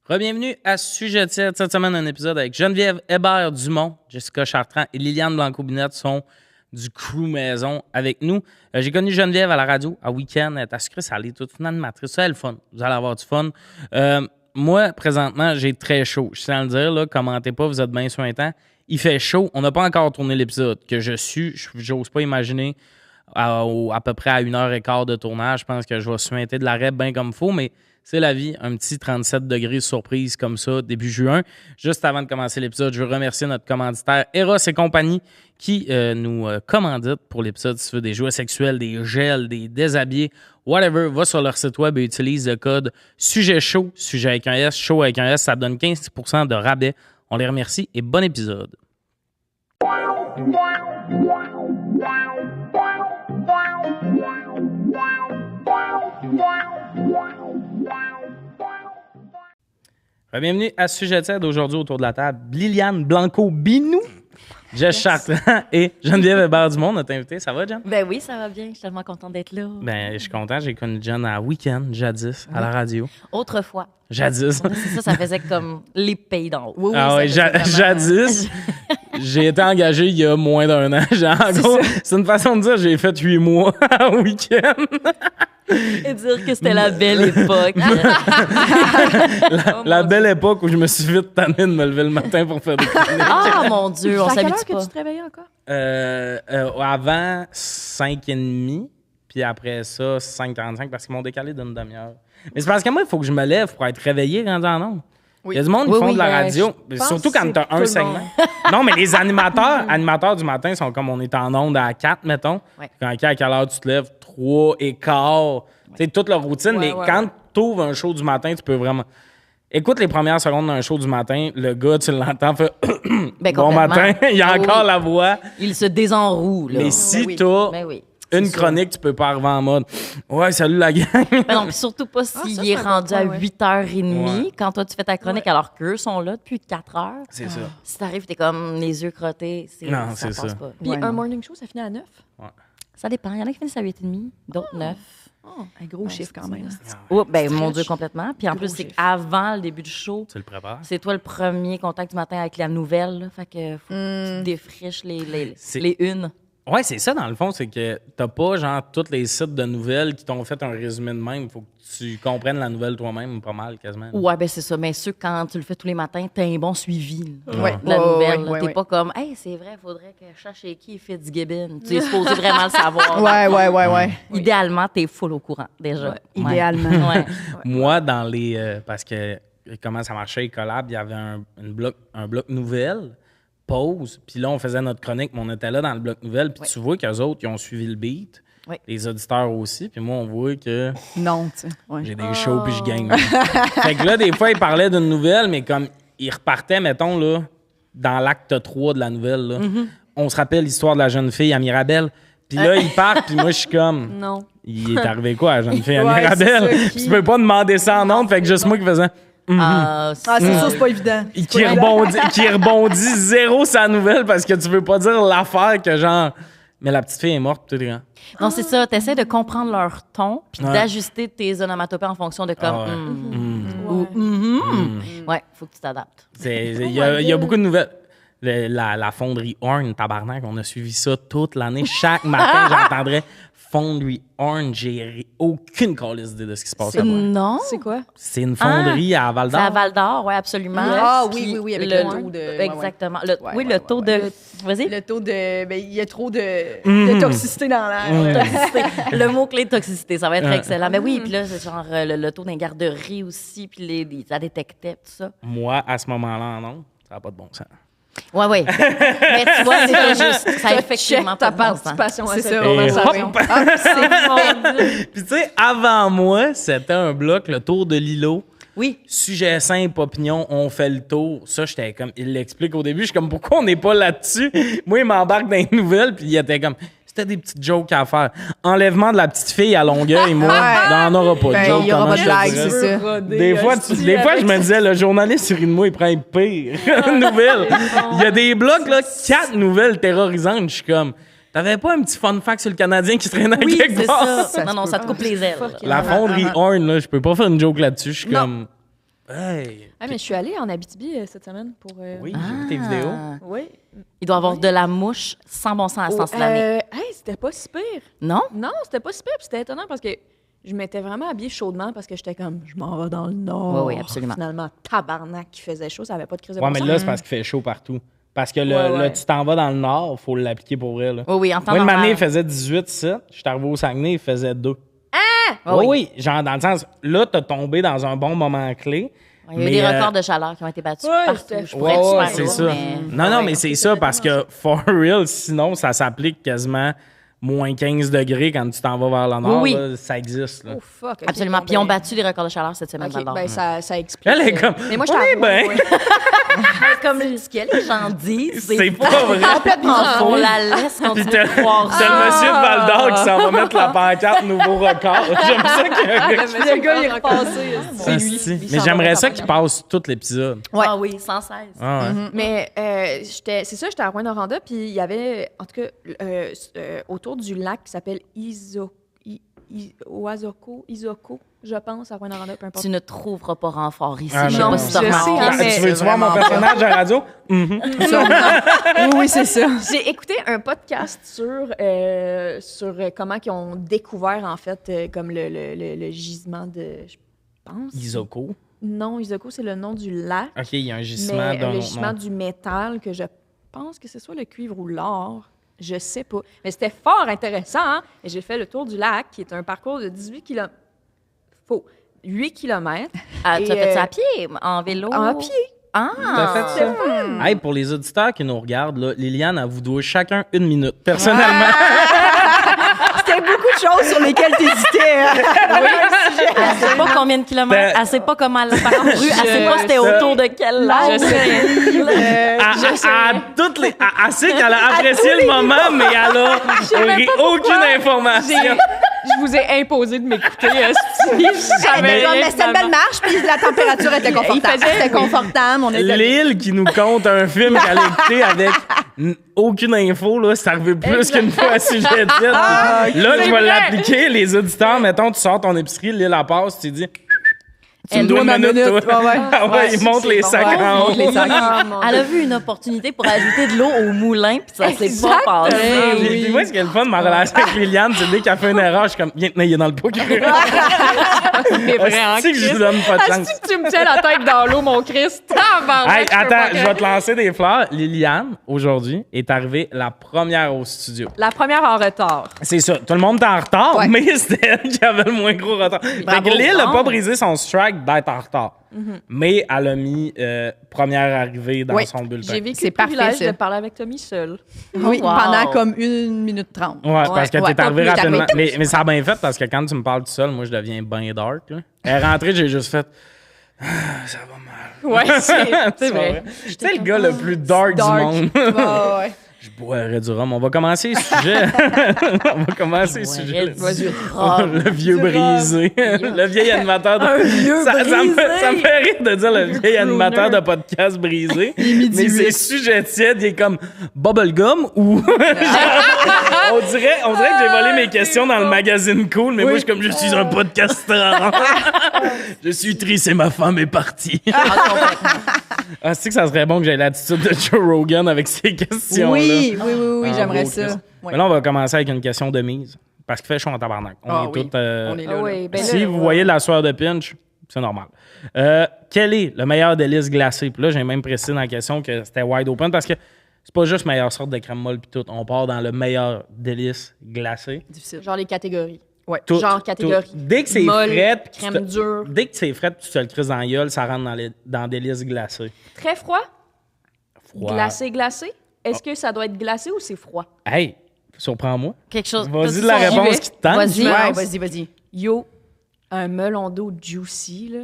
Bienvenue à Sujet tiède. Cette semaine, un épisode avec Geneviève Hébert-Dumont, Jessica Chartrand et Liliane Blanco-Binette sont du crew maison avec nous. J'ai connu Geneviève à la radio, à Week-end. Elle est à sucré salé, toute une animatrice. Ça, elle est le fun. Vous allez avoir du fun. Moi, présentement, j'ai très chaud. Je tiens à le dire, là, commentez pas, vous êtes bien sointant. Il fait chaud. On n'a pas encore tourné l'épisode. Que j'ose pas imaginer à peu près à 1h15 de tournage. Je pense que je vais suinter de l'arrêt bien comme il faut, mais c'est la vie. Un petit 37 degrés surprise comme ça, début juin. Juste avant de commencer l'épisode, je veux remercier notre commanditaire Eros et compagnie qui nous commandite pour l'épisode. Si tu veux des jouets sexuels, des gels, des déshabillés, whatever, va sur leur site web et utilise le code Sujet chaud, sujet avec un S, chaud avec un S, ça donne 15% de rabais. On les remercie et bon épisode. Bienvenue à Sujet tiède. Aujourd'hui, autour de la table, Liliane Blanco-Binou, Jess Chartrand et Geneviève Hébert-Dumont, notre invitée. Ça va, Jen? Ben oui, ça va bien. Je suis tellement contente d'être là. Ben, je suis content. J'ai connu Jen à Week-end, jadis, à la radio. Autrefois. Jadis. C'est ça faisait comme les pays d'en haut. Oui, ah ouais, jadis. J'ai été engagé il y a moins d'1 an. En gros, c'est une façon de dire j'ai fait 8 mois à Week-end. Et dire que c'était la belle époque. la belle époque où je me suis vite tanné de me lever le matin pour faire des chroniques. Ah, mon Dieu, on s'habitue pas. que tu te réveillais encore? Avant, 5h30. Puis après ça, 5h45 parce qu'ils m'ont décalé d'une demi-heure. Mais c'est parce que moi, il faut que je me lève pour être réveillé rendu en ondes. Oui. Il y a du monde qui font de la radio, surtout quand tu as un segment. Non, mais les animateurs du matin sont comme on est en ondes à 4, mettons. Ouais. À quelle heure tu te lèves? 3 et quart. Tu sais, toute leur routine. Mais quand tu ouvres un show du matin, tu peux vraiment... Écoute les premières secondes d'un show du matin, le gars, tu l'entends, fait bon matin, il y a encore la voix. Il se désenroule. Mais si tu as une chronique, tu peux pas arriver en mode ouais, salut la gang. Mais non, surtout pas s'il est rendu à 8h30 quand toi tu fais ta chronique alors qu'eux sont là depuis 4h. C'est ça. Si t'arrives, t'es comme les yeux crottés. Non, c'est ça. Pas. Puis un morning show, ça finit à 9? Ouais. Ça dépend. Il y en a qui finissent à 8h30, d'autres 9. Oh, un gros chiffre quand même. Oh, ben mon Dieu, complètement. Puis en plus, c'est qu'avant le début du show, tu le prépares. C'est toi le premier contact du matin avec la nouvelle. Là, fait que faut que tu défriches les unes. Ouais, c'est ça dans le fond, c'est que t'as pas genre tous les sites de nouvelles qui t'ont fait un résumé de même. Faut que tu comprennes la nouvelle toi-même pas mal quasiment. Ouais, ben c'est ça. Mais ceux quand tu le fais tous les matins, t'as un bon suivi de la nouvelle. Ouais, t'es pas comme hey, c'est vrai, faudrait que je sache qui est Fitzgibbon. Tu es supposé vraiment le savoir. Ouais. Idéalement, t'es full au courant déjà. Ouais. Idéalement. Ouais. Moi, dans les parce que comment ça marchait, les collabs, il y avait un bloc nouvelle. Pause, puis là, on faisait notre chronique, mais on était là dans le bloc nouvelle, puis tu vois qu'eux autres, ils ont suivi le beat, les auditeurs aussi, puis moi, on voit que non, tu sais, j'ai des shows, puis je gagne. Fait que là, des fois, ils parlaient d'une nouvelle, mais comme ils repartaient, mettons, là, dans l'acte 3 de la nouvelle, là, on se rappelle l'histoire de la jeune fille à Mirabel, puis là, ils partent, puis moi, je suis comme... Non. Il est arrivé quoi à la jeune fille à Mirabel? Puis tu peux pas demander ça en honte, fait que juste moi qui faisais... c'est sûr, c'est pas évident. Qui rebondit zéro sa nouvelle parce que tu veux pas dire l'affaire que genre mais la petite fille est morte tout grand. Non, c'est ça, t'essaies de comprendre leur ton puis d'ajuster tes onomatopées en fonction de comme ouais, faut que tu t'adaptes. Il y a beaucoup de nouvelles. La fonderie Horn, tabarnak, on a suivi ça toute l'année. Chaque matin, j'entendrais Fonderie Horn. J'ai aucune calisse idée de ce qui se passe là-bas. Non. C'est quoi? C'est une fonderie à Val-d'Or. C'est à Val-d'Or, oui, absolument. Ah oui, avec le taux de... Exactement. Le taux de... Vas-y. Le taux de... Ben, il y a trop de toxicité dans l'air. Le mot-clé de toxicité, ça va être excellent. Mais oui, puis là, c'est genre le taux d'un garderie aussi, puis ça détectait, tout ça. Moi, à ce moment-là, non, ça n'a pas de bon sens. Oui. Mais tu vois, c'est pas juste. Ça a effectivement ta pas de bon sens. participation à cette conversation. Puis tu sais, avant moi, c'était un bloc, le tour de l'îlot. Oui. Sujet simple, opinion, on fait le tour. Ça, j'étais comme, il l'explique au début. Je suis comme, pourquoi on n'est pas là-dessus? Moi, il m'embarque dans les nouvelles, puis il était comme, c'était des petites jokes à faire. Enlèvement de la petite fille à Longueuil, moi, on n'aura pas de joke. Il n'y aura pas de blague, c'est ça. Des fois, je me disais, le journaliste sur une moi, il prend une pire nouvelle. Il y a des blocs, là, 4 nouvelles terrorisantes. Je suis comme, t'avais pas un petit fun fact sur le Canadien qui traînait quelque part? Ça. Non, ça te coupe les ailes. La fonderie Horn, là, je peux pas faire une joke là-dessus. Je suis comme... Hey. Ah, mais je suis allée en Abitibi cette semaine pour. Oui, j'ai vu tes vidéos. Oui. Il doit y avoir de la mouche sans bon sens à ce sens de l'année. Hey, c'était pas si pire. Non? Non, c'était pas si pire. Puis c'était étonnant parce que je m'étais vraiment habillée chaudement parce que j'étais comme, je m'en vais dans le nord. Oui, absolument. Finalement, tabarnak qui faisait chaud, ça avait pas de crise de Ouais, bon mais sens. là, c'est parce qu'il fait chaud partout. Parce que Ouais. là, tu t'en vas dans le nord, il faut l'appliquer pour vrai. Là. Oui, en temps Moi, une normal. année, il faisait 18, ça. Je suis arrivé au Saguenay, il faisait 2. Ah, Oui, genre dans le sens, là, t'as tombé dans un bon moment clé. Il y a eu des records de chaleur qui ont été battus partout. c'était Je pourrais être Ouais, super c'est lourde, ça. mais- Non, mais c'est ça parce que, for real, sinon, ça s'applique quasiment moins 15 degrés quand tu t'en vas vers le nord. Oui. Là, ça existe. Là. Oh, fuck. ok, Absolument. bon, Puis ils ont ben, battu les records de chaleur cette semaine. OK, Val-d'Or. ben ça explique. Elle est comme, Mais moi, on est je bien. Comme ce que les gens disent, C'est pas vrai. complètement On faux. la laisse Puis continuer t'as de croire t'as ça. le monsieur de Val d'Or qui s'en va mettre la pancarte nouveau record. J'aime ça qu'il y a un gars qui Le gars, il est repassé. fait ça. Mais j'aimerais ça qu'il passe tout l'épisode. Ouais. Ah oui, sans cesse. Ah, ouais. Mais c'est ça, j'étais à Rouyn-Noranda, puis il y avait, en tout cas, autour du lac qui s'appelle Isoko, je pense, à Rouyn-Noranda, peu importe. Tu ne trouveras pas renfort ici. Ah, je sais non. pas si tu as Je sais, remarqué. hein, mais- Tu veux-tu voir mon personnage à la radio? Oui, c'est ça. J'ai écouté un podcast sur comment ils ont découvert, en fait, comme le gisement de, je pense. Isoko. Non, Isoko, c'est le nom du lac. OK, il y a un gisement Mais d'un le autre gisement nom. du métal, que je pense que c'est soit le cuivre ou l'or. Je sais pas. Mais c'était fort intéressant. Hein? Et j'ai fait le tour du lac, qui est un parcours de 18 km. Faux. 8 km. Ah, tu as Et, fait ça à pied, en vélo? En pied. Ah! T'as fait ça? Hey, pour les auditeurs qui nous regardent, là, Liliane, elle vous doit chacun 1 minute. Personnellement, C'était beaucoup de choses sur lesquelles t'hésitais. Hein? Elle sait pas combien de kilomètres, elle sait pas comment elle l'a parcouru, elle sait pas c'était autour de quel lac. à toutes les, elle sait qu'elle a apprécié le moment, mais elle a aucune information. Je vous ai imposé de m'écouter. Mais c'était une belle marche, puis la température était confortable. C'était confortable. On était... Lille qui nous compte un film qu'elle a écouté avec aucune info, là, c'est arrivé plus qu'une fois à sujet de titre. Là, je vais l'appliquer. Les auditeurs, mettons, tu sors ton épicerie, Lille elle passe, tu dis... Tu me dois une minute, toi. Ah ouais, il monte les sacs en haut. Elle a vu une opportunité pour ajouter de l'eau au moulin, puis ça s'est pas passé. Puis moi, ce qui est le fun de ma relation avec Liliane, c'est dès qu'elle fait une erreur, je suis comme, viens te nailler dans le pot. C'est vrai, hein, C'est que je lui donne pas de chance. Est-ce que tu me tiens la tête dans l'eau, mon Christ? Hey, attends, je vais te lancer des fleurs. Liliane, aujourd'hui, est arrivée la première au studio. La première en retard. C'est ça. Tout le monde est en retard, Ouais. mais c'était elle qui avait le moins gros retard. Fait Bravo, que Lille n'a bon. pas brisé son strike d'être en retard. Mais elle a mis première arrivée dans Oui, son bulletin. J'ai vécu C'est le privilège parfait, ça. de parler avec Tommy seul. Oui, Wow. pendant comme 1 minute 30. Ouais, parce que ouais, t'es arrivé pas plus, rapidement. t'arrives. Mais ça a bien fait parce que quand tu me parles tout seul, moi, je deviens bien dark. Là. Elle est rentrée, j'ai juste fait. Ah, ça va mal. Ouais, c'est vrai. Tu sais, le gars le plus dark, du monde. Ouais. Je boirais du rhum. On va commencer le sujet. On va commencer le sujet. Le vieux brisé. Le vieil animateur de... ça me fait rire de dire le vieil animateur de podcast brisé. Mais ses sujets tièdes, il est comme bubblegum ou... on dirait que j'ai volé mes questions dans le magazine Cool, mais moi, je suis comme, je suis un podcasteur. Je suis triste et ma femme est partie. Ah, c'est que ça serait bon que j'aie l'attitude de Joe Rogan avec ces questions-là. Oui, Ah, j'aimerais beau, ça. Christ. Ouais. Mais là, on va commencer avec une question de mise. Parce qu'il fait chaud en tabarnak. On Ah est oui. tous... On est là. Ah oui, ben si là, vous ouais. voyez de la sueur de pinch, c'est normal. Quel est le meilleur délice glacé? Puis là, j'ai même précisé dans la question que c'était wide open parce que c'est pas juste meilleure sorte de crème molle puis tout. On part dans le meilleur délice glacé. Difficile. Genre les catégories. Ouais. Tout, Genre catégorie. tout. Dès que c'est molle, frais, puis tu crème te- dure. Dès que c'est frais, puis tu te le crises dans la gueule, ça rentre dans délice glacé. Très froid? Froid. Glacé? Est-ce que ça doit être glacé ou c'est froid? Hey, surprends-moi. Quelque chose. Vas-y de la J'y réponse vais. qui te tente. Vas-y. Ouais, vas-y. Yo, un melon d'eau juicy, là.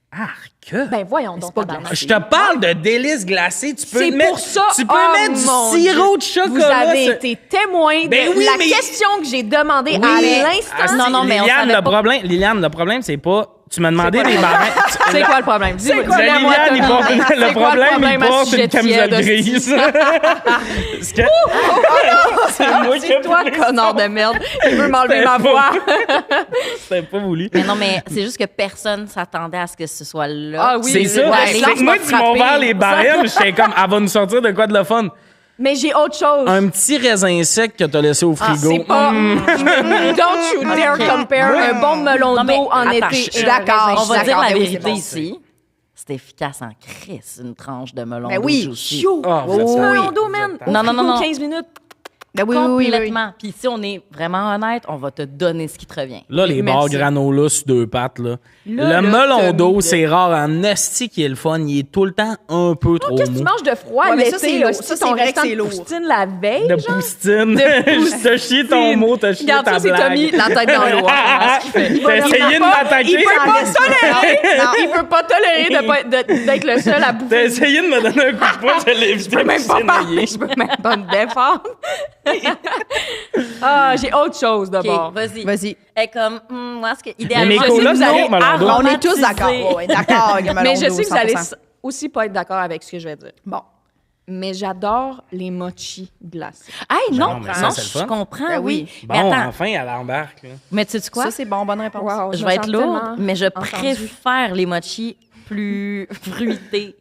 Arc! Ben voyons donc, pas tabarnak. Je te parle de délices glacées. Tu peux C'est mettre, pour ça. Tu peux Oh mettre mon du sirop de Dieu. chocolat. Vous avez ça- été témoin de Ben oui, la mais- question que j'ai demandée Oui. à l'instant. Ah, Non, mais on Liliane, savait pas. Liliane, le problème, c'est pas tu tu m'as demandé des barèmes. C'est quoi le problème? Dis-moi, dis-le-moi, Liliane, il Tommy. porte C'est le quoi problème, il à porte sujet une camisole tiède, grise. Parce que- C'est moi qui ai C'est toi, voulu connard ça. de merde. Il veut m'enlever ma voix. C'était pas voulu. Mais non, mais c'est juste que personne s'attendait à ce que ce soit là. Ah oui, C'est ça. ouais, C'est les gens que moi, se tu m'as frapper. ouvert les barèmes, j'étais comme, elle va nous sortir de quoi de le fun? Mais j'ai autre chose. Un petit raisin sec que t'as laissé au frigo. C'est pas. Don't you dare Ok. compare un bon melon Non, mais d'eau en attends, été. je et suis un d'accord. raisin On va sec. dire la Ben oui, vérité c'est bon, ici. C'est efficace en crise, une tranche de melon Ben d'eau oui, juicy. Chou. Ah, vous êtes Oh, ça. Melon d'eau, man. Au Non, non, non, frigo, non. 15 minutes. Ben oui, oui, oui, oui. Complètement. Puis si on est vraiment honnête, on va te donner ce qui te revient. Là, les Merci. bars granola sur deux pattes, là. Là, le là, melon Tommy, d'eau, là. c'est rare. En esti qui est le fun, il est tout le temps un peu trop Qu'est-ce que tu mou. manges de froid Ouais, mais ça, c'est l'été? lourd. là? Ça, Si c'est ton vrai que restant c'est de lourd. poustine la veille, De genre? poustine. T'as chié ton mot, t'as chié Regarde ta ça, c'est blague. Tommy, la tête dans l'eau. hein, ce qu'il fait. T'as essayé de m'attaquer. Il peut pas tolérer. Non. Il peut pas tolérer d'être le seul à bouffer. T'as essayé de me donner un coup de poing, je l'ai évité. Je peux même pas parler. Je peux même pas me défendre. Ah, j'ai autre chose OK, d'abord. vas-y. Vas-y. Et comme, moi, ce que, Mais idéalement, mes je sais colocs, que vous allez non, melon d'eau. On est tous aromatiser. d'accord. Ouais, d'accord avec le melon Mais je d'eau, sais que vous allez 100%. aussi pas être d'accord avec ce que je vais dire. Bon. Mais j'adore les mochis glacés. Hey, non, Non, mais ça, non, c'est le je fun. comprends, Ben oui. oui. Mais Bon, attends, enfin, elle embarque. Là. mais tu sais quoi? Ça, c'est bon, bonne réponse. Wow, Je me vais être sens lourde, tellement mais je entendue. préfère les mochis plus fruités.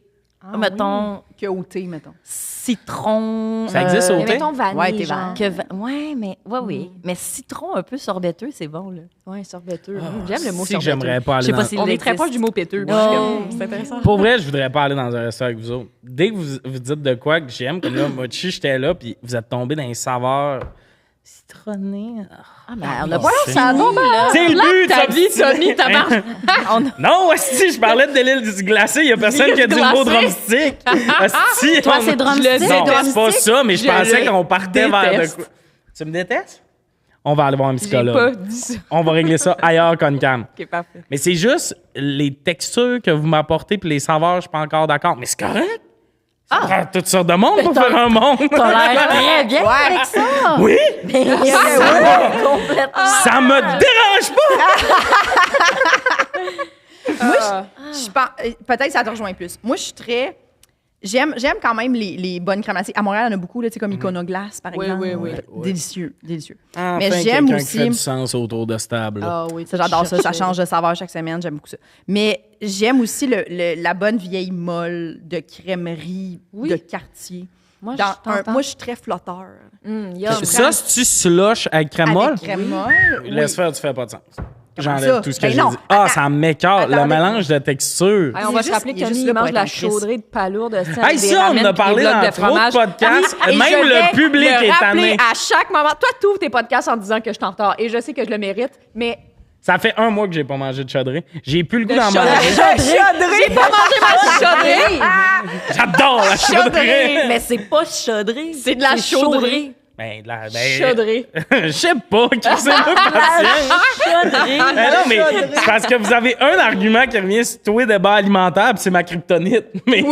Mettons, Que au thé, mettons. citron. Ça existe au Mais thé? mettons vanille, Ouais, t'es genre. Ouais, mais oui. Mais citron un peu sorbeteux, c'est bon, là. Ouais, sorbeteux. J'aime le mot Si que sorbeteux. j'aimerais pas Je aller sais dans... pas si On est il très existe. proche du mot péteux. Oh. Moi, je suis comme, c'est intéressant. Pour vrai, je voudrais pas aller dans un restaurant avec vous autres. Dès que vous dites de quoi que j'aime, comme là, mochi, j'étais là, puis vous êtes tombé dans les saveurs citronnées. Ah, mais on a non, pas c'est- ça tombe, là. C'est le but, Ta ça, vie, Tommy, ta marche. Non, si je parlais de l'île glacée, il y a personne qui a dit le mot glacée. drumstick. Asti, Toi, on- c'est drumstick. Je le sais, Non, c'est pas ça, mais je Je pensais le qu'on partait vers de déteste. quoi. Tu me détestes? On va aller voir un J'ai psychologue. pas dit ça. On va régler ça ailleurs qu'en cam. OK, parfait. Mais c'est juste les textures que vous m'apportez puis les saveurs, je suis pas encore d'accord. Mais c'est correct. Ça prend toutes sortes de monde pour faire un monde. T'as l'air très bien avec ça. Oui, Complètement. ça me dérange pas. Moi, je pense, peut-être que ça te rejoint plus. Moi, je suis très. J'aime quand même les bonnes crèmes glacées. À Montréal, il y en a beaucoup, là, tu sais, comme Iconoglace, par Oui, exemple. oui, oui. Délicieux, délicieux. Enfin, Mais j'aime quelqu'un aussi. qui fait du sens autour de ce table. Ah oui, ça, j'adore ça. Ça change de saveur chaque semaine. J'aime beaucoup ça. Mais j'aime aussi la bonne vieille molle de crèmerie Oui. de quartier. Moi, Dans je t'entends. moi, je suis très flotteur. Yum. Ça, si tu slush avec crème molle, Avec crème molle. laisse faire, tu fais pas de sens. Comment J'enlève ça? tout ce que Ben j'ai non, dit. Ah, attends. ça m'écœure. Le Attendez. mélange de textures. Hey, on va Il est se rappeler juste- il est que Tommy, juste il là pour mange être la en crise. chaudrée de palourde de sel. Hey, des ça, on ramen en a puis des parlé blocs dans de trop de fromage. podcasts. Et Même je le vais public le est rappeler tanné. à chaque moment. Toi, tu ouvres tes podcasts en disant que je suis en retard. Et je sais que je le mérite, mais... Ça fait 1 mois que j'ai pas mangé de chaudrée. J'ai plus le goût De d'en chaudrée. manger. J'ai pas mangé ma chaudrée! J'adore la chaudrée. Mais c'est pas chaudrée. C'est de la chaudrée. Ben, Chaudrée. Je sais pas, qui c'est moi patient. Chaudrée. Ben non, mais c'est parce que vous avez un argument qui revient sur tous les débats alimentaires, puis c'est ma kryptonite. Mais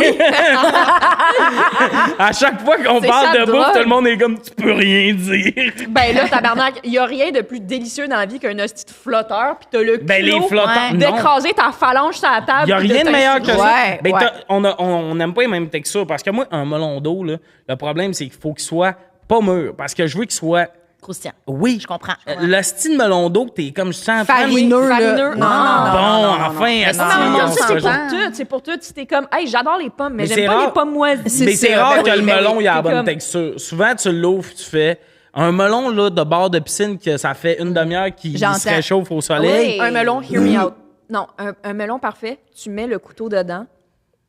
à chaque fois qu'on C'est parle sa de bouffe, drogue. tout le monde est comme tu peux rien dire. Ben là, tabarnak, il y a rien de plus délicieux dans la vie qu'un hostie de flotteur, puis t'as le Ben les culot flottants, non. d'écraser ta phalange sur la table. Il n'y a puis rien de meilleur que ça. Ouais, Ben, ouais. on n'aime pas les mêmes textures. Parce que moi, un melon d'eau, là, le problème, c'est qu'il faut qu'il soit pas mûr. Parce que je veux qu'il soit. Croustillant. Oui. Je comprends. Le style melon d'eau, t'es comme je sens. Farineux, là. farineux. Non, Ah. Bon, non, non, enfin, non. esti, Non, non, on non, se ça, c'est rejoint. pour tout. C'est pour tout. Si t'es comme, hey, j'adore les pommes, mais Mais c'est j'aime pas rare. les pommes moisies. Mais c'est rare ben que oui, le ben melon, oui. il a la T'es bonne comme- texture. Souvent, tu l'ouvres, tu fais un melon là, de bord de piscine que ça fait une demi-heure qu'il J'entends. se réchauffe au soleil. Un melon, hear me out. Non, un melon parfait, tu mets le couteau dedans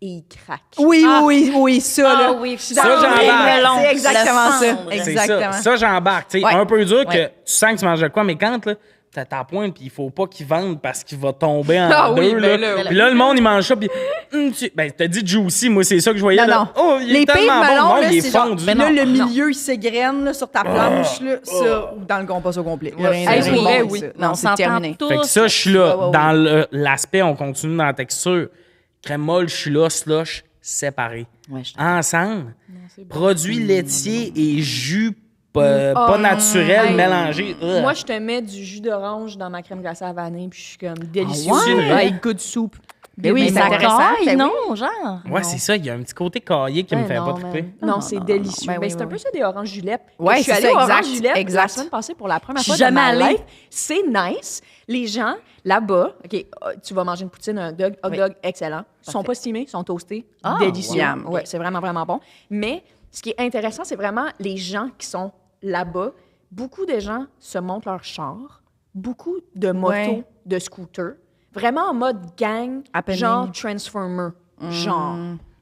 et il craque. Oui, Ah. oui, ça, là. oui, je suis Ça, d'accord. j'embarque. Le melon, C'est exactement le ça. cendre. C'est Exactement. ça, j'embarque. Tu sais, Ouais. un peu dur que Ouais. tu sens que tu manges de quoi, mais quand là, t'as ta pointe, puis il faut pas qu'il vende parce qu'il va tomber en Ah deux. oui, ben là. là, Puis là, le monde, il mange ça, puis ben, t'as dit juicy, moi, c'est ça que je voyais. Non, là. non. Oh, il est Les pires tellement bon, melons, le monde, là, il est c'est genre, fondu. là, non, le non. milieu, il s'égrène là, sur ta planche, là, ça, ou dans le compost au complet. Il y a rien Hey, de c'est bon vrai, avec oui. ça. On Non, c'est s'entend terminé. tous. Fait que ça, je suis là. Ouais, ouais, Dans l'aspect, on continue dans la texture. Crème molle, je suis là, slush, séparé. Ouais, je Ensemble, produits laitiers et jus pas naturel, hey. mélangé. Moi, je te mets du jus d'orange dans ma crème glacée à vanille, puis je suis comme délicieux. Ah ouais? Avec good soup. Ben oui, Mais c'est ça intéressant. caille, Ben non, genre. Ouais, c'est ça. Il y a un petit côté caillé qui me Ouais, fait non, pas man. triper. Non, c'est délicieux. Ben Mais oui, c'est un oui. peu ça des oranges julep. Ouais, Je suis c'est allée ça, aux exact, oranges julep exact. la semaine passée pour la première Je fois suis de ma jamais allée. life. C'est nice. Les gens, là-bas, OK, tu vas manger une poutine, un hot dog excellent. Ils sont Parfait. pas steamés, ils sont toastés. Ah, délicieux. wow. Ouais, c'est vraiment, vraiment bon. Mais ce qui est intéressant, c'est vraiment les gens qui sont là-bas. Beaucoup de gens se montent leur char, beaucoup de motos, Ouais. de scooters, vraiment en mode gang, Happening. genre Transformer. Genre.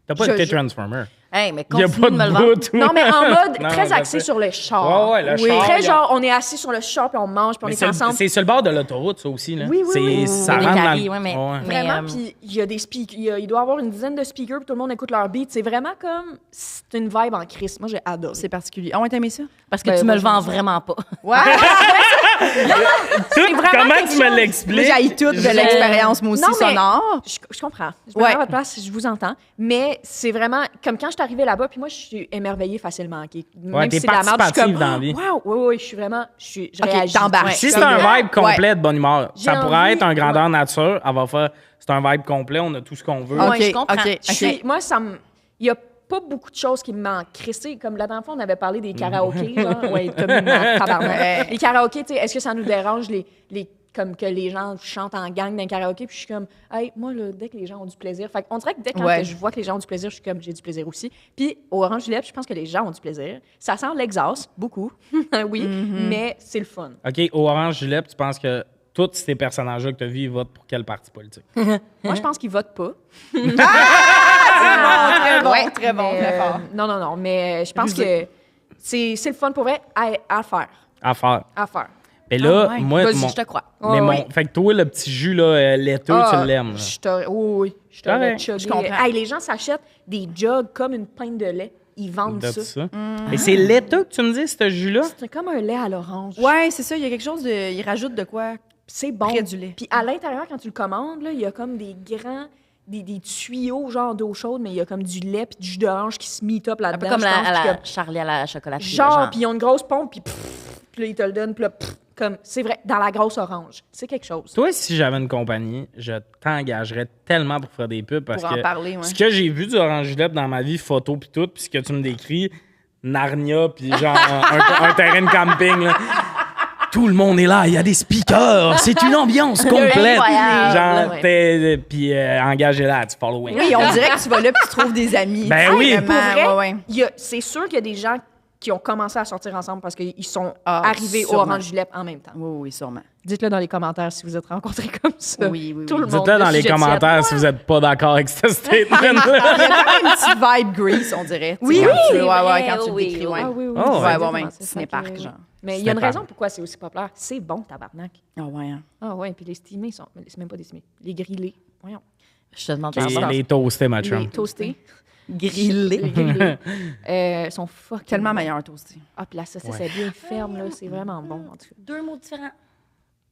T'as pas Je- été je- Transformer. Hey, mais Il y a continue pas de me le de vendre. bout. Non, mais en mode Non, très je axé sais. sur le char. Ouais, le char, Très il y a- genre, on est assis sur le char puis on mange puis on Mais est ensemble. c'est sur le bord de l'autoroute, ça aussi. Là. Oui, oui, oui. Ça Des rentre dans caries, le- ouais, mais- Ouais. Vraiment, Mais, puis il y a des speakers, il doit y avoir une dizaine de speakers puis tout le monde écoute leur beat. C'est vraiment comme, c'est une vibe en crise. Moi, j'ai adoré. C'est particulier. Ah, on t'a aimé ça? Parce que Ben, tu me moi, le vends j'aime ça. vraiment pas. Ouais. Tout, vraiment comment quelque tu me chose. l'expliques? Moi, j'ai tout de l'expérience, moi aussi, Non, mais- sonore. Je comprends. Je me Ouais. mets à votre place, je vous entends. Mais c'est vraiment, comme quand je suis arrivée là-bas, puis moi, je suis émerveillée facilement. OK? Même t'es si c'est de la merde, je suis participative comme, dans la vie. Wow, oui, je suis vraiment, je OK, réagis. t'embarques. Ouais. Si c'est Comme, un vibe complet Ouais. de bonne humeur, ça J'ai pourrait envie- être un grandeur nature. Elle va faire. C'est un vibe complet, on a tout ce qu'on veut. Ouais, OK, je comprends. OK, Je suis- OK. moi, il y a pas beaucoup de choses qui me manquent. Christy, comme la dernière fois, on avait parlé des karaokés, genre. Ouais, comme tabarnak. Les karaokés, tu sais, est-ce que ça nous dérange comme que les gens chantent en gang dans un karaoké? Puis je suis comme, hey, moi, là, dès que les gens ont du plaisir. Fait on dirait que dès que Ouais. je vois que les gens ont du plaisir, je suis comme, j'ai du plaisir aussi. Puis au Orange Julep, je pense que les gens ont du plaisir. Ça sent l'exhaust, beaucoup. Oui, mais c'est le fun. OK, au Orange Julep, tu penses que tous ces personnages-là que tu as vus, ils votent pour quel parti politique? Moi, je pense qu'ils votent pas. Très bon, Ouais, très bon, mais, très fort. non, mais je pense que c'est le fun pour vrai à faire. À faire. À faire. Et là, Ah ouais. moi, Vas-y, mon, je te crois. mais Oh, mon, oui. fait que toi, le petit jus là, laiteux, tu l'aimes. là. Je t'aurais, oui, je t'aurais Correct, chuggé. je comprends. Hey, les gens s'achètent des jugs comme une pinte de lait. Ils vendent De ça. ça. Et c'est laiteux que tu me dis, ce jus-là? C'est comme un lait à l'orange. Ouais, c'est ça. Il y a quelque chose de. Il rajoute de quoi? C'est bon. Près du lait. Puis à l'intérieur, quand tu le commandes, là, il y a comme des grands... Des tuyaux genre d'eau chaude, mais il y a comme du lait puis du jus d'orange qui se meet up Un là-dedans. peu comme je pense, puis Charlie à la chocolaterie. genre, puis ils ont une grosse pompe, puis là, ils te le donnent, puis là, comme, c'est vrai, dans la grosse orange. C'est quelque chose. Toi, si j'avais une compagnie, je t'engagerais tellement pour faire des pubs parce Pour en que parler, ouais. ce que j'ai vu du Orange Julep dans ma vie, photo puis tout, puis ce que tu me décris, Narnia puis genre un terrain de camping, là. Tout le monde est là, il y a des speakers, c'est une ambiance complète. Incroyable. Genre, Ouais. puis engagez-la, tu following. Oui, on dirait que tu vas là et tu trouves des amis. Ben oui. Vraiment, Pour vrai, ouais, ouais. c'est sûr qu'il y a des gens qui ont commencé à sortir ensemble parce qu'ils sont Ah, arrivés au sûrement. Orange Julep en même temps. Oui, oui, sûrement. Dites-le dans les commentaires si vous êtes rencontrés comme ça. Oui, oui, Tout oui. le monde. Dites-le dans les sujet commentaires si vous n'êtes pas d'accord avec ce statement-là. Il y a quand même une petite vibe Grease, on dirait. Oui, Tu sais, oui, quand tu- c'est ouais, vrai, ouais, quand tu le oui, décris, oui. ouais. Ah oui, oui. Oh, c'est ouais, exactement ouais, ça. cinépark, Fait que- genre. Mais il y a une Cinépark. raison pourquoi c'est aussi populaire. C'est bon, tabarnak. Ah ouais, hein. Ah ouais, puis les steamés sont... C'est même pas des steamés. Les grillés. Voyons. Je te demande Et pardon. les toastés, ma chum. Les toastés. Grillé. Les grillés. Sont fucking Tellement bons. meilleur toasté. Ah, puis la saucisse est bien ferme, là. C'est vraiment bon, en tout cas. Deux mots différents.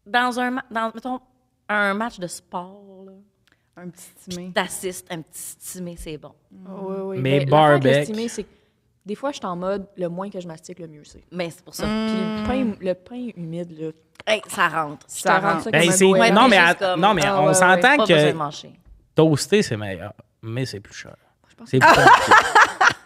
Mettons, un match de sport, là. Un petit timé. T'assistes, un petit stimé, c'est bon. Oui, oui. Mais Ben, l'affaire avec le barbecue. steamé, c'est que des fois, je suis en mode, le moins que je mastique, le mieux c'est. Mais c'est pour ça. Puis le pain humide, là, Hey, ça rentre. je te rends ça Ben, comme un c'est- goéland. non, mais, juste comme- non, mais Ah, on ouais, s'entend Pas besoin de que manger. toaster, c'est meilleur, mais c'est plus cher. C'est plus compliqué.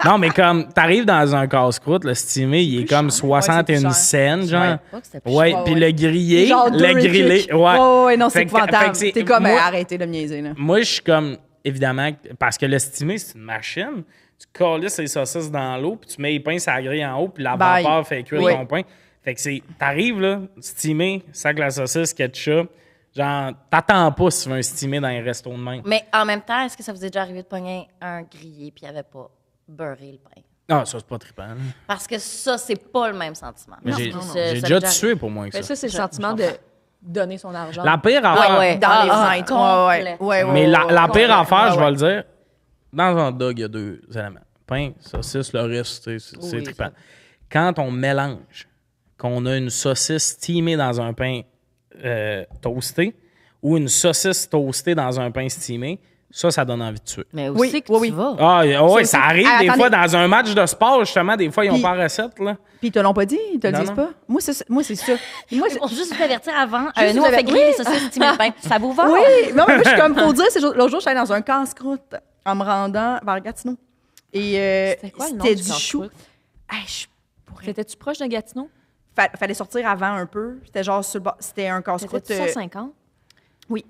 Non, mais comme, t'arrives dans un casse-croûte, le steamé, il est comme cher. 61 Ouais, cents, genre. Pas que c'était plus Ouais, cher. puis ouais. le grillé, Genre deux le et grillé, quelques. ouais. Ouais, non, c'est Fait que- fait épouvantable. que c'est- T'es comme, moi- arrêtez de me niaiser, là. Moi, je suis comme, évidemment, parce que le steamé, c'est une machine. Tu colles les saucisses dans l'eau, puis tu mets les pains sur la grille en haut, puis la Bye. vapeur fait cuire Oui. ton pain. Fait que c'est, t'arrives, là, steamé, sac la saucisse, ketchup. Genre, t'attends pas si tu veux un steamé dans les restos de main. Mais en même temps, est-ce que ça vous est déjà arrivé de pogner un grillé puis il n'y avait pas beurré le pain? Ah, ça, c'est pas trippant. là. Parce que ça, c'est pas le même sentiment. Mais Non, j'ai, non, non. j'ai Ça déjà m'est tué pour moins que Ben, ça. ça, c'est le Je sentiment de comprends. donner son argent. La pire affaire, Ouais. Dans les fenêtres. Ouais, ouais. Ouais, ouais, mais ouais, la ouais, pire ouais, affaire, je ouais. vais le dire, dans un dog, il y a deux éléments. Pain, saucisse, le reste, c'est Oui, trippant. ça. Quand on mélange, qu'on a une saucisse steamée dans un pain toasté ou une saucisse toastée dans un pain steamé, Ça donne envie de tuer. Mais où Oui, c'est que oui, tu oui. vas? Ah, oui, aussi. ça arrive Ah, des attendez. fois dans un match de sport, justement, des fois, ils ont Puis- pas recette, là. Puis ils te l'ont pas dit, ils te le Non, disent non. pas. Moi, c'est ça. Moi, c'est- Pour juste vous avertir avant, Juste nous, vous on fait aver- griller les saucisses Timmy pain. Ça vous va? Oui, non, mais moi, je suis comme pour dire, l'autre jour, je suis allée dans un casse-croûte en me rendant vers Gatineau. Et C'était quoi le nom c'était du du chou. casse-croûte? Hey, je pourrais- T'étais-tu proche de Gatineau? Fallait sortir avant un peu. C'était genre sur le bord. C'était un casse-croûte. C'était 150?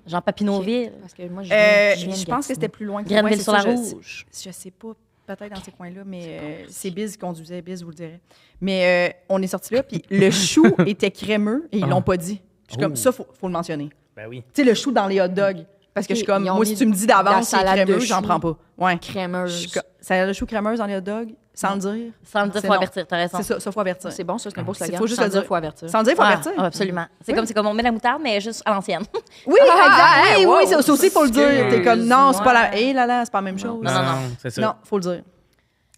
Jean Papineauville. Parce que moi, je viens de je pense que Gatineau. c'était plus loin que Grenville c'est sur la ça, Rouge. Je sais pas, peut-être dans ces coins-là, mais c'est Biz qui conduisait, Biz vous le dirait. Mais on est sorti là, puis le chou était crémeux et ils l'ont pas dit. Je suis comme, ça, faut le mentionner. Ben oui. Tu sais, le chou dans les hot dogs. Parce que je suis comme, Ils ont moi, mis si tu me dis de la d'avance c'est salade de crémeux, j'en chou. prends pas. Ouais. Crémeuse. Salade de chou crémeuse dans les hot dogs, sans le dire. Sans le dire, C'est faut non. avertir, t'as raison. C'est ça, faut avertir. C'est bon, ça, c'est un beau slogan. Faut juste Sans le dire. faut avertir. Sans le dire, faut Ah, avertir. absolument. C'est comme on met la moutarde, mais juste à l'ancienne. Oui, exact. Oui, wow, oui, ça aussi, faut le dire. T'es comme, non, c'est pas la. Ouais. Hé là là, c'est pas la même chose. Non, non, non. c'est ça. Non, faut le dire.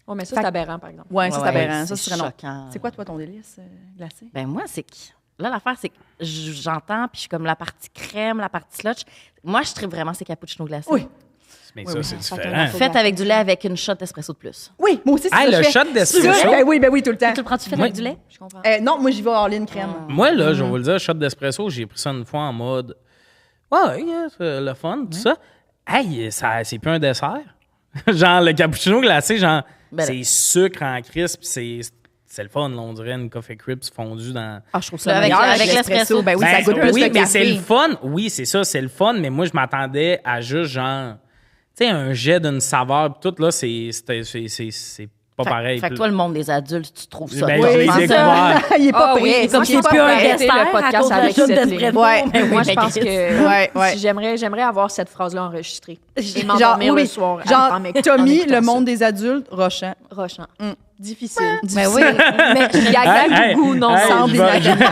Oh, mais ça, Fait- c'est aberrant, par exemple. Ouais, ça, c'est aberrant. Ça, c'est serait non. choquant. C'est quoi, toi, ton délice glacé? Ben moi, c'est que... Là, l'affaire, c'est que j'entends, puis je suis comme la partie crème, la partie slotch. Moi, je tripe vraiment ces cappuccinos glacés. Oui. Mais Oui, ça, oui. c'est Fait différent. que- Faites avec du lait avec une shot d'espresso de plus. Oui, moi aussi, c'est Hey, ça. le que je fais. shot d'espresso. Ça, Ben oui, tout le temps. Tu le prends-tu fait Moi- avec du lait? Je comprends. Non, moi, j'y vais en ligne crème. Moi, là, je vais vous le dire, shot d'espresso, j'ai pris ça une fois en mode. Ouais, c'est le fun, tout ça. Hey, ça, c'est plus un dessert. Genre, le cappuccino glacé, genre, Ben là. c'est sucre en crisp, c'est le fun, là, on dirait une coffee crisp fondue dans. Ah, je trouve Là, avec- meilleur, avec l'espresso. Ben oui, Ben, ça goûte plus oui, le mais c'est le café. fun. Oui, c'est ça, c'est le fun, mais moi, je m'attendais à juste, genre, tu sais, un jet d'une saveur, pis tout, là, c'est pas pareil. Fait que toi, le monde des adultes, tu trouves ça. Ben, pas je l'ai vraiment ça. découvert. Il est pas Ah oui, prêt. comme c'est c'est pas pas un arrêter dessert le à podcast cause de la avec shot cette d'espresso. ligne. Ouais. Mais oui, Moi, je mais pense Chris. que Ouais. si j'aimerais avoir cette phrase-là enregistrée. Et Genre, m'endormir oui, le soir. genre en Tommy, écoutant le ça. monde des adultes, rochant. Rochant. Difficile. Ben oui, mais Gaga Hey, Gougou, non, hey, sans je des vais- agagas.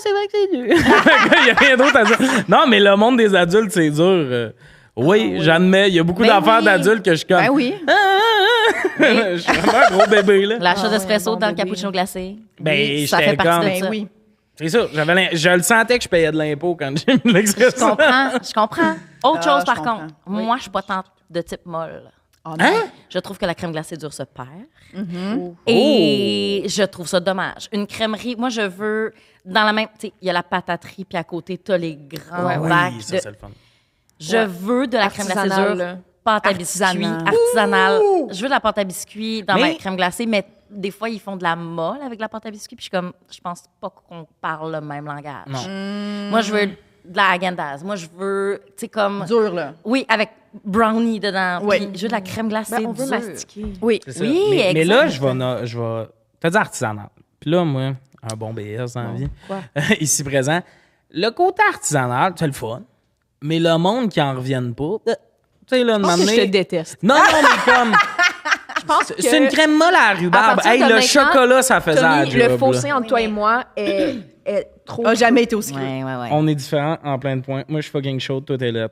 C'est vrai que c'est dur. Il n'y a rien d'autre à dire. Non, mais le monde des adultes, c'est dur. Oui, j'admets. Il y a beaucoup Ben d'affaires oui. d'adultes que je suis comme. Ben oui. Je suis vraiment un gros bébé, là. la shot d'espresso bon dans le bébé. cappuccino glacé. Ben, ça j'étais fait partie comme- de ça. Ben oui. C'est ça. Je le sentais que je payais de l'impôt quand j'ai mis Je l'expression. comprends. Autre Ah, chose, je par comprends. contre, Oui. moi, je suis pas tant de type molle. Oh, non. Hein? Je trouve que la crème glacée dure se perd. Mm-hmm. Et je trouve ça dommage. Une crèmerie, moi, je veux dans la même. Tu sais, il y a la pataterie, puis à côté, tu as les grands Oui, bacs. ça, c'est le fun. Je veux de la crème glacée Artisanale, dure, là. pâte à biscuits, Artisanale. artisanale. Je veux de la pâte à biscuits dans Mais- ma crème glacée, mais des fois, ils font de la molle avec la pâte à biscuits, puis je suis comme, je pense pas qu'on parle le même langage. Non. Moi, je veux de la Häagen-Dazs. Moi, je veux, tu sais, comme... Dur, là. Oui, avec brownie dedans. Oui. Puis je veux de la crème glacée Ben, on veut dure. mastiquer. Oui. C'est ça. Oui, mais là, exact. je vais. T'as dit artisanal. Puis là, moi, un bon BS dans la vie. Quoi? Ici présent. Le côté artisanal, c'est le fun. Mais le monde qui en revienne pas. Tu sais, là, de Je pense que je m'amener- te déteste. Non, non, mais comme. C'est une crème molle à la rhubarbe. partir Hey, de le maintenant, chocolat, ça faisait la Tommy, job. le fossé là. entre toi et moi est trop... A jamais été aussi creux. Ouais. On est différents en plein de points. Moi, je suis fucking chaud, toi, t'es là.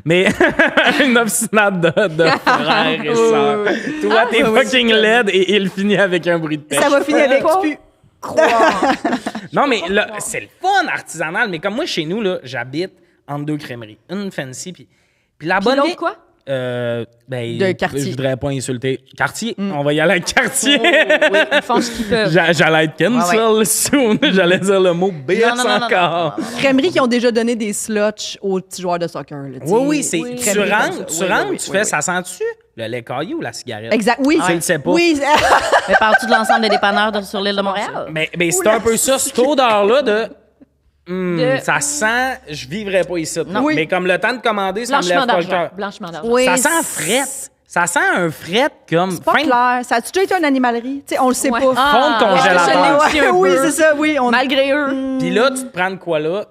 Mais une obstinate de frères et sœurs. Toi, t'es fucking laide et il finit avec un bruit de pêche. Ça va finir avec Pas pu. Non, mais là, c'est le fun artisanal. Mais comme moi, chez nous, là, j'habite entre deux crèmeries. Une fancy, puis la bonne l'autre vie- quoi? Ben, De Cartier. je voudrais pas insulter. Cartier, on va y aller avec Cartier. Oui, ils font ce qu'ils peuvent. J'allais être cancel soon. J'allais dire le mot BS Non, non, non, non, encore. Crèmeries qui ont déjà donné des sluts aux petits joueurs de soccer. Là, tu sais. Oui, tu crèmeries rentres, comme tu ça. Oui, rentres, oui, tu oui, fais, oui. ça sent-tu le lait caillé ou la cigarette? Exact. Oui. Tu le sais pas. Oui. Mais parles-tu de l'ensemble des dépanneurs sur l'île de Montréal? Mais c'est un peu ça, cette odeur-là de... De- Ça sent, je vivrais pas ici. Non. Mais comme le temps de commander, ça me Blanchiment lève pas le d'argent. cœur. Blanchiment d'argent. Oui. Ça sent fret. Ça sent un fret comme... C'est pas clair. Ça a-tu déjà été une animalerie? Tu sais, on le sait Ouais. pas. Fond de congélateur. je l'ai Ouais, un oui, peu. c'est ça. Oui, on... Malgré eux. Puis là, tu te prends de quoi là?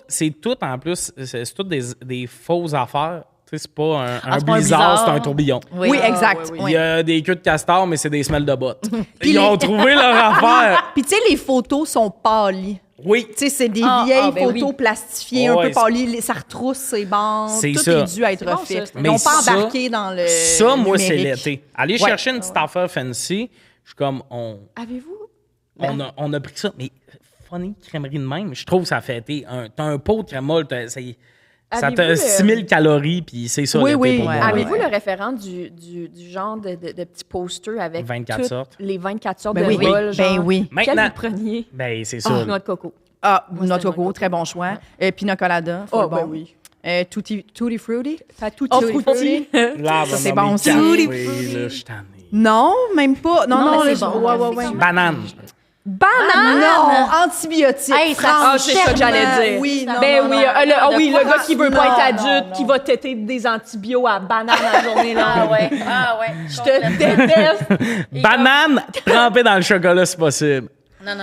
C'est tout en plus, c'est tout des fausses affaires. Tu sais, c'est pas un c'est pas un blizzard, blizzard. c'est un tourbillon. Oui, exact. oui, Il y a des queues de castor, mais c'est des semelles de bottes. Puis Ils ont trouvé leur affaire. Puis tu sais, les photos sont pâlies. Oui. Tu sais, c'est des Ah, vieilles ben photos oui. plastifiées, Ouais, un peu pâlies. Ça retrousse ses bandes. C'est Tout ça. est dû à être C'est bon, refait. ça, c'est Ils n'ont Mais pas ça- embarqué dans le Ça, moi, c'est numérique. l'été. Aller Ouais. chercher une petite affaire fancy, je suis comme, Avez-vous? on a pris ça, mais funny, crèmerie de même. Je trouve que ça fait... T'as un pot de crème molle, ça Avez-vous t'a le- 6000 calories, puis c'est ça, Oui, le oui. thé pour Ouais. moi. Avez-vous le référent du genre de petits posters avec 24 toutes sortes? les 24 sortes Ben de oui, bols? ben genre? oui. Quel Maintenant- vous preniez? Ben, c'est ça. Ah, noix de coco. Ah, Moi, notre c'était coco, très bon choix. Pina colada, Oh, full ben bon. oui. Tutti frutti. Tutti Oh, frutti. Là, Ça, c'est on va bon nommer aussi. quatre. Tutti Oui, frutti. là, je suis tanné. Non, même pas. Non, Non, non, mais là, c'est bon. ouais. Banane. Banane! Non, antibiotiques. Hey, ça- Ah, c'est ça que j'allais dire. Oui, non, Ben non, oui, non. le gars qui veut pas Non, être non, adulte, non. qui va têter des antibiotiques à banane la journée Ah longue. ouais. Je te déteste. Banane trempée dans le chocolat, c'est possible. Non.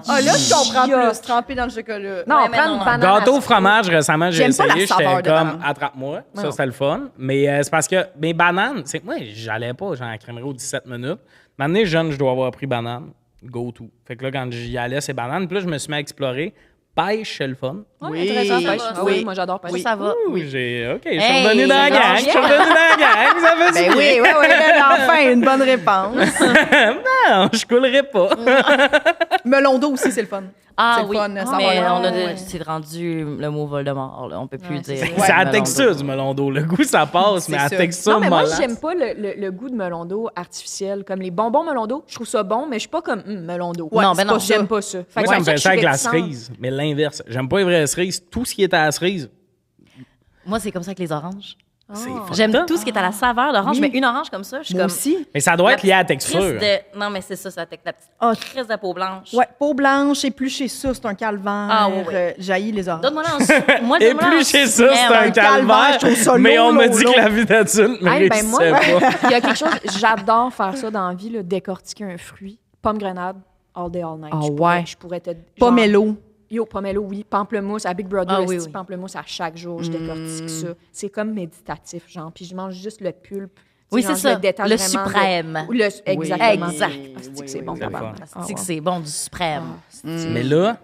Ah, là, je comprends Chiotte. plus. Trempé dans le chocolat. Non, Ouais, mais prendre non, une non. banane. Gâteau à au fromage, récemment, j'ai J'aime pas la essayé. J'étais saveur de comme, banane. attrape-moi. Ça, Non. c'était le fun. Mais c'est parce que mes bananes, c'est que moi, j'allais pas, genre, à crèmerie aux 17 minutes. Maintenant, jeune, je dois avoir pris banane. Go to. Fait que là, quand j'y allais, c'est banane. Puis là, je me suis mis à explorer. Pêche, c'est le fun. Oui. Intéressant, ça pêche. va, Ah oui. oui, moi j'adore pêche. Ça va. Ouh, OK, je suis Hey, revenu dans la j'adore gang. Je suis revenu dans la gang. Ça fait Ben du oui, bien. oui, enfin, une bonne réponse. Non, je coulerai pas. Melon d'eau aussi, c'est le fun. Ah C'est le oui, fun, ça mais va on a long, ouais. c'est rendu le mot Voldemort, là. On peut plus Ouais, dire. c'est C'est à la melon texture d'eau. du melon d'eau. Le goût, ça passe, C'est mais à la ça. texture Non, mais moi, mollasse. j'aime pas le goût de melon d'eau artificiel. Comme les bonbons melon d'eau, je trouve ça bon, mais je suis pas comme melon d'eau. Ouais, non, c'est ben non. pas- j'aime pas ça. Fait Moi, que ça me c'est fait pour ça avec que la je suis réticente. cerise, mais l'inverse. J'aime pas les vraies cerises. Tout ce qui est à la cerise, Moi, c'est comme ça avec les oranges. c'est Ah. fucked J'aime up. tout ce qui est à la saveur d'orange, Oui. mais une orange comme ça, je suis Moi comme. aussi. Mais ça doit être lié à la Crise texture. de... Non, mais c'est ça, la petite Ah. crise de peau blanche. Ouais, peau blanche, éplucher ça, c'est un calvaire. Ah, oui, oui. Jaillit les oranges. Donne-moi là en soupe. Moi, donne-moi là en Éplucher ça, soupe. c'est un Merde. calvaire. je trouve ça Mais long, on me long, dit long. que la vie d'adulte me Hey, ben moi, réussissait pas. il y a quelque chose, j'adore faire ça dans la vie, là, décortiquer un fruit. Pomme grenade, all day, all night. Ah Je ouais. pourrais te. Pomelo. Yo, pomelo, oui. Pamplemousse, à Big Brother, Ah oui, esti, oui. pamplemousse à chaque jour, je décortique ça. C'est comme méditatif, genre. Puis je mange juste le pulpe. Tu Oui, sais, c'est genre, je ça. me détache Le vraiment de- suprême. Ou le- Exactement. Exact. Asti que c'est bon, oui, tabarnak. c'est Ah, C'est que ouais. c'est bon, du suprême. Mais là,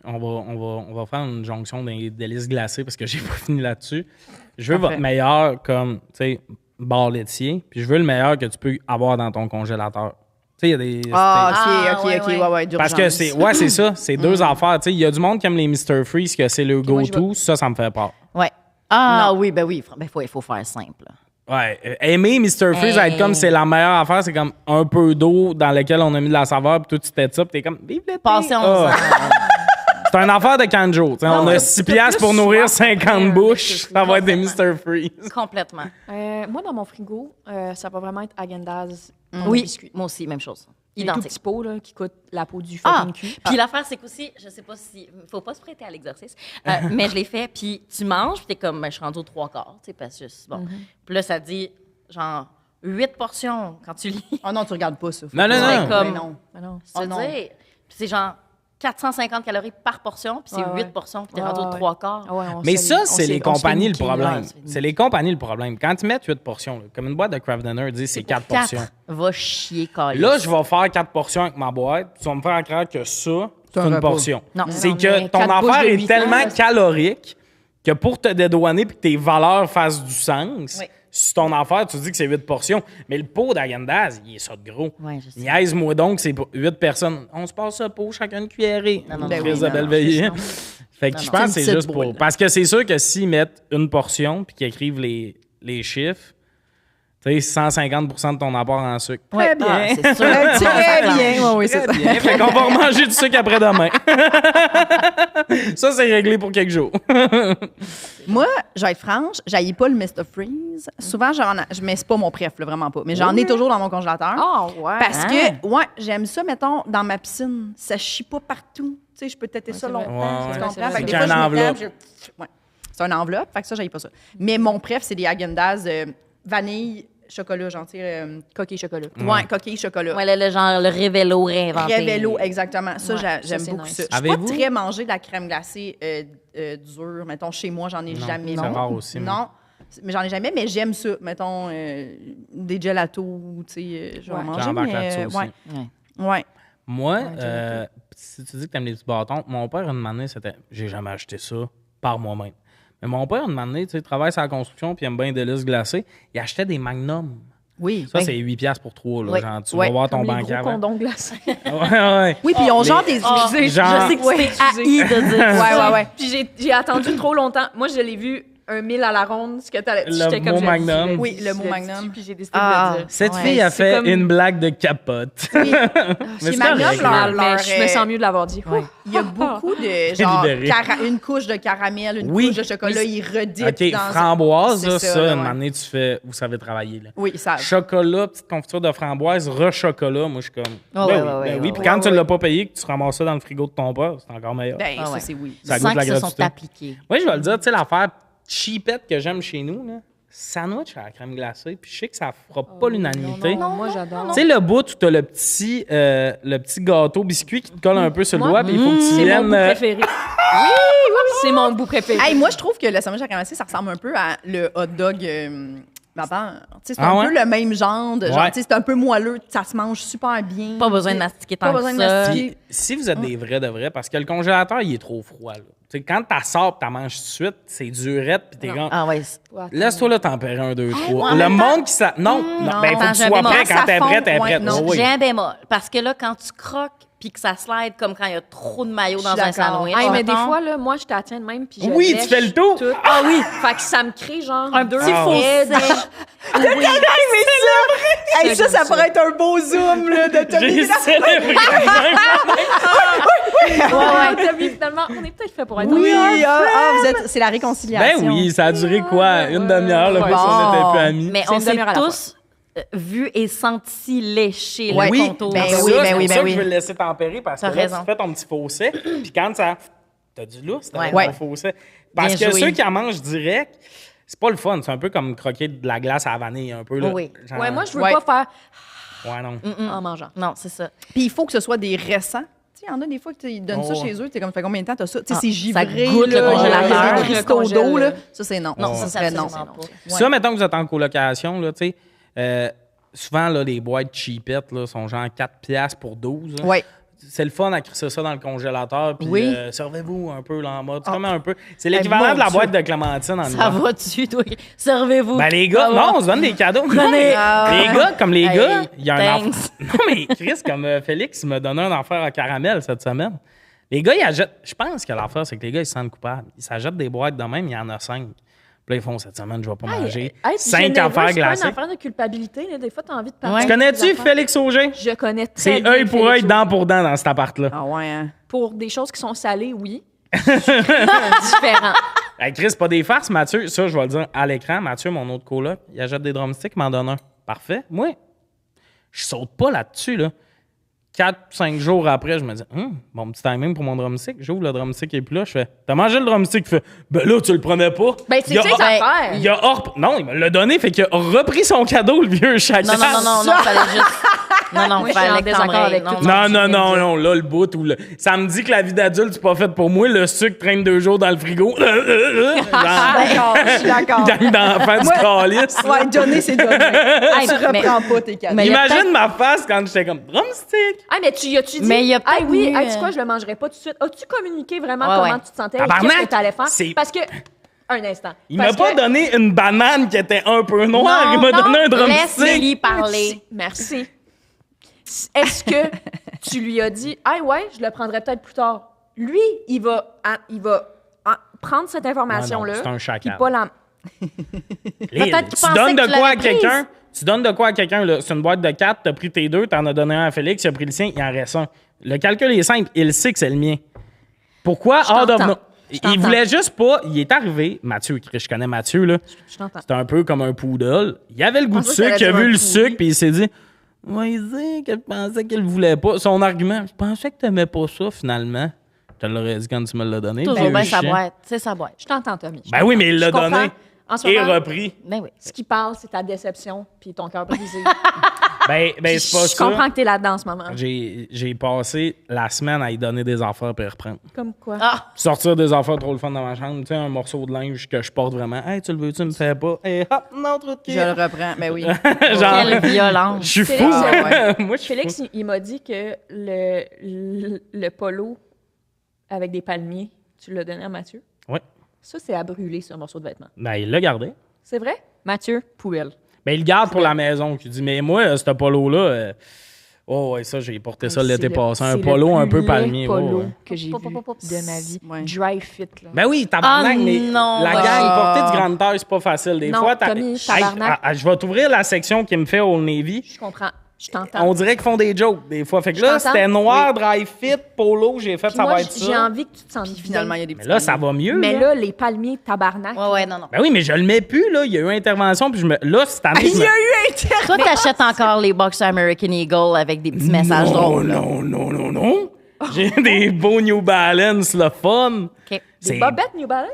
on va faire une jonction des délices glacées parce que j'ai pas fini là-dessus. Je veux Parfait. votre meilleur comme, tu sais, bar laitier, puis je veux le meilleur que tu peux avoir dans ton congélateur. Tu sais, il y a des... Ah, Ah, OK, ouais, OK, ouais. ouais, d'urgence. Parce que c'est ça, c'est deux affaires. Tu sais, il y a du monde qui aime les Mr. Freeze, que c'est le moi, je go-to, ça me fait peur. Ouais. Ah oui, ben oui. Ben, faut faire simple. Ouais, aimer Mr. Freeze, être comme c'est la meilleure affaire, c'est comme un peu d'eau dans laquelle on a mis de la saveur, puis toi tu t'aides ça, puis t'es comme vive l'été. Passion. Ah. C'est une affaire de Kanjo. Tu sais, on a 6 piastres pour nourrir 50 bouches, ça va être des Mr. Freeze. Complètement. Moi, dans mon frigo, ça va vraiment être Häagen-Dazs en Oui, biscuit. moi aussi, même chose. Les tout Identique. petits pots là, qui coûtent la peau du Ah, fucking cul. puis l'affaire, c'est qu'aussi, je sais pas si. Faut pas se prêter à l'exercice, mais je l'ai fait, puis tu manges, puis t'es comme, ben, je suis rendue aux 3/4, tu sais, parce que c'est bon. Puis là, ça dit, genre, 8 portions quand tu lis. Ah non, tu regardes pas ça. Faut Non, pas. non, C'est non. comme. Mais non. Ah non. Tu veux non. dire, puis c'est genre 450 calories par portion, puis c'est Ouais, 8 ouais. portions, puis t'es Ouais, rendu aux ouais. 3/4. Ah ouais, on Mais se- ça, on c'est se- les on se fait compagnies le niquer, problème. là. C'est les compagnies le problème. Quand tu mets 8 portions, là, comme une boîte de Kraft Dinner dit, c'est 4 portions. Va chier, calice. Là, je vais faire 4 portions avec ma boîte. Tu vas me faire croire que ça, c'est un une repas. portion. Non. C'est Non, que mais ton 4 bouches affaire de est 8 tellement ans, calorique que pour te dédouaner et que tes valeurs fassent du sens, Oui. sur ton affaire, tu dis que c'est 8 portions. Mais le pot d'Häagen-Dazs, il est ça de gros. Ouais, je sais. Niaise-moi donc, c'est pour 8 personnes. On se passe ça pot, chacun une cuillerée. Non, non, Ben non, oui, Crise non, de belle non, veillée. non. Fait que Non, je non. pense que C'est c'est une juste petite pour... boule. Parce que c'est sûr que s'ils mettent une portion puis qu'ils écrivent les chiffres, tu sais, 150 de ton apport en sucre. Très bien. Ah, c'est sûr. Très bien. Oui, oui, c'est ça. Très bien. Fait qu'on va remanger du sucre après-demain. Ça, c'est réglé pour quelques jours. Moi, je vais être franche, j'haïs pas le Mr. Freeze. Souvent, mais c'est pas mon préf, là, vraiment pas. Mais j'en ai toujours dans mon congélateur. Ah ouais. Parce Ah. que, ouais, j'aime ça, mettons, dans ma piscine. Ça chie pas partout. Tu sais, je peux têter ça c'est vrai. longtemps. Ouais, Tu ouais. comprends? C'est vrai. Fait que des C'est fois, une je me enveloppe. tape, ouais. C'est une enveloppe, fait que ça, j'haïs pas ça. Mais mon préf, c'est des Häagen-Dazs vanille, chocolat, genre, tu sais, Coquille chocolat. ouais, coquille, chocolat. Ouais, le genre, le révélo réinventé. Révélo, exactement. Ça, Ouais, j'aime ça, c'est beaucoup nice. ça. Je suis Avez-vous- pas très manger de la crème glacée dure. Mettons, chez moi, j'en ai Non, jamais. c'est rare aussi, moi. Non, mais j'en ai jamais, mais j'aime ça. Mettons, des gelatos, tu sais, je vais en manger. J'embarque mais, là-dessus aussi. ouais, Ouais. ouais. Moi, gelato. si tu dis que t'aimes les petits bâtons, mon père, une année, c'était... J'ai jamais acheté ça par moi-même. Mais mon père, une année, tu sais, travaille sur la construction puis il aime bien des délices glacées. Il achetait des magnums. Oui. Ça, oui. c'est 8 piastres pour 3. Là, Oui. genre, tu Ouais. vas voir ton Comme les banquier gros avant. condoms glacés. Ouais. Oui, puis on genre des... Excusez, genre- je sais que Ouais, c'est haï de dire ça. Ouais. Puis j'ai attendu trop longtemps. Moi, je l'ai vu 1000 à la ronde, ce que t'allais. Le J'étais mot comme, Magnum. Oui, le mot Magnum. Puis j'ai décidé Ah. de le dire. Cette Ouais. fille a C'est fait comme- une blague de capote. Oui. Mais Chez c'est Magnum, correct, leur- là. Mais je me sens mieux de l'avoir dit. Ouais. Il y a beaucoup de genre libéré. une couche de caramel, une Oui. couche de chocolat, ils redippent OK, dans framboise, C'est là, ça, ça, là, une ouais. année, tu fais, vous savez travailler. Là. Oui, ça. Chocolat, petite confiture de framboise, re-chocolat, moi, je suis comme. Ah ben ouais, oui, ouais, ben ouais, oui. ouais, Puis ouais, quand tu ouais. l'as pas payé, que tu ramasses ça dans le frigo de ton père, c'est encore meilleur. Ben, Ah ça, ouais. c'est oui. Ça Tu goûte sens la qu'ils se sont gratuité. appliqués. Oui, je vais le dire, tu sais, l'affaire cheapette que j'aime chez nous, là, sandwich à la crème glacée, puis je sais que ça fera pas l'unanimité. Non, moi, j'adore. Tu sais, le bout où tu as le petit gâteau biscuit qui te colle un peu sur le Moi, doigt, puis il faut que tu C'est mon viennes. bout préféré. Oui, c'est mon bout préféré. Hey, moi, je trouve que le sandwich à crème glacée, ça ressemble un peu à le hot dog. Maman, tu sais, c'est Ah un ouais? peu le même genre. De, genre Ouais. tu sais, c'est un peu moelleux, ça se mange super bien. Pas besoin de mastiquer tant Pas que besoin de ça. mastiquer. Puis, si vous êtes des vrais de vrais, parce que le congélateur, il est trop froid. Là. Tu sais, quand tu sors et tu manges tout de suite, c'est durette, puis t'es comme. Ah ouais. Laisse-toi là tempérer 1, 2, 3. en Le même monde qui ça. Non, non, ben, il faut attends, que tu j'ai un sois bémol. prêt. Ça Quand t'es fond, prêt, t'es ouais, prête. non. Oh, oui. J'ai un bémol. Parce que là, quand tu croques puis que ça slide comme quand il y a trop de maillot dans Je suis un d'accord. sandwich. Hey, mais des mettons. fois, là, moi, je t'attiens de même, puis je Oui, tu lèche fais le tour. tout. Ah oui! Fait que ça me crée, genre, deux petit fossés. Hey, ça pourrait être un beau zoom là, de Tommy. J'ai célébré. Tommy, finalement, on est peut-être fait pour être Oui, ensemble. vous êtes, c'est la réconciliation. Ben oui, ça a duré quoi? Une demi-heure, là, Ouais. parce qu'on n'était Bon. plus amis. Mais C'est on une s'est demi-heure à la tous vu et senti lécher Ouais. le Oui, contour. ben C'est oui, ça, ben c'est oui, pour ben ça que oui. je veux le laisser tempérer parce que T'as là, raison. tu fais ton petit fossé, puis quand ça. T'as du lousse dans Ouais. ton fossé. Parce Bien que joué. ceux qui en mangent direct, c'est pas le fun. C'est un peu comme croquer de la glace à la vanille, un peu. Là. Oui. Genre- Ouais, moi, je veux Ouais. pas faire Ouais, non. en mangeant. Non, c'est ça. Puis il faut que ce soit des récents. Tu sais, il y en a des fois qui donnent ça Oh. chez eux. Tu sais, comme, ça fait combien de temps t'as ça? Tu sais, Ah, c'est ça givré, goûte le là, congélateur. il y a des Le cristaux congèle, d'eau, là. là. Ça, c'est non. Non, ça ça, serait non. absolument pas. Ça, mettons que vous êtes en colocation, là, tu sais, souvent, là, les boîtes cheapettes là, sont genre 4 piastres pour 12. là. Ouais. C'est le fun à crisser ça dans le congélateur. Puis, Oui. servez-vous un peu là en mode. C'est Ah. comme un peu. C'est l'équivalent mon de la Dieu. boîte de clémentine en Ça hiver. va-tu, toi? Servez-vous. Ben, les gars, Ça va. non, on se donne des cadeaux. Non, Prenez. mais Ah. les gars, comme les Hey, gars, il y a un thanks. enfant. Non, mais Chris, comme Félix, il m'a donné un affaire à caramel cette semaine. Les gars, ils achètent. Je pense que l'affaire, c'est que les gars, ils se sentent coupables. Ils s'achètent des boîtes de même, il y en a 5. Puis là, ils font cette semaine, je vais pas manger. Hey, 5 généreux, affaires c'est pas glacées. une affaire de culpabilité. Là. Des fois, t'as envie de parler. Ouais. Tu connais-tu Félix Auger? Je connais très C'est bien œil pour Félix œil, Auger. dent pour dent dans cet appart-là. Ah ouais, hein. Pour des choses qui sont salées, oui. Différent. Hey, Chris, pas des farces, Mathieu. Ça, je vais le dire à l'écran. Mathieu, mon autre coloc, il achète des drumsticks, il m'en donne un. Parfait. Moi, je saute pas là-dessus, là. 4-5 jours après, je me dis, bon petit timing pour mon drumstick. J'ouvre le drumstick et puis là, je fais, t'as mangé le drumstick? Il fait, ben là, tu le prenais pas. Ben, c'est Il a- ça, les affaires. Il a non, il me l'a donné, fait qu'il a repris son cadeau, le vieux chacal. Non, fallait juste. Non, Moi, je suis en fallait que désaccord t'embrayes. avec tout Non, là, le bout où le... Ça me dit que la vie d'adulte, c'est pas faite pour moi. Le sucre traîne 2 jours dans le frigo. D'accord, je suis d'accord. Gang d'enfants du calice. Ouais, donner, c'est donner. Hey, Tu mais- reprends pas tes cadeaux. mais- il y a Imagine ma face quand j'étais comme drumstick. Ah, mais tu y as-tu dit? Mais il y a Ah peut-être oui, mieux, tu sais quoi, je le mangerai pas tout de suite. As-tu communiqué vraiment Ouais, comment ouais. tu te sentais et Tabarnak, qu'est-ce que tu allais faire? c'est- Parce que. Un instant. Il m'a Parce pas que- donné une banane qui était un peu noire. Il m'a Non, donné un laisse drumstick. Lily parler. Merci. Est-ce que tu lui as dit, ah ouais, je le prendrai peut-être plus tard? Lui, il va prendre cette information-là. Ah non, c'est un chacal. puis pas la. Peut-être qu'il Tu pensait donnes que de tu quoi à l'avais prise. quelqu'un. Tu donnes de quoi à quelqu'un, là. C'est une boîte de 4, t'as pris tes 2, t'en as donné un à Félix, il a pris le sien, il en reste un. Le calcul est simple, il sait que c'est le mien. Pourquoi? Je t'entends. Je Il t'entends. voulait juste pas. Il est arrivé, Mathieu, je connais Mathieu, là. Je t'entends. C'était un peu comme un poodle. Il avait le goût de pensais que sucre, il a t'allais vu dire le un sucre, pourri. puis il s'est dit, ouais, il qu'elle pensait qu'elle voulait pas. Son argument, je pensais que t'aimais pas ça, finalement. Je te l'aurais dit quand tu me l'as donné. Toujours vieux bien sa chien. boîte. C'est sa boîte. Je t'entends, Tommy. Ben oui, mais il l'a Je comprends. donné En ce et moment, repris. Ben oui. ce qui parle, c'est ta déception puis ton cœur brisé. Ben c'est pas Je comprends ça. que t'es là-dedans en ce moment. J'ai passé la semaine à y donner des affaires puis reprendre. Comme quoi? Ah, Sortir des affaires trop le fun dans ma chambre. Tu sais, un morceau de linge que je porte vraiment. Hey, tu le veux, tu me fais pas. Hey, hop, non, trop de Je le reprends. Ben oui. quelle Je violence. suis fou. Félix, Moi, je suis Félix, fou. il m'a dit que le polo avec des palmiers, tu l'as donné à Mathieu. Oui. Ça, c'est à brûler, ce morceau de vêtement. Ben, il l'a gardé. C'est vrai? Mathieu, poubelle. Ben, il le garde pour la maison. Il dit, mais moi, ce polo-là, oh, ouais, ça, j'ai porté ça l'été passé. Un polo un peu palmier. Polo Ouais. que j'ai vu de ma vie. Ouais. Dry fit, là. Ben oui, tabarnak, mais non, la gang, porter du grande taille, c'est pas facile. Des Non, fois, Tommy, tabarnak. je vais t'ouvrir la section qui me fait Old Navy. Je comprends. Je t'entends. On dirait qu'ils font des jokes des fois. Fait que Je là, t'entends. c'était noir, dry fit, polo, j'ai fait, Puis ça moi, va être j'ai ça. envie que tu te sentes Puis finalement, il y a des Mais petits là, ça palmiers. va mieux. Mais là. là, les palmiers, tabarnak. Ouais, non. Ben oui, mais je le mets plus, là. Il y a eu intervention, puis là, cette année. Il y a eu Internet! Toi, t'achètes encore les boxers American Eagle avec des petits messages drôles. là. Non. J'ai des beaux New Balance, le fun. OK. Des bobettes New Balance?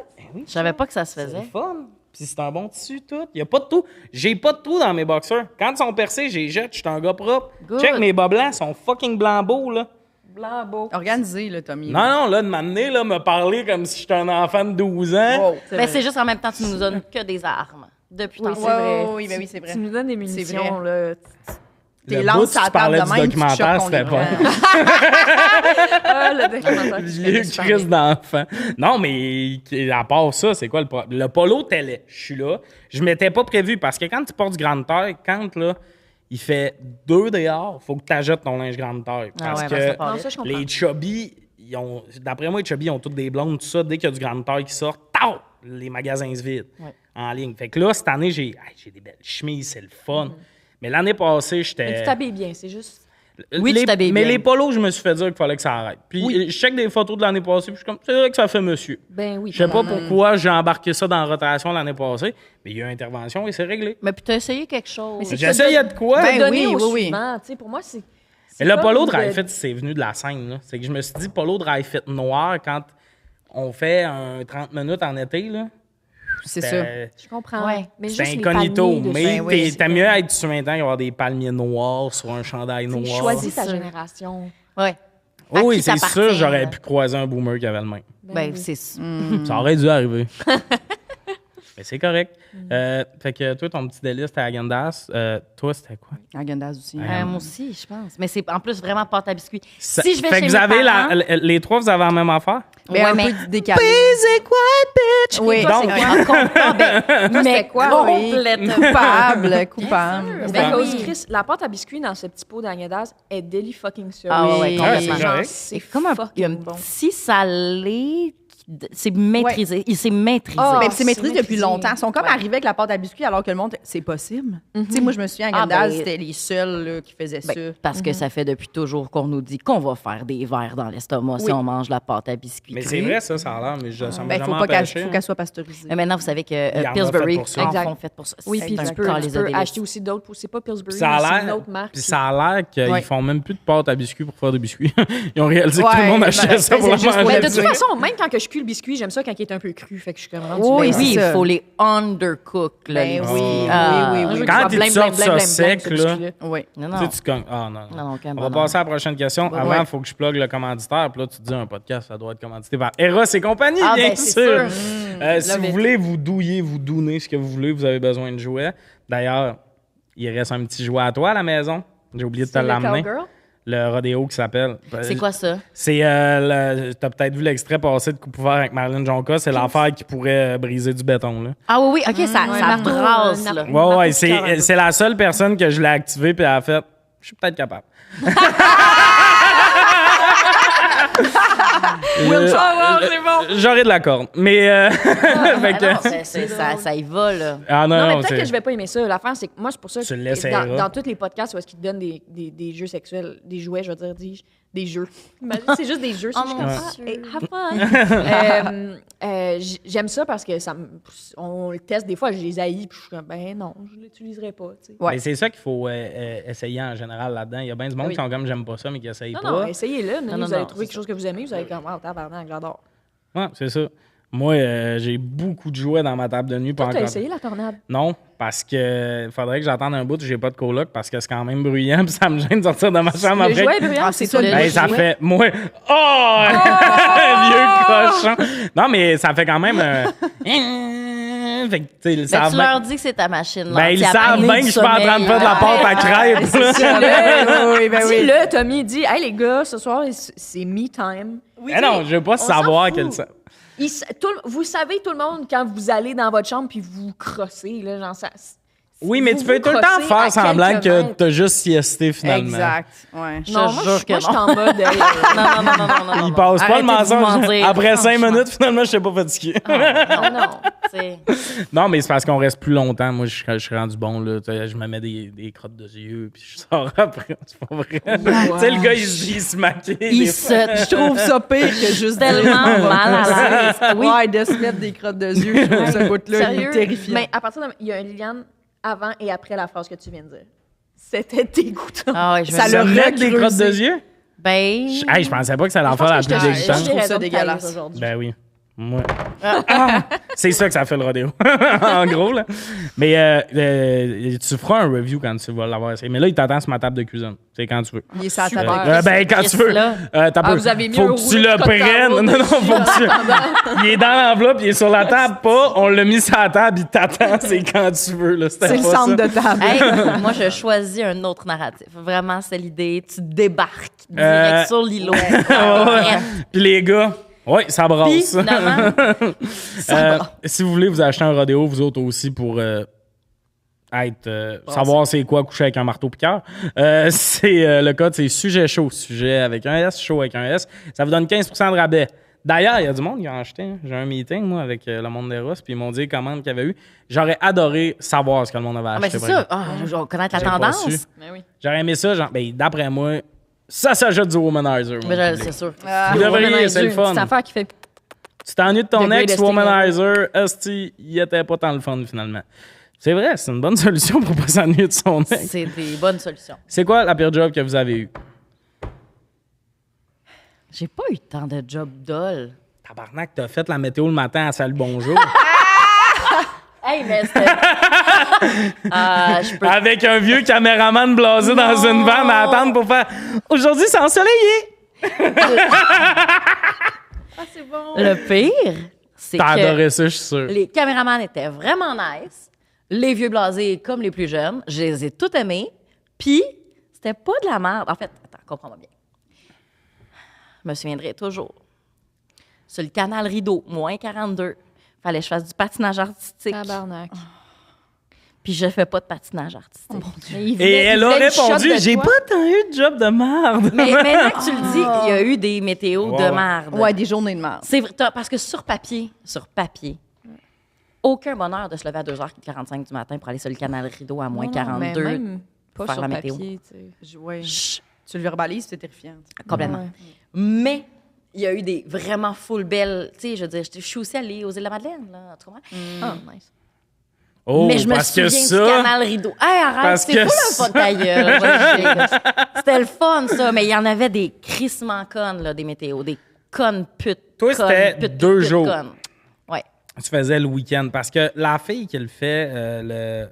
Je savais pas que ça se C'est faisait. le fun. Puis c'est un bon tissu, tout. Il y a pas de trou. J'ai pas de trou dans mes boxers. Quand ils sont percés, j'ai jette. Je suis un gars propre. Good. Check, mes bas blancs sont fucking blancs beaux, là. Blanc beau. Organisé, là, Tommy. Non, là, de m'amener, là, me parler comme si j'étais un enfant de 12 ans. Wow. Mais c'est juste en même temps, tu nous donnes que des armes. Depuis Oui, tantôt. c'est vrai. Oui, ben oui, c'est vrai. Tu nous donnes des munitions, là. T'es Le lance bout, sur la tu parlais table de du même, puis tu documentaire, choques, on c'était les pas. prend. Ah, le documentaire. que je Vieux connais super Christ bien. d'enfant. Non, mais à part ça, c'est quoi le problème? Le polo télé, je suis là. Je m'étais pas prévu parce que quand tu portes du grande taille, quand là, il fait 2 dehors, faut que tu achètes ton linge grande taille. Ah Parce ouais, ben ça que part Non, ça, je comprends. les chubbies, d'après moi, les chubbies, ils ont toutes des blondes, tout ça. Dès qu'il y a du grande taille qui sort, tao, les magasins se vident en ligne. Fait que là, cette année, j'ai des belles chemises, c'est le fun. Mais l'année passée, Mais j'étais. tu t'habilles bien, c'est juste. Oui, tu t'habilles Mais bien. les polos, je me suis fait dire qu'il fallait que ça arrête. Puis je check des photos de l'année passée, puis je suis comme, c'est vrai que ça fait monsieur. Ben oui. Je sais pas tabarnak. pourquoi j'ai embarqué ça dans la rotation l'année passée, mais il y a eu intervention et c'est réglé. Mais puis t'as essayé quelque chose. Mais c'est J'essayais de quoi? Ben Donner oui, au oui. suivant, tu sais, pour moi, c'est. Mais le comme polo de- dry fit, c'est venu de la scène. Là. C'est que je me suis dit, polo dry fit noir, quand on fait un 30 minutes en été, là, C'est ça. Je comprends. Ouais. Mais c'est juste les incognito. palmiers dessus. Mais Ben oui, t'as mieux être sur un temps y avoir des palmiers noirs sur un chandail Tu sais, noir. choisis ta C'est ça. génération. Ouais. Oh À oui, qui c'est t'appartient, sûr, j'aurais là? pu croiser un boomer qui avait le même. Ben, oui. c'est ça. Ça aurait dû arriver. Mais c'est correct. Fait que toi, ton petit délice, c'était Agendas. Toi, c'était quoi? Agendas aussi. Moi aussi, je pense. Mais c'est en plus vraiment pâte à biscuits. Ça- Si je vais fait chez que vous mes avez parents, les trois, vous avez la même affaire? Mais Ouais, un mais- peu décalé. C'est quoi, bitch? Oui. Donc, mais quoi, Oui. complètement. Coupable. Mais Ben cause oui. Chris, la pâte à biscuits dans ce petit pot d'Agnès est deli fucking sûr. Ah ouais, Oui. complètement. c'est correct. C'est comme un fucking bon. petit salé. C'est maîtrisé. Il s'est maîtrisé. Ah, Mais c'est maîtrisé c'est depuis maîtrisé. longtemps. Ils sont comme Ouais. arrivés avec la pâte à biscuits alors que le monde, c'est possible. Tu sais, moi, je me souviens, à Ah, Agendas, ben- c'était les seuls là, qui faisaient Ben, ça. parce que ça fait depuis toujours qu'on nous dit qu'on va faire des verres dans l'estomac si Oui. on mange la pâte à biscuits. Mais crue. c'est vrai, ça a l'air, mais ça m'a Ben, jamais faut pas qu'elle empêché. faut qu'elle soit pasteurisée. Mais maintenant, vous savez que Il y en a Pillsbury fait pour ça. en Exact. font fait pour ça. Oui, C'est puis un tu peux calice de délice. acheter aussi d'autres. C'est pas Pillsbury, Ça mais c'est a une l'air, autre marque. puis ça a l'air qu'ils Ouais. font même plus de pâte à biscuits pour faire des biscuits. Ils ont réalisé que tout le Ouais, monde ben, achetait ça pour c'est le juste pour manger. Mais de toute Ouais. façon, même quand que je cuis le biscuit, j'aime ça quand il est un peu cru. Fait que je suis comme rendu Oui, là. Oui, c'est il ça. faut les undercook. Là, Ben les oui, biscuits. oui, Ah. oui, Je oui. veux Quand qu'il soit ils blême, sortent blême, ça blême, sec, blême, ce là. biscuit-là. Oui. Non, Tu non. sais, tu cognes. Ah non. Non, aucun On va bonheur. passer à la prochaine question. Ouais. Avant, il faut que je plug le commanditaire. Puis là, tu te dis un podcast, ça doit être commandité par Eros et compagnie, Ah, bien ben, c'est sûr. sûr. Si love vous it. voulez vous douiller, vous douner ce que vous voulez, vous avez besoin de jouets. D'ailleurs, il reste un petit jouet à toi à la maison. J'ai oublié de te C'est le l'amener. Cowgirl? Le rodéo qui s'appelle. C'est quoi ça? C'est t'as peut-être vu l'extrait passé de Coupe ouvert avec Marilyn Jonca, c'est l'affaire qui pourrait briser du béton là. Ah oui, oui, OK, ça marteau, brasse, un là. arc. Ouais, ouais, Marteau piqueur un peu. c'est la seule personne que je l'ai activée puis elle a fait je suis peut-être capable. J'aurais de la corde. Mais fait que- Ah non, ça y va, là. Ah non, Non, mais non, peut-être c'est que je vais pas aimer ça. L'affaire, c'est que moi, c'est pour ça Tu le que laisseras. dans tous les podcasts où est-ce qu'ils te donnent des jeux sexuels, des jouets, je veux dire, des jeux. Imagine, c'est juste des jeux. Oh je suis mon comme, Dieu. hey, have fun. J'aime ça parce que on le teste des fois, je les haïs, puis je suis comme, ben non, je l'utiliserai pas. Tu sais. Ouais. Mais c'est ça qu'il faut essayer en général là-dedans. Il y a bien du monde Oui. qui sont comme j'aime pas ça, mais qui essayent Non, pas. non, essayez-le. Non, Vous non, allez trouver c'est quelque chose que vous aimez, vous allez comme, oh, tabarnak, j'adore. Ouais, c'est ça. Moi, j'ai beaucoup de jouets dans ma table de nuit. Pas Toi, t'as encore. essayé la tornade? Non, parce que faudrait que j'attende un bout, j'ai pas de coloc parce que c'est quand même bruyant puis ça me gêne de sortir de ma chambre Le après. jouet est bruyant, Ah, c'est c'est toi ça, le Ben, jouet. ça fait. Moi. Oh! Vieux cochon! Non, mais ça fait quand même. Fait que, tu sais, ils Mais savent tu bien- leur dis que c'est ta machine. Ben, ils savent anti-apnée bien que du je suis pas en train de faire de la sommeil. pâte à crêpes. Oui, ben oui. Dis-le, Tommy, dis, hey les gars, ce soir, c'est me time. Eh non, je veux pas savoir s'en quel fout. ça. Vous savez, tout le monde, quand vous allez dans votre chambre puis vous crossez, là, genre, Oui, mais tu peux vous tout le temps crossez faire à semblant quelques que mètres. t'as juste siesté finalement. Exact. Ouais. Je Non, te moi, jure que je suis non. en mode... Non. Il passe pas le Arrêtez de vous mensonge. mentir, Après 5 franchement. minutes, finalement, je suis pas fatigué. non. C'est- Non, mais c'est parce qu'on reste plus longtemps. Moi, je suis rendu bon. Là. Tu sais, je me mets des crottes de yeux, puis je sors après. C'est pas vrai. Tu sais, le gars, il se maquille. Il des se Je trouve ça pire que juste tellement dire, mal à l'aise. Oui. Ouais, de se mettre des crottes de yeux, je trouve ce bout-là, il est Sérieux? terrifiant. Mais à partir de... Il y a un Liliane avant et après la phrase que tu viens de dire. C'était dégoûtant. Ah ouais, je Ça me- Ça l'a me met des recreusé. crottes de yeux? Ben. Hey, je pensais pas que ça allait en faire la plus je dégoûtante. trouve ça dégueulasse. aujourd'hui. Ben oui. Moi. C'est ça que ça fait le rodéo. En gros, là. Mais tu feras un review quand tu vas l'avoir essayé. Mais là, il t'attend sur ma table de cuisine. C'est quand tu veux. Il est sur la Super. table. Ben, quand tu veux. Là. T'as peu. vous avez mis faut un que tu rouleau le de Côte prennes. d'Arvor Non, dessus, faut que tu... Il est dans l'enveloppe, il est sur la table, pas. On l'a mis sur la table, il t'attend. C'est quand tu veux. Là. C'est le pas centre ça. de table. Hey, moi, je choisis un autre narratif. Vraiment, c'est l'idée. Tu débarques direct sur l'îlot. Ouais. Puis les gars, oui, ça Puis, brasse. finalement, Si vous voulez vous acheter un rodéo, vous autres aussi, pour savoir c'est quoi coucher avec un marteau piqueur, c'est le code, c'est sujet chaud. Sujet avec un S, chaud avec un S. Ça vous donne 15% de rabais. D'ailleurs, il y a du monde qui a acheté. J'ai un meeting, moi, avec le monde des Russes, puis ils m'ont dit les commandes qu'il y avait eu. J'aurais adoré savoir ce que le monde avait ah, acheté. ben c'est par ça. exemple. Ah, je vais connaître la J'ai pas tendance. su. Mais oui. J'aurais aimé ça. D'après moi, ça s'ajoute du womanizer. Mais moi. c'est sûr. Vous devriez, Womanizer, c'est le une fun. petite affaire qui fait... Tu t'ennuies de ton The ex, greatest thing womanizer, esti, il était pas tant le fun finalement. C'est vrai, c'est une bonne solution pour pas s'ennuyer de son ex. C'est des bonnes solutions. C'est quoi la pire job que vous avez eue? J'ai pas eu tant de job dol. Tabarnak, t'as fait la météo le matin à Salut Bonjour. Hey, mais c'était. Je peux. Avec un vieux caméraman blasé dans une vanne à attendre pour faire aujourd'hui c'est ensoleillé. Ah, c'est bon. Le pire, c'est T'as que adoré ça, je suis sûr. les caméramans étaient vraiment nice. Les vieux blasés comme les plus jeunes, je les ai tous aimés. Puis, c'était pas de la merde. En fait, attends, comprends-moi bien. Je me souviendrai toujours. Sur le canal Rideau, moins 42, fallait que je fasse du patinage artistique. Tabarnak. Puis, je fais pas de patinage artistique. Mais il Et voulait- il elle a voulait une shot répondu de j'ai toi. pas tant eu de job de merde. Mais maintenant que tu le dis, il y a eu des météos Ouais, de ouais. merde. Ouais, des journées de merde. C'est vrai, parce que sur papier, aucun bonheur de se lever à 2h45 du matin pour aller sur le canal Rideau à moins Non, non, mais 42. même pas faire sur la météo. papier, tu sais. Ouais. Chut, Tu le verbalises, c'est terrifiant. complètement. Ouais. Mais il y a eu des vraiment full belles. Tu sais, je veux dire, je suis aussi allée aux îles de la Madeleine, là, tu comprends? Ah, nice. Oh, Mais je me parce que souviens du ça, canal Rideau. Hey, arrête, Parce c'est que pas le fun ta gueule. C'était le fun, ça. Mais il y en avait des crissements connes, là, des météos. Des connes putes. Toi, connes, c'était putes, 2 putes, jours. connes. Ouais. tu faisais le week-end. Parce que la fille qui le fait,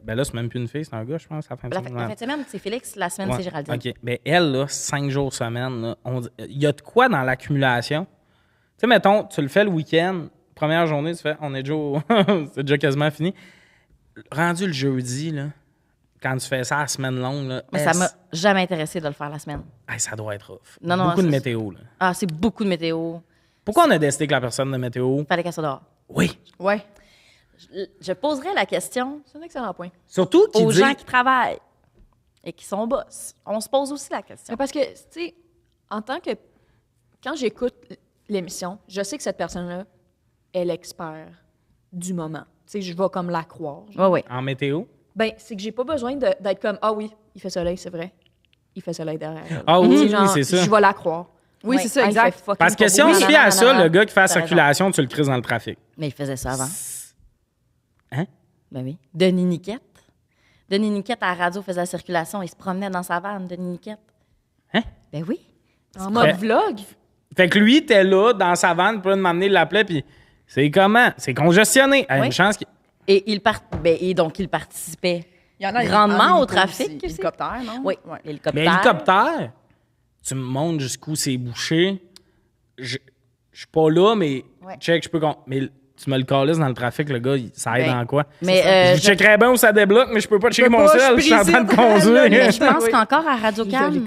ben là, c'est même plus une fille, c'est un gars, je pense, à la fin de La semaine. fin de semaine, c'est Félix. La semaine, Ouais, c'est Géraldine. OK. Mais elle, là, 5 jours semaine, là, il y a de quoi dans l'accumulation? Tu sais, mettons, tu le fais le week-end, première journée, tu fais, on est déjà, c'est déjà quasiment fini. Rendu le jeudi, là, quand tu fais ça à semaine longue, là, Mais ça m'a jamais intéressé de le faire la semaine. ça doit être rough. Non, non, Beaucoup de c'est- météo, là. Ah, c'est beaucoup de météo. Pourquoi on a décidé que la personne de météo... Fallait qu'elle soit dehors. Oui. Ouais. Je poserais la question C'est un excellent point. Surtout qui aux dit... gens qui travaillent et qui sont boss. On se pose aussi la question. Mais parce que, tu sais, en tant que. Quand j'écoute l'émission, je sais que cette personne-là est l'expert du moment. Tu sais, je vais comme la croire. Oui, oui. En météo? Ben, c'est que j'ai pas besoin d'être comme ah oui, il fait soleil, c'est vrai. Il fait soleil derrière. elle. Ah oui, Tu sais, oui, genre, c'est ça. Je vais la croire. Oui, Ouais. c'est ça, Ah, il fait exact. fucking Parce que pas si beau. on Oui, se non, fie à non, ça, non, le gars qui fait la t'as raison. circulation, tu le crises dans le trafic. Mais il faisait ça avant. Hein? Ben oui. Denis Niquette. Denis Niquette, à la radio, faisait la circulation. Il se promenait dans sa vanne, Denis Niquette. Hein? Ben oui. En mode Ouais. vlog. Fait que lui, t'es là, dans sa vanne, pour m'amener, il l'appelait, puis c'est comment? C'est congestionné. Hey, Oui. Une chance qu'il... Et donc, il participait Il y en a grandement en au hélico trafic. aussi. aussi. Hélicoptère, non? Oui, Ouais. l'hélicoptère. Mais hélicoptère, tu me montres jusqu'où c'est bouché. Je suis pas là, mais Ouais. check, je peux... Mais tu me le calisses dans le trafic, le gars, ça aide Ben, en quoi? mais, Je checkerais bien où ça débloque, mais je peux pas checker peux mon pas, sel, je je suis en suis train de ici. conduire. Mais je pense Oui. qu'encore à Radio Calme,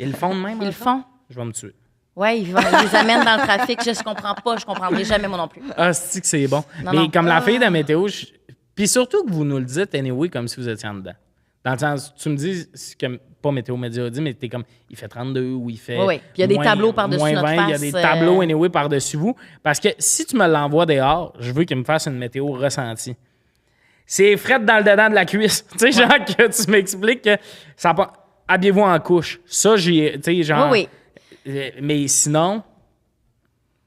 Ils le font de même? ils le encore? font. Je vais me tuer. Oui, ils les amènent dans le trafic. Je ne comprends pas. Je comprendrai jamais, moi non plus. Ah, c'est que c'est bon. Non, mais non. comme la fille de météo, Puis surtout que vous nous le dites, anyway, comme si vous étiez en dedans. Dans le sens, tu me dis, que, pas Météo Média dit, mais t'es comme, il fait 32 ou il fait. Oui. Puis il y a des tableaux par-dessus moins notre 20, il y a face, des tableaux, anyway, par-dessus vous. Parce que si tu me l'envoies dehors, je veux qu'il me fasse une météo ressentie. C'est fret dans le dedans de la cuisse. Tu sais, genre, que tu m'expliques que ça pas. Habillez-vous en couche. Ça, j'ai. Tu sais, genre. Oui. Mais sinon,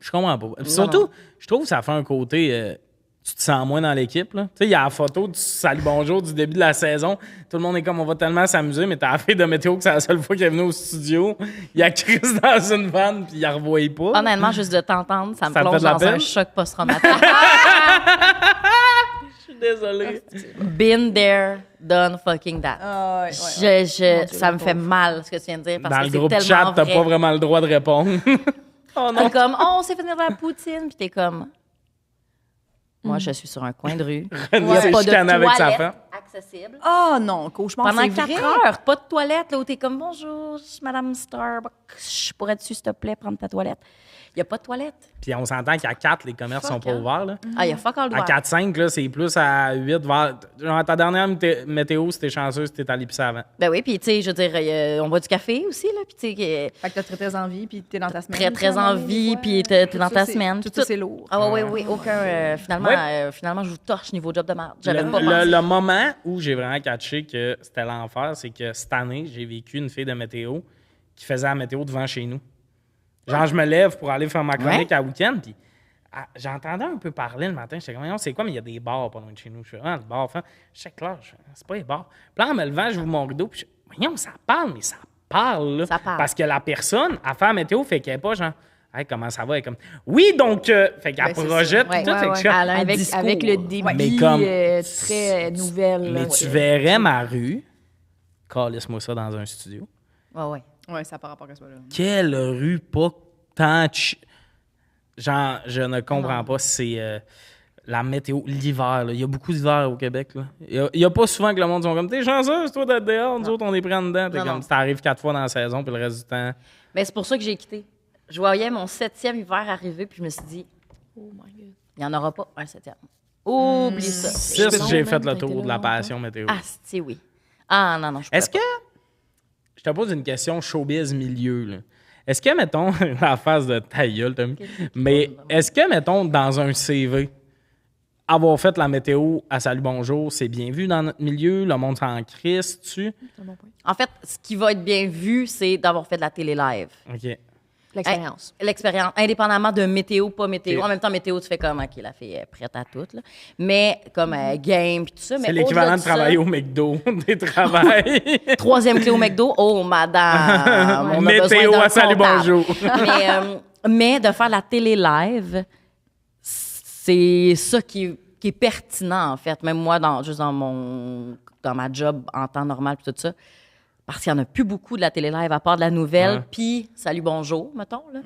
je comprends pas. Puis surtout, je trouve que ça fait un côté. Tu te sens moins dans l'équipe. Tu sais, il y a la photo du Salut Bonjour du début de la saison. Tout le monde est comme, on va tellement s'amuser, mais t'as la fille de météo que c'est la seule fois qu'elle est venue au studio. Il y a Chris dans une vanne, puis il la revoit pas. Honnêtement, juste de t'entendre, ça me Ça te fait plonge de la dans peine? un choc post-traumatique. Je suis désolé. Been there, done fucking that. Ah, ouais. Ça me fait mal ce que tu viens de dire parce Dans que le c'est groupe tellement chat, t'as vrai. pas vraiment le droit de répondre. Oh non. T'es comme, on s'est fait venir de la poutine, puis t'es comme, moi, je suis sur un coin de rue. Il n'y a s'est pas de chicané avec sa toilette femme. accessible. Ah non, cauchemar, Pendant c'est 4 vrai. heures, pas de toilette, là, où t'es comme, bonjour, je suis Madame Starbucks, pourrais-tu, s'il te plaît, prendre ta toilette? Il n'y a pas de toilette. Puis on s'entend qu'à 4, les commerces sont pas ouverts. Là. Ah, il y a fuck all À droit. 4-5, là, c'est plus à 8. Genre, ta dernière météo, c'était chanceux, c'était allé pisser avant. Ben oui, puis tu sais, je veux dire, on boit du café aussi, là, puis tu sais, Fait que t'as très, très envie, puis t'es dans ta semaine. très, très tu sais, à un moment envie, donné, puis des t'es fois. dans Tout ta ça, c'est- semaine. Tout puis ça, c'est lourd. Ah oui, oui, aucun. Finalement, je vous torche niveau job de merde. J'avais pas pensé. Le moment où j'ai vraiment catché que c'était l'enfer, c'est que cette année, j'ai vécu une fille de météo qui faisait la météo devant chez nous. Genre, je me lève pour aller faire ma chronique à week-end, puis j'entendais un peu parler le matin. J'étais comme, non, c'est quoi, mais il y a des bars pas loin de chez nous. Je fais, le bar, je sais que là, c'est pas les bars. Puis là, en me levant, je vous mon rideau, puis voyons, ça parle, mais ça parle, là. Ça parle. Parce que la personne, à faire la météo, fait qu'elle est pas genre, hey, comment ça va? Elle est comme, oui, donc, fait qu'elle Ben, c'est projette, ça. tout, Ouais, fait que je suis comme, Elle a un Avec- discours. avec Avec le débit Mais comme- très nouvelle. mais là. tu verrais ma rue, calisse-moi ça dans un studio. Ouais, ouais. Ouais, ça par rapport à ça, là. Quelle rue pas tant genre, je ne comprends pas. C'est la météo, l'hiver. Là. Il y a beaucoup d'hiver au Québec. Là. Il y a pas souvent que le monde sont comme, t'es chanceux, c'est toi d'être dehors. Nous autres, on est pris en dedans. T'es Non, comme, non. ça arrive 4 fois dans la saison, puis le reste du temps. Mais c'est pour ça que j'ai quitté. Je voyais mon 7e hiver arriver, puis je me suis dit, Oh my God. il n'y en aura pas un 7e. Oublie ça. 6, j'ai même, fait le t'as été tour de là la passion météo. Ah, si, oui. Ah, non, non, je Est-ce que, pourrais je te pose une question showbiz milieu, là. Est-ce que, mettons, la phase de ta gueule, Tommy, mais est-ce que, mettons, dans un CV, avoir fait la météo à Salut Bonjour, c'est bien vu dans notre milieu, le monde s'en crisse dessus? pas. En fait, ce qui va être bien vu, c'est d'avoir fait de la télé live. OK. L'expérience. L'expérience, indépendamment de météo, pas météo. Ok. En même temps, météo, tu fais comme, OK, la fille est prête à tout. Là. Mais comme game, puis tout ça. Mais C'est l'équivalent de au-delà travailler au McDo, des travails. 3e clé au McDo. Oh, madame. On a besoin Météo d'un à Salut comptable. Bonjour. mais de faire la télé live, c'est ça qui est pertinent, en fait. Même moi, juste dans ma job en temps normal, puis tout ça. Parce qu'il n'y en a plus beaucoup de la télé live, à part de la nouvelle, Ouais. puis Salut Bonjour, mettons. Là.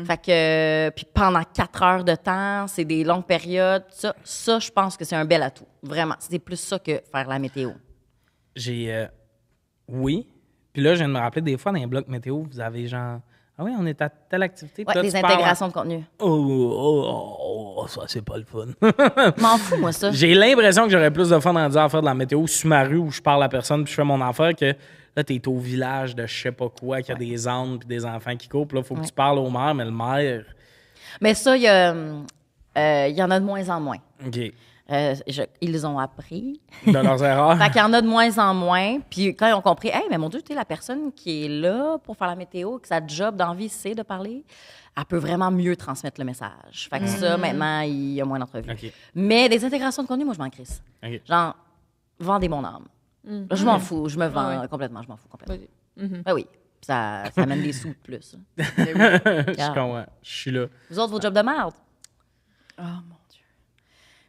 Fait que, puis pendant 4 heures de temps, c'est des longues périodes. Ça, je pense que c'est un bel atout. Vraiment. C'est plus ça que faire la météo. J'ai. Oui. Puis là, je viens de me rappeler, des fois, dans les blocs météo, vous avez genre. Ah oui, on est à telle activité. puis Ouais, là, des tu parles- intégrations de contenu. Oh, ça, c'est pas le fun. M'en fous, moi, ça. J'ai l'impression que j'aurais plus de fun en disant à faire de la météo sur ma rue où je parle à personne puis je fais mon affaire que là, t'es au village de je sais pas quoi, qu'il y a des ânes puis des enfants qui courent. Puis là, il faut que tu parles au maire, mais le maire. Mais ça, il y en a de moins en moins. OK. Ils ont appris. De leurs erreurs. Fait qu'il y en a de moins en moins. Puis quand ils ont compris, hey, mais mon Dieu, tu sais, la personne qui est là pour faire la météo, que sa job d'envie, c'est de parler, elle peut vraiment mieux transmettre le message. Fait que ça, maintenant, il y a moins d'entrevues. OK. Mais des intégrations de contenu, moi, je m'en crisse. OK. Genre, vendez mon âme. Je m'en fous. Je me vends complètement. Je m'en fous complètement. Ben oui. Puis ça amène des sous de plus. Je comprends. Je suis là. Vous autres, vos jobs de merde? Oh mon Dieu.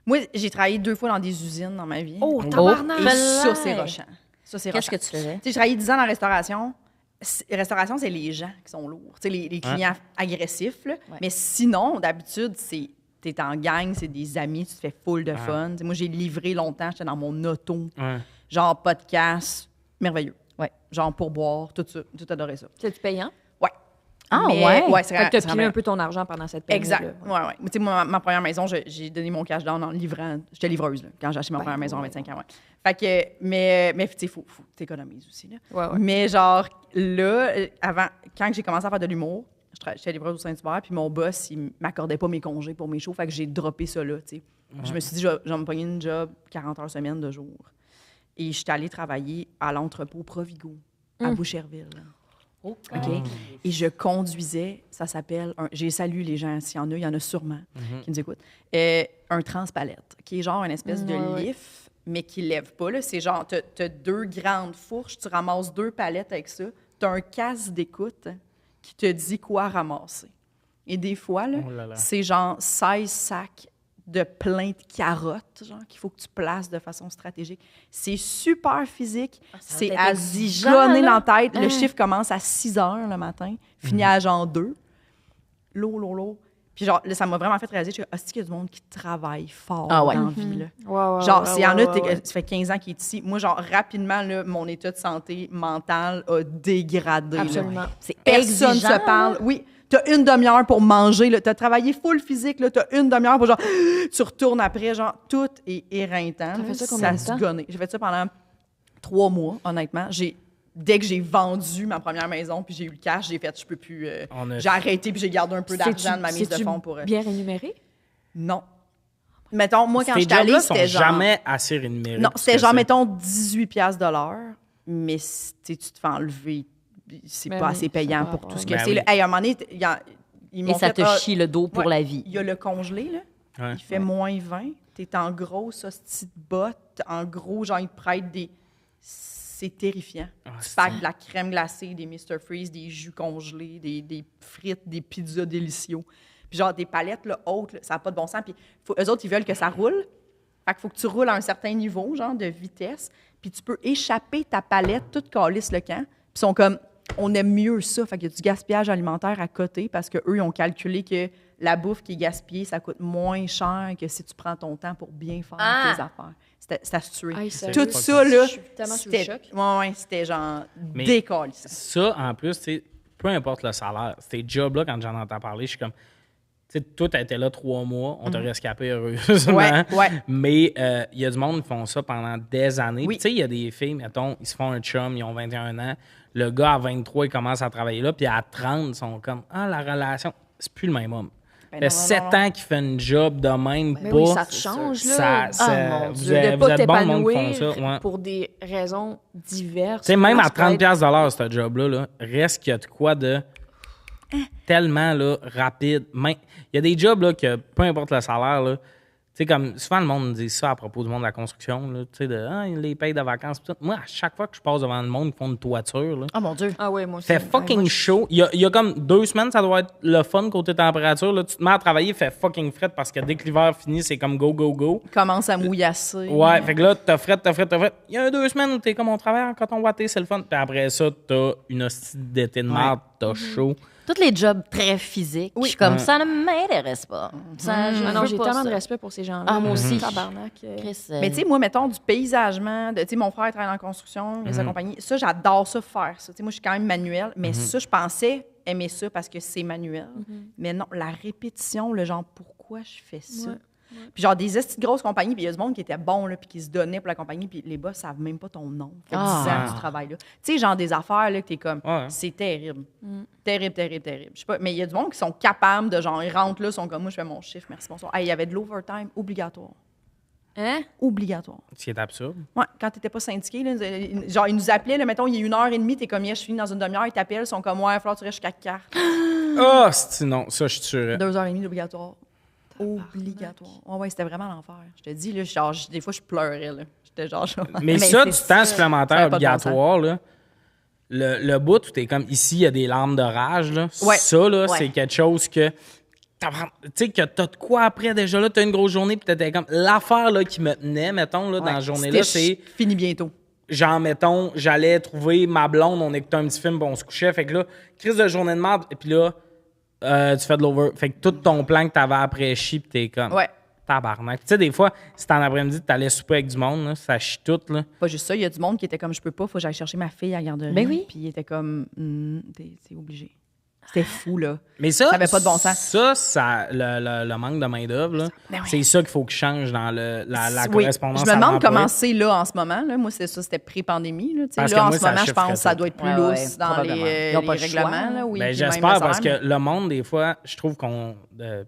Moi, j'ai travaillé 2 fois dans des usines dans ma vie. Oh, Et tabarnak! ça, c'est rochant. Ça, c'est Qu'est-ce rochant. que tu faisais? Tu sais, j'ai travaillé 10 ans dans la restauration. Restauration, c'est les gens qui sont lourds. Tu sais, les clients agressifs. Là. Ouais. Mais sinon, d'habitude, t'es en gang, c'est des amis, tu te fais full de fun. Tu sais, moi, j'ai livré longtemps, j'étais dans mon auto. Ouais. Genre podcast, merveilleux. Ouais. Genre pour boire, tout ça. Tout adoré ça. C'est-tu payant? Ouais. Ah, Mais, ouais? Ouais, c'est Fait que t'as c'est pilé un peu ton argent pendant cette période. Exact. Ouais. Tu sais, moi, ma première maison, j'ai donné mon cash down en livrant. J'étais livreuse, là, quand j'ai acheté ma première maison à 25 ans, ouais. Fait que, mais tu sais, faut t'économiser aussi, là. Ouais. Mais genre, là, avant, quand j'ai commencé à faire de l'humour, j'étais livreuse au Saint-Hubert, puis mon boss, il m'accordait pas mes congés pour mes shows, fait que j'ai droppé ça là, tu sais. Je me suis dit, je vais me pogner une job 40 heures semaine de jour. Et je suis allée travailler à l'entrepôt Provigo, à Boucherville. OK? Et je conduisais, ça s'appelle, j'ai salué les gens, s'il y en a, il y en a sûrement qui nous écoutent, un transpalette, qui est genre une espèce de lift, mais qui ne lève pas. Là. C'est genre, tu as 2 grandes fourches, tu ramasses 2 palettes avec ça, tu as un casque d'écoute qui te dit quoi ramasser. Et des fois, là, c'est genre 16 sacs de plein de carottes, genre, qu'il faut que tu places de façon stratégique. C'est super physique. C'est à zigonner dans la tête. Le chiffre commence à 6 heures le matin, finit à genre 2. L'eau. Puis genre, là, ça m'a vraiment fait réaliser, qu'il y a du monde qui travaille fort dans la vie, là. Genre, s'il y en a, ça fait 15 ans qu'il est ici. Moi, genre, rapidement, là, mon état de santé mentale a dégradé. Absolument. Là. C'est Personne exigeant, se parle. là. Oui. T'as une demi-heure pour manger, là. T'as travaillé full physique, là. T'as une demi-heure pour genre, tu retournes après, genre, tout est éreintant. T'as fait ça combien de temps? se gonne. J'ai fait ça pendant 3 mois, honnêtement. Dès que j'ai vendu ma première maison, puis j'ai eu le cash, j'ai fait, je peux plus. J'ai arrêté, puis j'ai gardé un peu d'argent de ma mise de fonds pour. Bien rémunéré? Non. Mettons, moi, quand Ces j'étais allée, jobs-là sont c'était genre. jamais assez rémunérés. Non, pour ce c'était que genre, c'est. mettons, 18$ de l'heure, mais tu te fais enlever. C'est Ben pas oui, assez ça payant va pour avoir. tout ce que Ben c'est. oui. Là. Hey, à un moment donné, ils Et m'ont ça fait, te chie le dos pour ouais, la vie. Il y a le congelé, là. Ouais. Il fait moins 20. T'es en grosse hostie de botte. En gros, genre, ils te prêtent des... C'est terrifiant. Tu packs de la crème glacée, des Mr. Freeze, des jus congelés, des frites, des pizzas délicieux. Puis genre, des palettes là, hautes, là, ça n'a pas de bon sens. Puis eux autres, ils veulent que ça roule. Fait qu'il faut que tu roules à un certain niveau, genre, de vitesse. Puis tu peux échapper ta palette, toute calisse le camp. Puis ils sont comme... On aime mieux ça. Fait qu'il y a du gaspillage alimentaire à côté parce qu'eux, ils ont calculé que la bouffe qui est gaspillée, ça coûte moins cher que si tu prends ton temps pour bien faire tes affaires. C'était à se tuer. Aïe, sérieux? Tout ça, là, Je suis tellement sous le choc. c'était genre Mais décalissant. Ça, en plus, tu sais, peu importe le salaire, ces jobs-là, quand j'en entends parler, je suis comme. Tu sais, toi, t'as été là 3 mois, on t'a rescapé heureusement. Ouais. Mais il y a du monde qui font ça pendant des années. Oui. Puis, tu sais, il y a des filles, mettons, ils se font un chum, ils ont 21 ans. Le gars, à 23, il commence à travailler là. Puis à 30, ils sont comme, la relation, c'est plus le même homme. Ça fait 7 ans qu'il fait une job de même, Ben pas. oui, ça te change, là. Mon Vous Vous de êtes pas bon monde qui font t'épanouir ça. Ouais. pour des raisons diverses. Tu sais, même Là, à ça peut être- 30$ de l'heure, ce job-là, là, reste qu'il y a de quoi de tellement là, rapide. Il y a des jobs là, que peu importe le salaire, là, tu sais, comme souvent le monde dit ça à propos du monde de la construction, là, tu sais, ils les payent de vacances. Pis tout. Moi, à chaque fois que je passe devant le monde qui font une toiture, là, Oh mon Dieu. Ah oui, moi aussi. fait fucking chaud. Il y a comme 2 semaines, ça doit être le fun côté température. Là. Tu te mets à travailler, il fait fucking fret parce que dès que l'hiver finit, c'est comme go, go, go. Commence à mouillasser. Ouais, fait que là, t'as fret. Il y a 2 semaines où t'es comme on travaille en coton watté, c'est le fun. Puis après ça, t'as une hostie d'été de merde, t'as chaud. Tous les jobs très physiques. Je suis comme, ça ne m'intéresse pas. Ça, je Ah non, veux j'ai pas tellement de ça. respect pour ces gens-là. Ah, moi aussi. Tabarnak. Chris, Mais tu sais, moi, mettons, du paysagement, tu sais, mon frère travaille en construction, les compagnies. Ça, j'adore ça faire ça. Tu sais, moi, je suis quand même manuel, mais ça, je pensais aimer ça parce que c'est manuel. Mais non, la répétition, le genre, pourquoi je fais ça? Puis genre, des estis de grosses compagnies, puis il y a du monde qui était bon, là, puis qui se donnait pour la compagnie, puis les boss savent même pas ton nom. Ça fait 10 ans que tu travailles là. Tu sais, genre des affaires, là, que t'es comme, c'est terrible. Terrible, terrible, terrible. Je sais pas, mais il y a du monde qui sont capables de, genre, ils rentrent là, sont comme, moi, je fais mon chiffre, merci, bonsoir. Hey, il y avait de l'overtime obligatoire. Hein? Obligatoire. C'est absurde. Ouais, quand t'étais pas syndiqué, là, genre, ils nous appelaient, là, mettons, il y a 1h30, t'es comme, je finis dans une demi-heure, ils t'appellent, ils sont comme, ouais, il va falloir que tu restes jusqu'à 4. Ah, non, ça, je suis sûr. 2h30 obligatoire. Obligatoire. Ouais, c'était vraiment l'enfer. Je te dis, là, genre, des fois, je pleurais, là. J'étais genre... Mais ça, du c'est temps ça. supplémentaire Ça avait pas de bon obligatoire, là, le bout où t'es comme, ici, il y a des larmes de rage, là. Ouais. Ça, là, Ouais. c'est quelque chose que... Tu sais, que t'as de quoi après, déjà, là, t'as une grosse journée, puis t'étais comme... L'affaire, là, qui me tenait, mettons, là, dans la journée-là, c'est... Fini bientôt. Genre, mettons, j'allais trouver ma blonde, on écoutait un petit film, puis on se couchait. Fait que là, crise de journée de merde, et puis là, tu fais de l'over. Fait que tout ton plan que t'avais après chie, pis t'es comme... Ouais. Tabarnak. Tu sais, des fois, si en après-midi, t'allais souper avec du monde, là, ça chie tout, là. Pas juste ça, il y a du monde qui était comme, je peux pas, faut que j'aille chercher ma fille à la garderie. Ben oui. Puis il était comme, t'es obligé. C'était fou, là. Mais ça avait pas de bon sens. Ça le manque de main-d'œuvre, là, Ben oui. c'est ça qu'il faut qu'il change dans la Oui. correspondance. Je me à demande l'emploi. comment c'est là en ce moment. Là. Moi, c'était pré-pandémie. Là, Parce là que en moi, ce ça moment, je chiffrerait pense que ça tout. doit être plus Ouais, lousse dans probablement. les, Ils ont pas les le choix. règlements. Là, oui, Ben, puis même j'espère le parce salaire. que le monde, des fois, je trouve qu'on.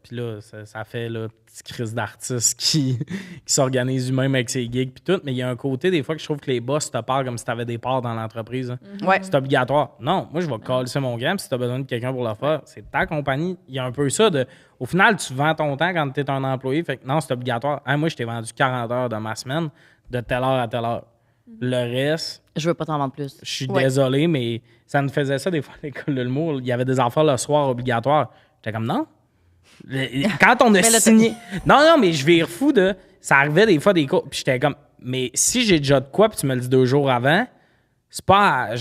Puis là, ça fait là, petite crise d'artistes qui s'organisent eux-mêmes avec ses gigs puis tout. Mais il y a un côté, des fois, que je trouve que les boss te parlent comme si tu avais des parts dans l'entreprise. Hein. Ouais. C'est obligatoire. Non, moi, je vais coller mon gamme. Si tu as besoin de quelqu'un pour le faire, c'est ta compagnie. Il y a un peu ça de. Au final, tu vends ton temps quand tu es un employé. Fait que non, c'est obligatoire. Hein, moi, je t'ai vendu 40 heures de ma semaine, de telle heure à telle heure. Le reste, Je veux pas t'en vendre plus. je suis Ouais. désolé, mais ça nous faisait ça des fois à l'école de l'humour. Il y avait des affaires le soir obligatoires. J'étais comme non. Quand on a là, signé. Non, mais je vire fou de. Ça arrivait des fois des cours. Puis j'étais comme. Mais si j'ai déjà de quoi, puis tu me le dis 2 jours avant, c'est pas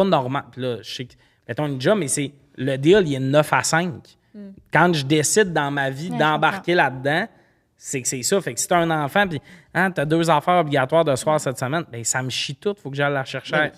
normal. Puis là, je sais que. Mettons une job, mais c'est. Le deal, il est 9 à 5. Quand je décide dans ma vie d'embarquer là-dedans, c'est que c'est ça. Fait que si t'as un enfant, puis t'as 2 affaires obligatoires de soir cette semaine, ben ça me chie tout. Faut que j'aille la chercher.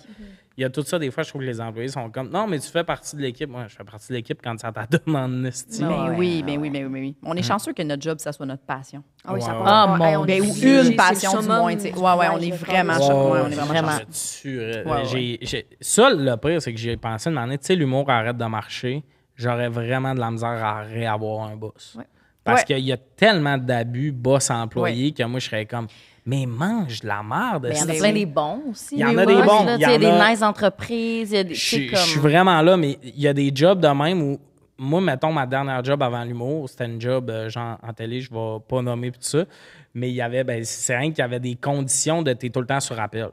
Il y a tout ça, des fois, je trouve que les employés sont comme non, mais tu fais partie de l'équipe. Moi, je fais partie de l'équipe quand ça t'a demandé. Ben oui. On est chanceux que notre job, ça soit notre passion. Ah oui, ça Ouais, part. Ah, Ouais, mon on Dieu. est Ou privilégiés, une passion c'est le du summum moins. tu sais. du Ouais, on courage est de vraiment faire. chanceux. Ouais, On est vraiment vraiment. chanceux. Ouais. Ça, le pire, c'est que j'ai pensé une année, tu sais, l'humour arrête de marcher, j'aurais vraiment de la misère à réavoir un boss. Ouais. Parce Ouais. qu'il y a tellement d'abus boss-employé que moi, je serais comme, mais mange de la merde. Mais il y en a c'est- plein des bons aussi. Il y en les a des boss, bons, là, il y tu sais, il y a en des a- nice entreprises. Il y a des, tu sais, Je suis vraiment là, mais il y a des jobs de même où, moi, mettons, ma dernière job avant l'humour, c'était une job, genre, en télé, je vais pas nommer pis tout ça, mais il y avait, c'est rien qu'il y avait des conditions de t'es tout le temps sur appel.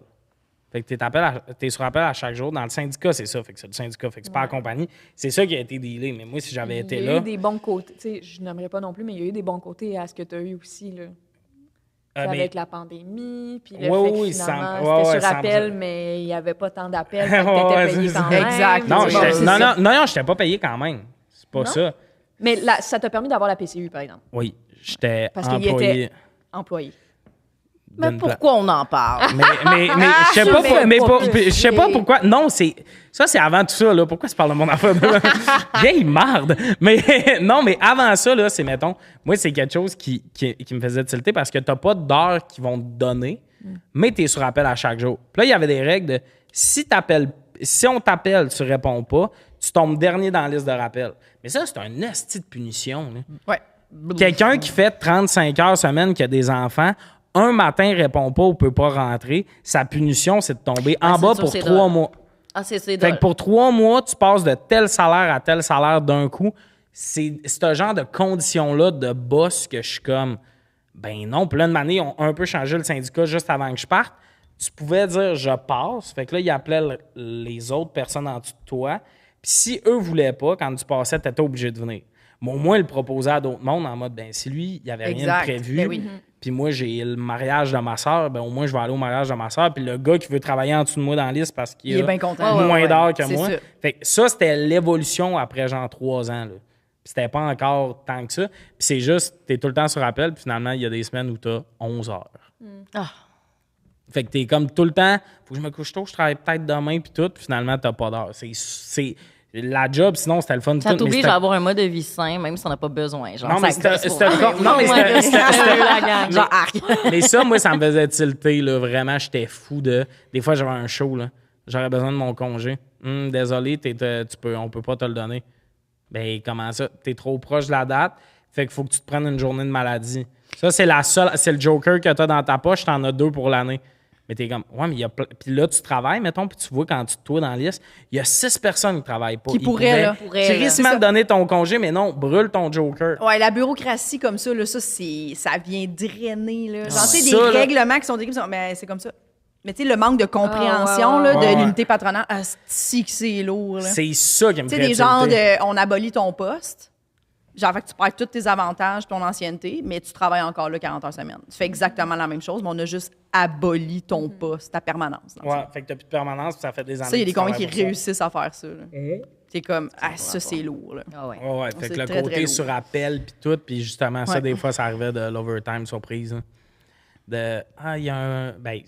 Fait que t'es sur appel à chaque jour. Dans le syndicat, c'est ça. Fait que c'est le syndicat. Fait que c'est pas la compagnie. C'est ça qui a été dealé. Mais moi, si j'avais été Il y là. a eu des bons côtés. Tu sais, je n'aimerais pas non plus, mais il y a eu des bons côtés à ce que tu as eu aussi. Là. mais- Avec la pandémie, puis le Ouais, fait que oui, finalement, c'était sur 100%. appel, mais il n'y avait pas tant d'appels, Ouais, fait que ouais, t'étais payé c'est quand ça. même. Exact. Non, Tu sais, j'étais- bon, c'est non, ça. non, j'étais pas payé quand même. C'est pas Non? ça. Mais là, ça t'a permis d'avoir la PCU, par exemple, Oui, j'étais Parce qu'il employé. était- employé. Mais d'une pourquoi on en parle? Mais je sais pas, je sais pas pourquoi. Non, c'est avant tout ça là. Pourquoi tu parles de mon affaire de vieille marde. Mais non, mais avant ça là, c'est mettons, moi c'est quelque chose qui me faisait tilter parce que t'as pas d'heures qu'ils vont te donner, mais t'es sur appel à chaque jour. Puis là il y avait des règles de si on t'appelle, tu réponds pas, tu tombes dernier dans la liste de rappel. Mais ça c'est un esti de punition. Là. Ouais. Quelqu'un qui fait 35 heures semaine, qui a des enfants, un matin, il répond pas ou peut pas rentrer, sa punition, c'est de tomber en c'est bas sûr, pour c'est 3 drôle. mois. Ah, c'est Fait drôle. que pour 3 mois, tu passes de tel salaire à tel salaire d'un coup. C'est ce genre de conditions-là de boss que je suis comme, ben non. Puis là, une année, ils ont un peu changé le syndicat juste avant que je parte. Tu pouvais dire, je passe. Fait que là, ils appelaient les autres personnes en dessous de toi. Puis si eux voulaient pas, quand tu passais, tu étais obligé de venir. Mais au moins, il le proposait à d'autres mondes en mode, ben si lui, il n'y avait rien Exact. de prévu. Ben oui. Puis moi, j'ai le mariage de ma soeur, ben au moins, je vais aller au mariage de ma soeur. Puis le gars qui veut travailler en dessous de moi dans la liste parce qu'il Il est a bien content. moins d'heures que C'est moi. ça. Fait que ça, c'était l'évolution après genre 3 ans. Là. Puis c'était pas encore tant que ça. Puis c'est juste, t'es tout le temps sur appel, puis finalement, il y a des semaines où t'as 11 heures. Ah. Fait que t'es comme tout le temps, faut que je me couche tôt, je travaille peut-être demain, puis tout, puis finalement, t'as pas d'heure. C'est la job, sinon, c'était le fun. Ça tout, mais t'oblige c'était- à avoir un mode de vie sain, même si on n'a pas besoin. Genre, Non, mais ça c'était- gosse c'était pour- con- non, mais c'était- c'était- la gang. Genre, arc. Mais ça, moi, ça me faisait tilter, là. Vraiment, j'étais fou de. Des fois, j'avais un show, là. J'aurais besoin de mon congé. Désolé, on peut pas te le donner. Ben, comment ça? T'es trop proche de la date. Fait qu'il faut que tu te prennes une journée de maladie. Ça, c'est c'est le joker que t'as dans ta poche, t'en as 2 pour l'année. Mais t'es comme, ouais, mais il y a puis là, tu travailles, mettons, puis tu vois quand tu te tournes dans la liste, il y a 6 personnes qui travaillent pas. Qui pourraient, là. Pourraient, là. Crissement C'est te donner ton congé, mais non, brûle ton joker. Ouais, la bureaucratie comme ça, là, ça vient drainer. Là. Genre, tu sais, des Ça, là- règlements qui sont écrits, mais c'est comme ça. Mais tu sais, le manque de compréhension Ah, ouais, là, ouais, de ouais. l'unité patronale, si que c'est lourd. Là. C'est ça qui me Tu fait sais, des genres tilter. de on abolit ton poste. Genre, fait que tu perds tous tes avantages, ton ancienneté, mais tu travailles encore là 40 heures semaine. Tu fais exactement la même chose, mais on a juste aboli ton poste, ta permanence. dans le Ouais, fond. fait que t'as plus de permanence, puis ça fait des années. Ça, il y a que des tu compagnies qui travailles pour ça. réussissent à faire ça. là. C'est comme, ça, c'est lourd. Là. Ah ouais. Ouais, fait C'est que le très, côté très lourd. sur appel puis tout, puis justement, ça, Ouais. des fois, ça arrivait de l'overtime surprise. Hein. Il y a un. Ben,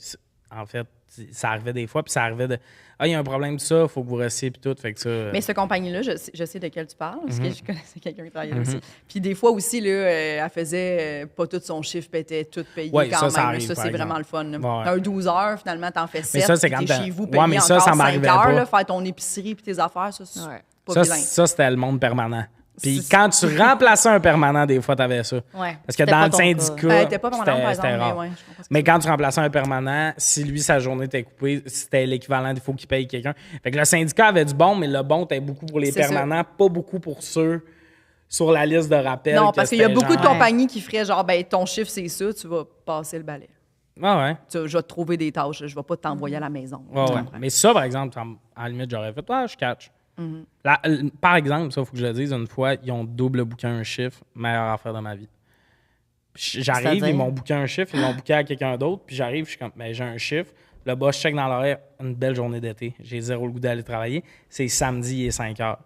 en fait, ça arrivait des fois, puis ça arrivait de « Ah, il y a un problème de ça, il faut que vous restiez, puis tout. » Fait que ça... Mais cette compagnie-là, je sais de quelle tu parles, parce que je connaissais quelqu'un qui travaillait là aussi. Puis des fois aussi, là, elle faisait pas tout son chiffre, puis elle était tout payée Ouais, quand ça même. arrive, Ça, par c'est exemple. vraiment le fun. Là. Ouais. T'as un 12 heures, finalement, t'en fais 7. ça, c'est quand t'es t'as- chez vous, Ouais, payé mais ça encore m'arrivait 5 heures, pas. là, faire ton épicerie puis tes affaires, ça, c'est Ouais. pas vilain. Ça, c'était le monde permanent. Puis quand tu remplaçais un permanent, des fois, t'avais ça. Ouais. Parce que C'était dans pas le ton syndicat, cas. Elle était pas permanente, par c'était exemple, rare. mais ouais, je comprends ce que Mais tu quand tu remplaçais un permanent, si lui, sa journée était coupée, c'était l'équivalent, il faut qu'il paye quelqu'un. Fait que le syndicat avait du bon, mais le bon, était beaucoup pour les C'est ça. permanents, pas beaucoup pour ceux sur la liste de rappel. Non, que parce qu'il y a c'était beaucoup de genre- compagnies qui feraient genre, ben ton chiffre, c'est ça, tu vas passer le balai. Ah ouais. Je vais te trouver des tâches, je vais pas t'envoyer à la maison. Ouais, Tu ouais. comprends? Mais ça, par exemple, à la limite, j'aurais fait, je catch. Par exemple, ça, il faut que je le dise, une fois, ils ont double booké un chiffre, meilleure affaire de ma vie. Puis j'arrive, C'est-à-dire? ils m'ont booké un chiffre, ils l'ont booké à quelqu'un d'autre, puis j'arrive, je suis comme, j'ai un chiffre. Le boss check dans l'horaire, une belle journée d'été. J'ai zéro le goût d'aller travailler. C'est samedi, il est 5 heures.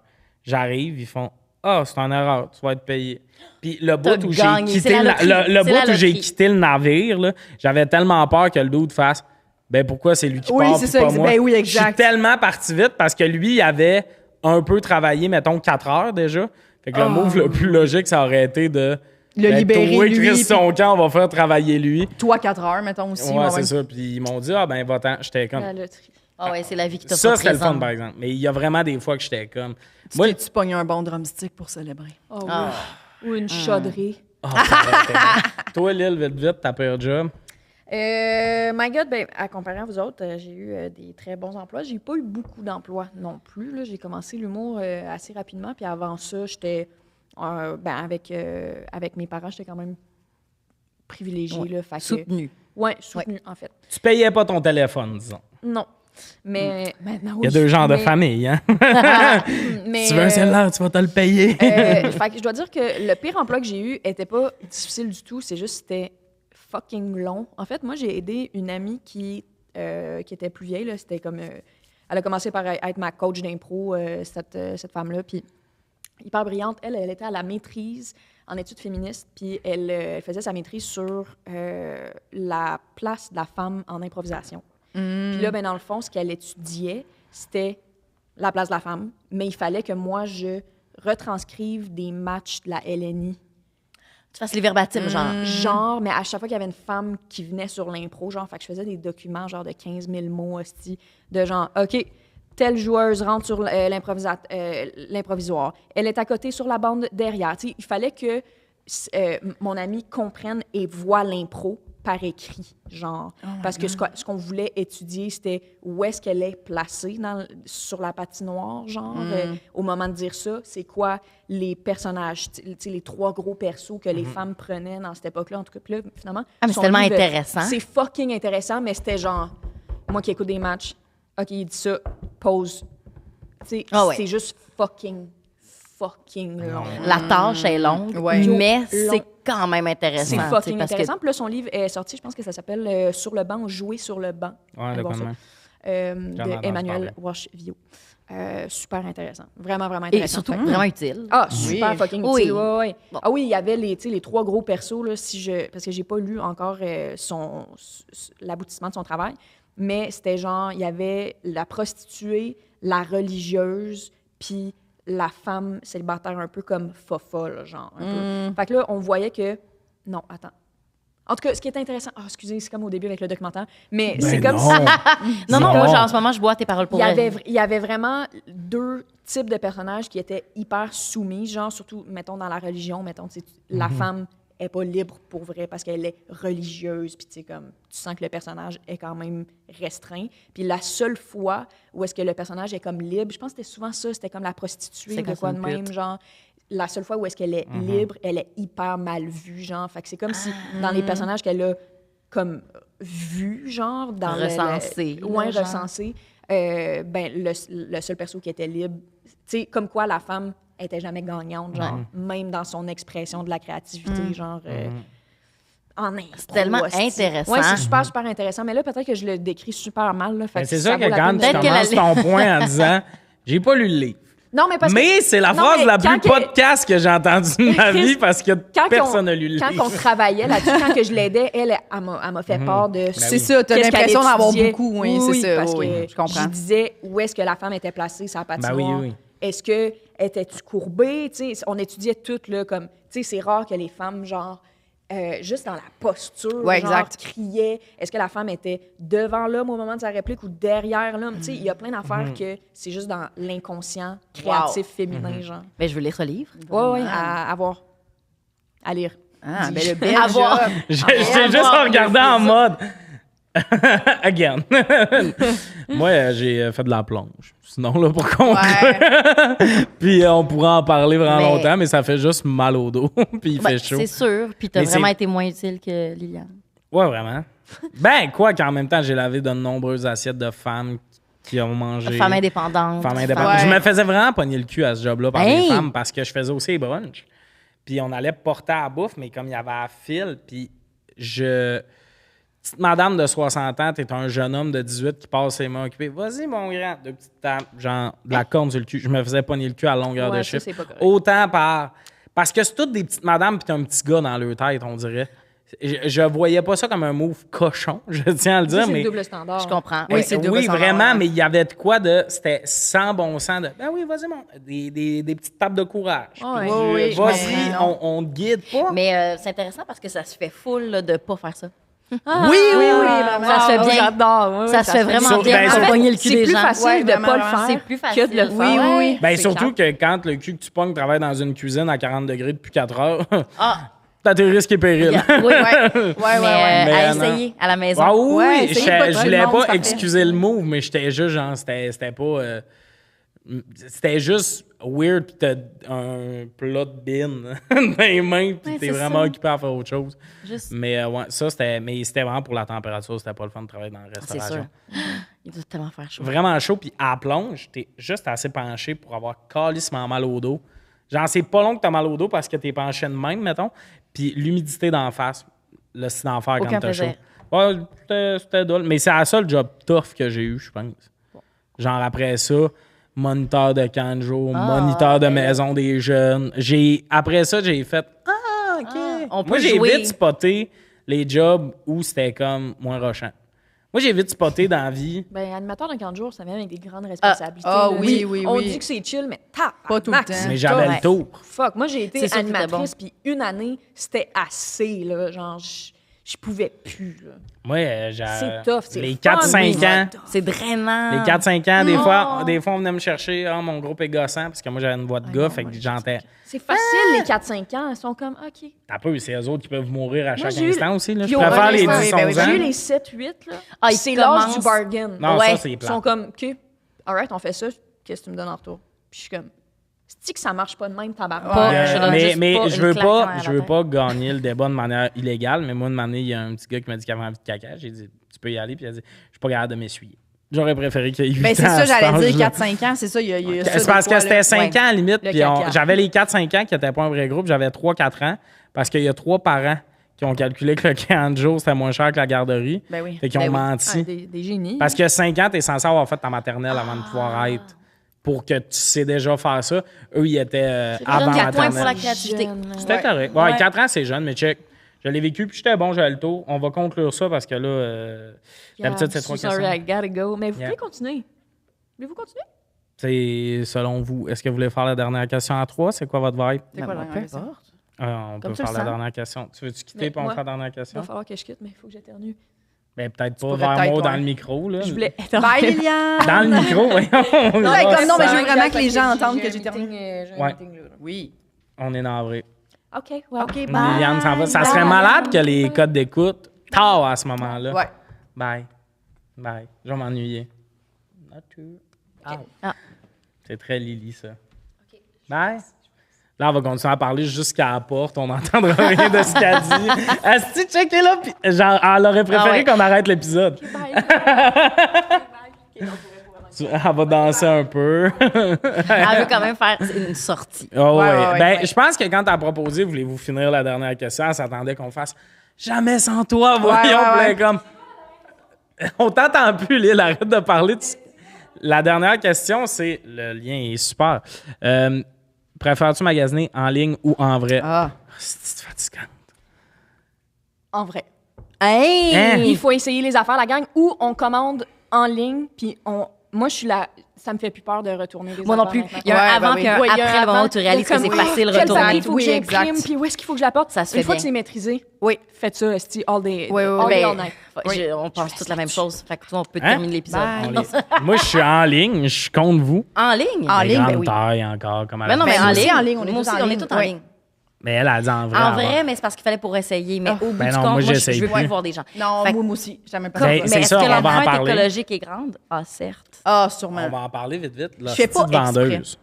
J'arrive, ils font, c'est une erreur, tu vas être payé. Puis le bout où j'ai gagné, c'est quitté, la loterie, le c'est la bout où j'ai loterie. quitté le navire, là, j'avais tellement peur que le dude fasse, pourquoi c'est lui qui Oui, part, c'est puis ça, pas moi. ben oui, Je exact. suis tellement parti vite parce que lui, il avait un peu travaillé, mettons, 4 heures déjà. Fait que le move le plus logique, ça aurait été de... Le libérer, toi, lui, Chris, puis- son camp, on va faire travailler lui. Toi, 4 heures, mettons aussi. Ouais, ouais, c'est ouais. ça. Puis ils m'ont dit, va-t'en. J'étais comme... La loterie. Ah ouais, c'est la vie qui te Ça, c'était le fun, présente. par exemple. Mais il y a vraiment des fois que j'étais comme... Tu Moi, t'es-tu pogné un bon drumstick pour célébrer? Oh, oui. Ah. Ou une chaudrée. ça aurait été bon. Toi, Lille, vite, t'as peur job. My God, à comparer à vous autres, j'ai eu des très bons emplois. J'ai pas eu beaucoup d'emplois non plus. Là. J'ai commencé l'humour assez rapidement. Puis avant ça, j'étais avec mes parents, j'étais quand même privilégiée. Ouais. Là, fait que- Soutenu. Ouais, soutenue, en fait. Tu payais pas ton téléphone, disons. Non. Mais maintenant, oui. Il y a deux genres de Mais- famille, hein? mais, Tu veux un cellulaire, tu vas te le payer. fait que je dois dire que le pire emploi que j'ai eu était pas difficile du tout. C'est juste c'était fucking long. En fait, moi, j'ai aidé une amie qui était plus vieille. Là. C'était comme... elle a commencé par être ma coach d'impro, cette femme-là. Puis hyper brillante. Elle était à la maîtrise en études féministes. Puis elle faisait sa maîtrise sur la place de la femme en improvisation. Puis là, dans le fond, ce qu'elle étudiait, c'était la place de la femme. Mais il fallait que moi, je retranscrive des matchs de la LNI. Tu fasses les verbatims, genre. Genre, mais à chaque fois qu'il y avait une femme qui venait sur l'impro, genre, fait que je faisais des documents, genre, de 15 000 mots, hostie, de genre, OK, telle joueuse rentre sur l'improvisoire. Elle est à côté sur la bande derrière. Tu sais, il fallait que mon ami comprenne et voit l'impro par écrit, genre. Parce que ce qu'on voulait étudier, c'était où est-ce qu'elle est placée sur la patinoire, genre, au moment de dire ça. C'est quoi les personnages, tu sais, les 3 gros persos que les femmes prenaient dans cette époque-là. En tout cas, puis là, finalement... Ah, mais c'est son tellement livre, intéressant. C'est fucking intéressant, mais c'était genre, moi qui écoute des matchs, OK, il dit ça, pause. Tu sais, Ah ouais. c'est juste fucking long. La tâche est longue, Ouais. mais Long. c'est quand même intéressant. C'est tu sais, fucking parce que- intéressant. Puis là, son livre est sorti, je pense que ça s'appelle Sur le banc, jouer sur le banc. Ouais, Allez de voir quoi de ça. même. J'en ai entendu Emmanuel parler. Walsh-Vio. Super intéressant. Vraiment, vraiment Et intéressant. surtout, Fait que- vraiment utile. Ah, super Oui. fucking Oui. utile. Ouais, ouais. Bon. Ah oui, il y avait les 3 gros persos, là, parce que j'ai pas lu encore l'aboutissement de son travail, mais c'était genre, il y avait la prostituée, la religieuse, puis la femme célibataire un peu comme fofa, là, genre. Un peu. Fait que là, on voyait que... Non, attends. En tout cas, ce qui est intéressant... Ah, excusez, c'est comme au début avec le documentaire, mais c'est comme si... Non, Non. moi, genre, en ce moment, je bois tes paroles pour elle. Il y avait vraiment 2 types de personnages qui étaient hyper soumis, genre surtout, mettons, dans la religion, mettons, tu sais, la femme est pas libre pour vrai parce qu'elle est religieuse, puis tu sais, comme, tu sens que le personnage est quand même restreint. Puis la seule fois où est-ce que le personnage est comme libre, je pense que c'était souvent ça, c'était comme la prostituée, C'est de comme quoi une de même, pute. genre... La seule fois où est-ce qu'elle est libre, elle est hyper mal vue, genre. Fait que c'est comme si, dans les personnages qu'elle a comme vus, genre, dans Recensés, ouais, là, genre. recensés, le seul perso qui était libre, tu sais, comme quoi la femme était jamais gagnante, genre, même dans son expression de la créativité, genre, en impro. C'est tellement hostie. intéressant. Ouais, c'est super, super intéressant. Mais là, peut-être que je le décris super mal, là. Fait Ben, que c'est ça que vaut la quand peine tu de- Peut-être que commences la- ton point en disant « J'ai pas lu le livre », Non, mais parce que... Mais c'est la Non, phrase mais la plus quand que- podcast que j'ai entendue de ma vie parce que Quand personne n'a lu le Quand livre. on travaillait là-dessus, quand que je l'aidais, elle m'a fait part de... C'est ça, t'as qu'est-ce l'impression qu'elle d'en avoir étudiait. beaucoup, oui, c'est ça. Parce oui, que je comprends. je disais où est-ce que la femme était placée, sa patinoire. Ben oui. Est-ce que étais-tu courbée? Tu sais, on étudiait tout, là, comme... Tu sais, c'est rare que les femmes, genre... juste dans la posture, Ouais, genre, exact. criaient. Est-ce que la femme était devant l'homme au moment de sa réplique ou derrière l'homme? Tu sais, il y a plein d'affaires que c'est juste dans l'inconscient créatif féminin, genre. Mais je veux lire ce livre. Oui, à voir. À lire. Ah, ben le bel À voir. job. J'étais juste voir, en regardant en c'est mode. Again. Moi, j'ai fait de la plonge. Sinon, là, pour conclure. Puis on pourra en parler vraiment Mais- longtemps, mais ça fait juste mal au dos. Puis il Ben, fait chaud. c'est sûr. Puis t'as Mais vraiment c'est- été moins utile que Liliane. Ouais, vraiment. Ben, quoi qu'en même temps, j'ai lavé de nombreuses assiettes de femmes qui ont mangé. Femme indépendante. Femmes indépendantes. Ouais. Je me faisais vraiment pogner le cul à ce job-là par Hey! les femmes parce que je faisais aussi les brunchs. Puis on allait porter à la bouffe, mais comme il y avait à fil, puis Petite madame de 60 ans, t'es un jeune homme de 18 qui passe ses mains occupées. Vas-y, mon grand. Deux petites tapes, genre de la corne sur le cul. Je me faisais pogner le cul à longueur Ouais, de ça, chiffre. c'est pas correct. Autant parce que c'est toutes des petites madames puis t'as un petit gars dans leur tête, on dirait. Je voyais pas ça comme un move cochon, je tiens à le Ça, dire, c'est mais... le double standard. Je comprends. Oui, c'est le double oui, standard, vraiment, ouais. mais il y avait de quoi de... C'était sans bon sens de... Ben oui, vas-y, mon... Des petites tapes de courage. Ouais. Puis Oui, oui, je vas-y, comprends. on te guide pas. Mais c'est intéressant parce que ça se fait full là, de pas faire ça. Ah, Oui, oui, vraiment. Ça se fait bien. J'adore. Oui, Ça se fait vraiment bien. bien En pour fait, pogner le cul c'est des plus gens. facile Ouais, de vraiment, pas le vraiment. faire C'est plus que facile. de le faire. Oui, oui, oui. Ben C'est surtout clair. que quand le cul que tu pognes travaille dans une cuisine à 40 degrés depuis 4 heures, Ah, t'as tes risques et périls. bien. Oui, Ouais, ouais, Mais, ouais. Mais à non. essayer à la maison. Ah oui, Ouais, oui, essayez pas je tout voulais le monde, pas ça fait. excuser le move, mais j'étais juste genre, c'était pas... c'était juste weird, pis t'as un plat de bin dans les mains, pis Ouais, t'es c'est vraiment ça. occupé à faire autre chose. Juste- Mais ouais, ça, c'était vraiment pour la température, c'était pas le fun de travailler dans la C'est restauration. sûr. Il doit tellement faire chaud. Vraiment chaud, puis à la plonge, t'es juste assez penché pour avoir calissement mal au dos. Genre, c'est pas long que t'as mal au dos parce que t'es penché de même, mettons, puis l'humidité d'en face, là, c'est d'enfer quand Aucun t'as chaud. plaisir. Ouais, c'était drôle. Mais c'est la seule job tough que j'ai eu, je pense. Genre, après ça, moniteur de camp de jour, moniteur de maison des jeunes. Après ça, j'ai fait « Ah, OK! on peut Moi, j'ai jouer. vite spoté les jobs où c'était comme moins rushant. Moi, j'ai vite spoté dans la vie. Ben, animateur d'un camp de jour, ça vient avec des grandes responsabilités. Ah, là. oui, oui, On oui. dit que c'est chill, mais Pas tout le temps. Mais j'avais Ouais. le tour. Fuck, moi, j'ai été C'est sûr que c'était animatrice, puis une année, c'était assez, là. Genre, je pouvais plus, là. Moi, C'est tough, c'est les fun, 4-5 mais ans. C'est drainant. Les 4-5 ans, des fois, on venait me chercher. Ah, mon groupe est gossant, parce que moi, j'avais une voix de gars, fait que j'entends. C'est facile, les 4-5 ans. Ils sont comme, OK. T'as peu, c'est eux autres qui peuvent mourir à Moi, chaque j'ai eu- instant aussi. Là. Je Yo, préfère les honnêtement, 10-11 ans. J'ai eu les 7-8, là. Ah, ils c'est l'âge commencent- du bargain. Non, Ouais. ça, c'est Ils plat. sont comme, OK, all right, on fait ça. Qu'est-ce que tu me donnes en retour? Puis je suis comme, c'est-tu que ça marche pas de même, tabarnak? Pas- Ouais. je donne juste mais pas je une veux claque pas, dans la je veux tête. pas gagner le débat de manière illégale, mais moi, une année, il y a un petit gars qui m'a dit qu'il avait envie de caca. J'ai dit, tu peux y aller, puis il a dit, je suis pas capable de m'essuyer. J'aurais préféré qu'il y ait 8 Ben, ans. c'est à ça, cet j'allais âge-là. dire 4-5 ans, c'est ça. Il y a ça C'est des parce fois, que c'était là. 5 ans à la limite, Le puis caca. j'avais les 4-5 ans qui n'étaient pas un vrai groupe, j'avais 3-4 ans, parce qu'il y a 3 parents qui ont calculé que le camp de jour, c'était moins cher que la garderie. Ben oui. Fait qu'ils ont Ben oui. menti. Ah, des génies. Parce que 5 ans, tu es censé avoir fait ta maternelle avant de pouvoir être. Pour que tu sais déjà faire ça. Eux, ils étaient Je avant donne 4 points pour la maternelle. créativité. C'était Ouais. correct. Ouais, Ouais. 4 ans, c'est jeune, mais check. Je l'ai vécu, puis j'étais bon, j'avais le tour. On va conclure ça parce que là, d'habitude, c'est 3 Sorry, questions. I gotta go. Mais vous Yeah. pouvez continuer. Voulez-vous continuer? C'est selon vous. Est-ce que vous voulez faire la dernière question à 3? C'est quoi votre vibe? C'est quoi la Peu dernière question? importe. On peut Comme tu faire le la sens. dernière question. Tu veux-tu quitter Mais pour on moi, faire la dernière Il question? va falloir que je quitte, mais il faut que j'éternue. Ben, peut-être pas pourrais vers peut-être, moi dans ouais. le micro. Là. Je voulais Bye, Liliane! Dans le micro, voyons. Ouais, comme non, mais je veux Exact, vraiment que les gens parce entendent j'ai que un j'éternue. meeting, j'ai un Ouais. meeting, là. Oui. On est navré. OK, ouais. OK, bye. Liliane s'en va. Ça serait malade que les codes d'écoute tard à ce moment-là. Ouais. Bye. Bye. Je vais m'ennuyer. Not too. Ah. C'est très Lily, ça. Bye. Là, on va continuer à parler jusqu'à la porte. On n'entendra rien de ce qu'elle dit. Asti, checkez là. Puis, genre, elle aurait préféré Ah ouais. qu'on arrête l'épisode. Elle va danser un peu. Elle veut quand même faire une sortie. Oh, Ouais, ouais. ouais, Ben, ouais. je pense que quand t'as proposé, voulez-vous finir la dernière question, elle s'attendait qu'on fasse jamais sans toi, voyons. ouais, Puis ouais. elle est comme, on t'entend plus, Lille, arrête de parler. La dernière question, c'est... Le lien est super. Préfères-tu magasiner en ligne ou en vrai? Ah. C'est fatigant. En vrai. Hey! Hein? Il faut essayer les affaires, la gang, ou on commande en ligne, puis moi, je suis là. Ça me fait plus peur de retourner les Moi non affaires plus. maintenant. Il y a un avant oui. puis un Ouais, il y a après un le moment avant, où tu réalises il y a que c'est comme, facile de quel retourner. papier il faut que Oui, j'imprime, exact. puis où est-ce qu'il faut que je l'apporte. Ça se Une fait fois bien. que c'est maîtrisé, Oui. faites ça, esti, all day. Oui, oui, all oui. day, Ben, all night. on pense tous la même chose. Fait que toi, on peut Hein? terminer l'épisode. Bye. Moi, je suis en ligne. Je compte vous. En ligne? En Les ligne, grandes ben oui. tailles encore, comme elle Mais non, a mais dit. en nous aussi, ligne. en ligne, on est Nous tous aussi, en on est ligne. tous en Oui. ligne. Mais elle a dit en vrai. En avant. vrai, mais c'est parce qu'il fallait pour essayer. Mais au bout Ben du non, compte, moi, moi, j'essaye je veux plus. plus voir des gens. Non, Fait que- moi aussi. Jamais pas Ben, mais c'est est-ce ça, que on va en l'empreinte parler. écologique est grande? Ah, certes. Ah, sûrement. On va en parler vite. La Je fais pas petite vendeuse. exprès.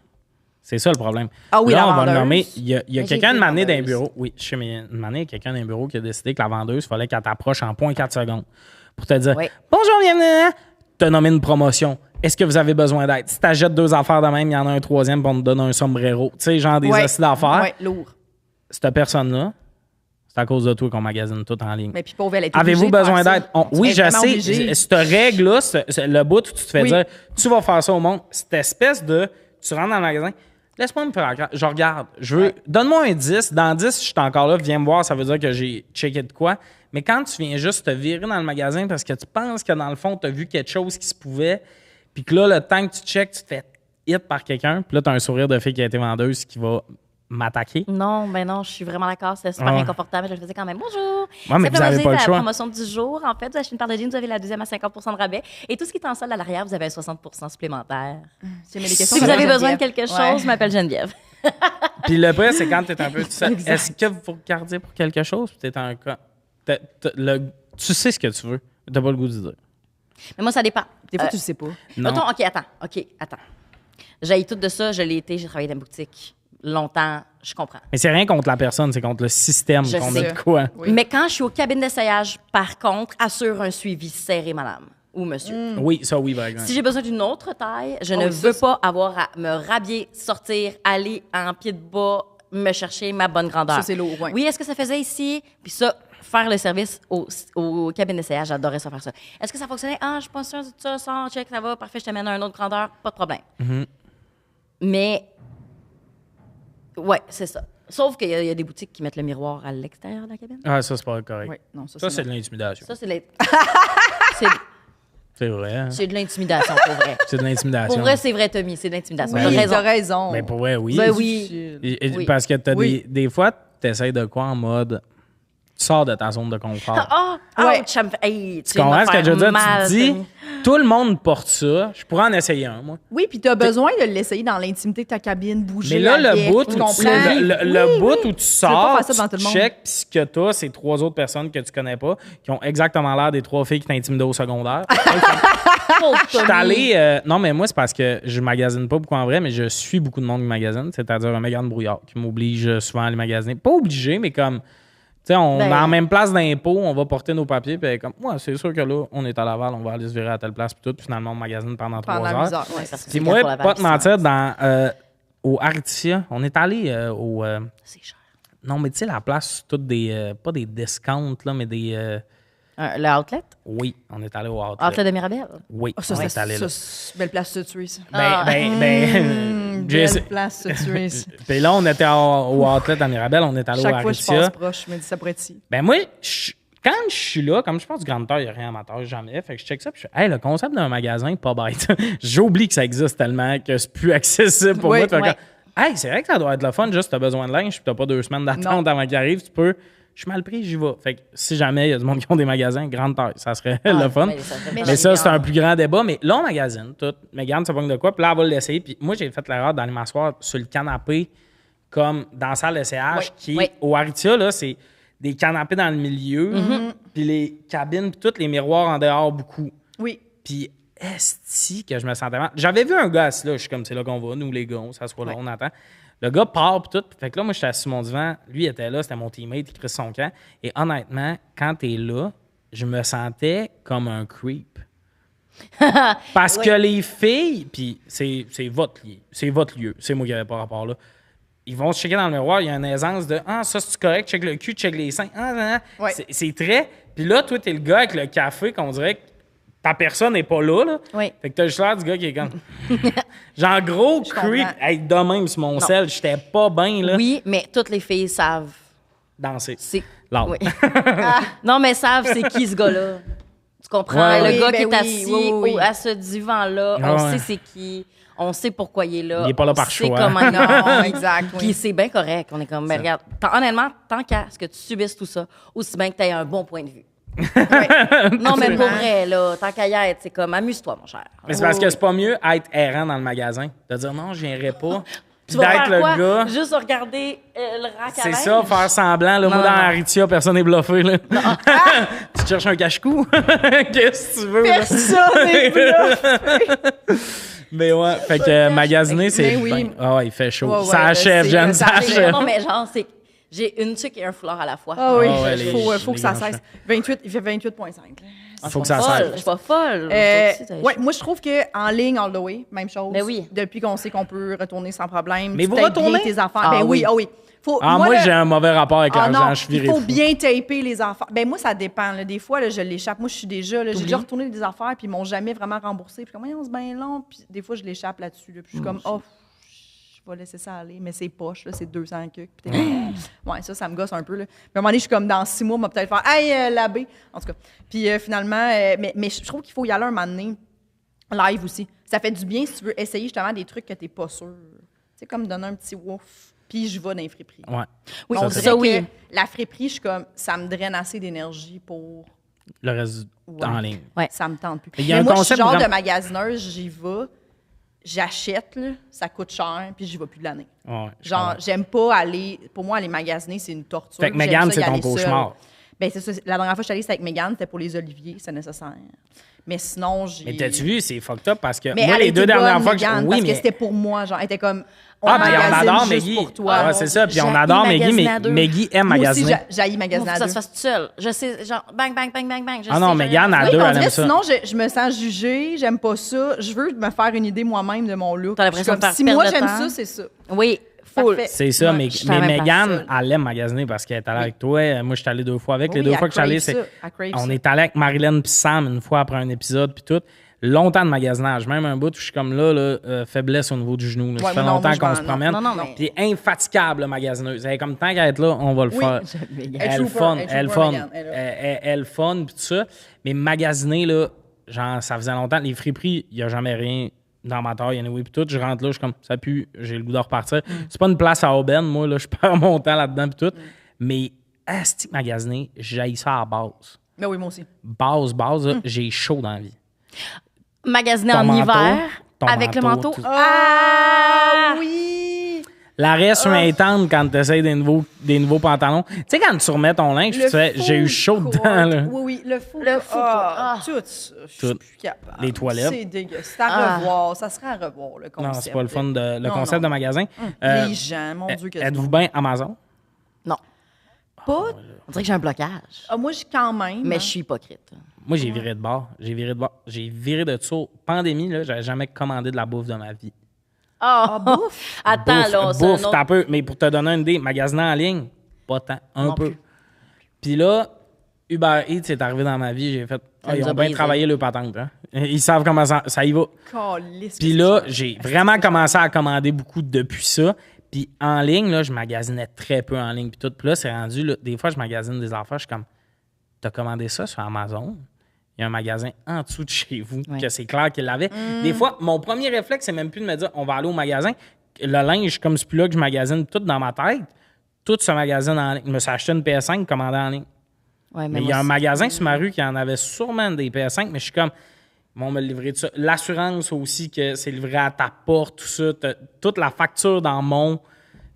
C'est ça le problème. Ah oui, Là, la on va le vendeuse. nommer. Il y a Mais quelqu'un j'ai de été mané d'un vendeuse. bureau. Oui, je sais, mais une manée, il y a quelqu'un d'un bureau qui a décidé que la vendeuse, il fallait qu'elle t'approche en 0.4 secondes pour te dire Oui. bonjour, bienvenue. Te nommer une promotion. Est-ce que vous avez besoin d'aide? Si tu achètes 2 affaires de même, il y en a un troisième pour on te donne un sombrero. Tu sais, genre des Ouais. assis d'affaires. Ouais, lourd. Cette personne-là, c'est à cause de toi qu'on magasine tout en ligne. Mais puis pauvre, elle était Avez-vous obligée de besoin faire ça. d'aide? Oui, Elle est je vraiment sais. obligée. Cette règle-là, le bout où tu te fais Oui. dire tu vas faire ça au monde, cette espèce de tu rentres dans le magasin, laisse-moi me faire la carte. Je regarde. Donne-moi un 10. Dans 10, je suis encore là, viens me voir, ça veut dire que j'ai checké de quoi. Mais quand tu viens juste te virer dans le magasin parce que tu penses que dans le fond, tu as vu quelque chose qui se pouvait, puis que là, le temps que tu checkes, tu te fais hit par quelqu'un, puis là, tu as un sourire de fille qui a été vendeuse qui va m'attaquer. Non, ben non, je suis vraiment d'accord. C'était super Ah. inconfortable. Je le faisais quand même. Bonjour. Ouais, mais C'est vous avez Plomosier, pas le la choix. promotion du jour. En fait, vous achetez une paire de jeans, vous avez la deuxième à 50% de rabais. Et tout ce qui est en solde à l'arrière, vous avez un 60% supplémentaire. Si mais les questions, Si vous ça avez va, besoin de Geneviève. quelque chose, Ouais. je m'appelle Geneviève. Puis le pire, c'est quand tu es un peu tout seul. Exact. Est-ce que vous regardez pour quelque chose? Tu es un cas. Tu sais ce que tu veux. Tu n'as pas le goût de dire. Mais moi, ça dépend. Des fois, tu le sais pas. Non. Mettons, OK, attends. J'ai tout de ça, je l'ai été, j'ai travaillé dans une boutique longtemps, je comprends. Mais c'est rien contre la personne, c'est contre le système Je qu'on sais. a de quoi. Oui. Mais quand je suis aux cabines d'essayage, par contre, assure un suivi serré, madame ou monsieur. Oui, ça, oui, par exemple. Si j'ai besoin d'une autre taille, je Oh, ne oui, ça, veux c'est- pas avoir à me rhabiller, sortir, aller en pied de bas, me chercher ma bonne grandeur. Ça, c'est lourd, ouais. Oui, est-ce que ça faisait ici? Puis ça, faire le service aux cabines d'essayage, j'adorais ça faire ça. Est-ce que ça fonctionnait? Ah, je suis pas sûre de ça, ça, check, ça va, parfait, je t'amène à une autre grandeur, pas de problème. Mm-hmm. Mais, ouais, c'est ça. Sauf qu'il y a des boutiques qui mettent le miroir à l'extérieur de la cabine. Ah, ça, c'est pas correct. Oui, non, ça, Ça, c'est non. de l'intimidation. Ça, c'est c'est- C'est vrai. Hein? c'est de l'intimidation, pour vrai. C'est de l'intimidation. Pour vrai, c'est vrai, Tommy, c'est de l'intimidation. Ben T'as oui. raison. T'as raison. Mais pour vrai, oui. Ben oui. Difficile. Oui. Parce que t'as Oui. des fois, tu essaies de quoi en mode. Tu sors de ta zone de confort. Ah, Ouais. ouch, ça me fait... Hey, Tu comprends ce que je veux dire? Mal, Tu te dis, Tommy. tout le monde porte ça. Je pourrais en essayer un, moi. Oui, puis tu as besoin de l'essayer dans l'intimité de ta cabine, bouger. Mais là, le avec, bout, tu où comprends? tu, le bout où tu veux pas sors, faire ça devant tout tu le monde. check, puis ce que t'as, c'est 3 autres personnes que tu connais pas, qui ont exactement l'air des 3 filles qui t'intimidaient au secondaire. Pauvre Je suis Tommy. allé. Non, mais moi, c'est parce que je magasine pas beaucoup en vrai, mais je suis beaucoup de monde qui magasine, c'est-à-dire un méga de brouillard qui m'oblige souvent à aller magasiner. Pas obligé, mais comme. Tu sais, on Ben- est en même place d'impôt, on va porter nos papiers, puis comme, ouais, c'est sûr que là, on est à Laval, on va aller se virer à telle place, puis tout, puis finalement, on magasine pendant 3 Pendant heures. 12 heures. Ouais, Parce que Puis c'est moi, pour la pas te vache, mentir, au Artia, on est allé au. C'est cher. Non, mais tu sais, la place, toutes des. Pas des discounts, là, mais des. Le outlet? Oui, on est allé au Outlet. Outlet de Mirabel? Oui, Ah, ça, on est c'est allé là. belle place de se tuer, ça. J'ai- Belle place de se tuer, ça. Puis là, on était au Outlet à Mirabel, on est allé au Chaque fois que je Aritzia. passe proche, je me dis ça pourrait être ici. Ben moi, quand je suis là, comme je pense du Grand Terre, il n'y a rien amateur, jamais. Fait que je check ça, puis je fais, hey, le concept d'un magasin, pas bête. J'oublie que ça existe tellement que c'est plus accessible pour Oui, moi. Fait que, ouais. hey, c'est vrai que ça doit être le fun, juste t'as besoin de linge, puis t'as pas 2 semaines d'attente avant qu'il arrive, tu peux. Je suis mal pris, j'y vais. Fait que si jamais il y a du monde qui ont des magasins, Grande Terre, ça serait le fun. mais ça fait Mais pas ça, mal. c'est un plus grand débat. Mais là, on magasine tout. Mégane, ça pogne de quoi? Puis là, elle va l'essayer. Puis moi, j'ai fait l'erreur d'aller m'asseoir sur le canapé, comme dans la salle d'essayage, Oui, qui, oui. au Aritzia, là, c'est des canapés dans le milieu, puis les cabines, puis tous les miroirs en dehors, beaucoup. Oui. Puis esti que je me sentais mal. J'avais vu un gars assis là, je suis comme, c'est là qu'on va, nous les gars, on s'assoit là, on attend. Le gars part, puis tout. Fait que là, moi, j'étais assis sur mon divan. Lui, il était là, c'était mon teammate, il crée son camp. Et honnêtement, quand t'es là, je me sentais comme un creep. Parce que les filles, puis c'est votre lieu, c'est moi qui n'avais pas rapport là. Ils vont se checker dans le miroir, il y a une aisance de ah, ça c'est correct, check le cul, check les seins. Ah, ah, ah. Ouais. C'est très. Puis là, toi, t'es le gars avec le café qu'on dirait que ta personne n'est pas là. Oui. Fait que t'as juste l'air du gars qui est comme. Genre, gros creep. comprends. Hey, de même sur mon sel, j'étais pas bien, là. Oui, mais toutes les filles savent. Danser. C'est. Loud. Oui. Non, mais savent c'est qui ce gars-là. Tu comprends? Ouais, le oui, gars ben qui est oui, assis oui. à ce divan-là, Ah, on ouais. sait c'est qui. On sait pourquoi il est là. Il est pas là on par sait choix. Comment il Non, exact, oui. Puis c'est bien correct. On est comme, ben, regarde, honnêtement, tant qu'à ce que tu subisses tout ça, aussi bien que tu aies un bon point de vue. Non, mais pour vrai, là, tant qu'à y être, c'est comme, amuse-toi, mon cher. Mais c'est parce que c'est pas mieux être errant dans le magasin. De dire non, je viendrai pas. Tu Puis vas d'être faire le quoi? gars. Juste regarder le rack à C'est linge? ça, faire semblant. Là, moi, Non, dans non. Aritia, personne n'est bluffé. Là. Tu cherches un cache-cou? Qu'est-ce que tu veux? là? Personne n'est bluffé. Mais ouais, fait que magasiner, c'est. Mais oui. ben- Ah ouais, il fait chaud. Ouais, ça ouais, achève, c'est- Jeanne, ça ça achève. achève. Non, mais genre, c'est j'ai une tuque et un foulard à la fois. Ah oui, Ah ouais, il faut les que ça grands cesse. 28, il fait 28,5. Il faut que ça Folle, cesse. je suis pas folle. Ouais, moi, je trouve qu'en ligne, all the way, même chose. Ben oui. Depuis qu'on sait qu'on peut retourner sans problème. Mais tu vous tapes retournez? bien tes affaires. Ah ben oui, oui. ah oui. Faut, Ah, moi, là- j'ai un mauvais rapport avec Ah l'argent. non, Je suis il viré faut fou. bien taper les affaires. Ben moi, ça dépend. Là. Des fois, là, je l'échappe. Moi, je suis déjà... là, j'ai déjà retourné des affaires, puis ils m'ont jamais vraiment remboursé. Puis comme, c'est bien long. Puis des fois, je l'échappe là-dessus. Là, puis je suis comme, je vais laisser ça aller. Mais c'est poche, là, c'est 200 cucs. Puis t'es comme, ouais, ça me gosse un peu. Là. Puis à un moment donné, je suis comme, dans 6 mois, on va peut-être faire, hey, l'abbé. En tout cas. Puis finalement, mais je trouve qu'il faut y aller un moment donné, live aussi. Ça fait du bien si tu veux essayer justement des trucs que t'es pas sûr. C'est comme donner un petit wouf. Puis je vais dans les friperies. Ouais. Oui, On c'est dirait oui. que la friperie, je suis comme, ça me draine assez d'énergie pour... Le reste Ouais. en ligne. Ouais. Ça me tente plus. Il y a Mais un moi, je suis concept genre vraiment- de magasineuse, j'y vais, j'achète, là, ça coûte cher, puis j'y vais plus de l'année. Ouais, je Genre, comprends. j'aime pas aller... Pour moi, aller magasiner, c'est une torture. Fait que J'aime Mégane, ça y c'est ton aller seule. cauchemar. Ben c'est ça. La dernière fois que je suis allée, c'était avec Mégane, c'était pour les oliviers, c'est nécessaire. Mais sinon, j'ai... Mais t'as-tu vu, c'est fucked up parce que Mais moi, elle les était deux dernières bonne, fois que Mégane, oui, parce que mais. c'était pour moi, genre, elle était comme... Ah, puis on magasine adore juste Maggie. pour toi. Ah, ouais, c'est ça. Puis on J'ai adore haï Maggie, magasiner mais à deux. Maggie aime Moi aussi, magasiner. j'haïs Moi, magasiner faut à que ça deux. se fasse tout seul. Je sais, genre, bang, bang, bang, bang, bang. Je Ah sais, non, je- Mégane, à Oui, deux, on elle dirait, aime ça. sinon, je me sens jugée, j'aime pas ça. Je veux me faire une idée moi-même de mon look. T'as l'impression Je suis comme, de faire si moi perdre j'aime le temps. ça, c'est ça. Oui, full. Parfait. C'est ça, Ouais, mais, je suis à la mais même place, Mégane, elle aime magasiner parce qu'elle est allée avec toi. Moi, je suis allé 2 fois avec. Les Oui, 2 elle fois que je suis allé, crave c'est. ça, elle crave On ça. est allé avec Marilyn puis Sam une fois après un épisode puis tout. Longtemps de magasinage. Même un bout où je suis comme là, faiblesse au niveau du genou. Là. Ça Ouais, fait non, longtemps moi, je qu'on m'en- se promène. non, non. Puis infatigable, la magasineuse. Elle est comme tant qu'à être là, on va le Oui, faire. j'aime Mégane. Elle Elle est fun, trooper, elle elle fun. Mégane, elle est là. Elle fun puis tout ça. Mais magasiner, là, genre, ça faisait longtemps. Les friperies, il n'y a jamais rien dans ma taille, anyway, puis tout. Je rentre là, je suis comme, ça pue, j'ai le goût de repartir. C'est pas une place à aubaine, moi, là, je perds mon temps là-dedans puis tout. Mais, asti magasiner, j'haïs ça à base. Mais oui, moi aussi. Base, là, j'ai chaud dans la vie. Magasiner Ton en manteau, hiver, ton avec le manteau. tout. Ah! oui! L'arrêt sur un tente quand tu essaies des nouveaux pantalons. Tu sais, quand tu remets ton linge, tu fais, j'ai eu chaud dedans, là. Oui, oui, le faux. Le faux Ah, court. tout ça. Je suis Tout. plus capable. Les toilettes. C'est dégueu. C'est à Ah. revoir. Ça serait à revoir, le concept. Non, c'est pas le fun, le Non, concept non. de magasin. Les gens, mon Dieu, que Êtes-vous bien Amazon? Non. pas. On dirait que j'ai un blocage. Ah, moi, quand même. Mais hein. je suis hypocrite. Moi, j'ai viré de bord. J'ai viré de ça. Pandémie, là, j'avais jamais commandé de la bouffe de ma vie. Ah, bouffe. Attends, là, c'est un bouffe, autre- t'as peu. Mais pour te donner une idée, magasinant en ligne, pas tant, un Non peu. plus. Puis là, Uber Eats est arrivé dans ma vie. J'ai fait, Ça ils nous a ont bien brisé. travaillé le patente. Hein? Ils savent comment ça y va. Calisse que Puis c'est là, cher. j'ai vraiment commencé à commander beaucoup depuis ça. Puis en ligne, là, je magasinais très peu en ligne. Puis tout. Puis là, c'est rendu, là, des fois, je magasine des affaires. Je suis comme, t'as commandé ça sur Amazon? Il y a un magasin en dessous de chez vous, Ouais. que c'est clair qu'il l'avait. Des fois, mon premier réflexe, c'est même plus de me dire, on va aller au magasin. Le linge, comme c'est plus là que je magasine tout dans ma tête, tout se magasine en ligne. Je me suis acheté une PS5 commandée en ligne. Ouais, Mais il y moi a un aussi. magasin sur ma rue qui en avait sûrement des PS5, mais je suis comme, ils vont me le livrer tout ça. L'assurance aussi, que c'est livré à ta porte, tout ça, toute la facture dans mon.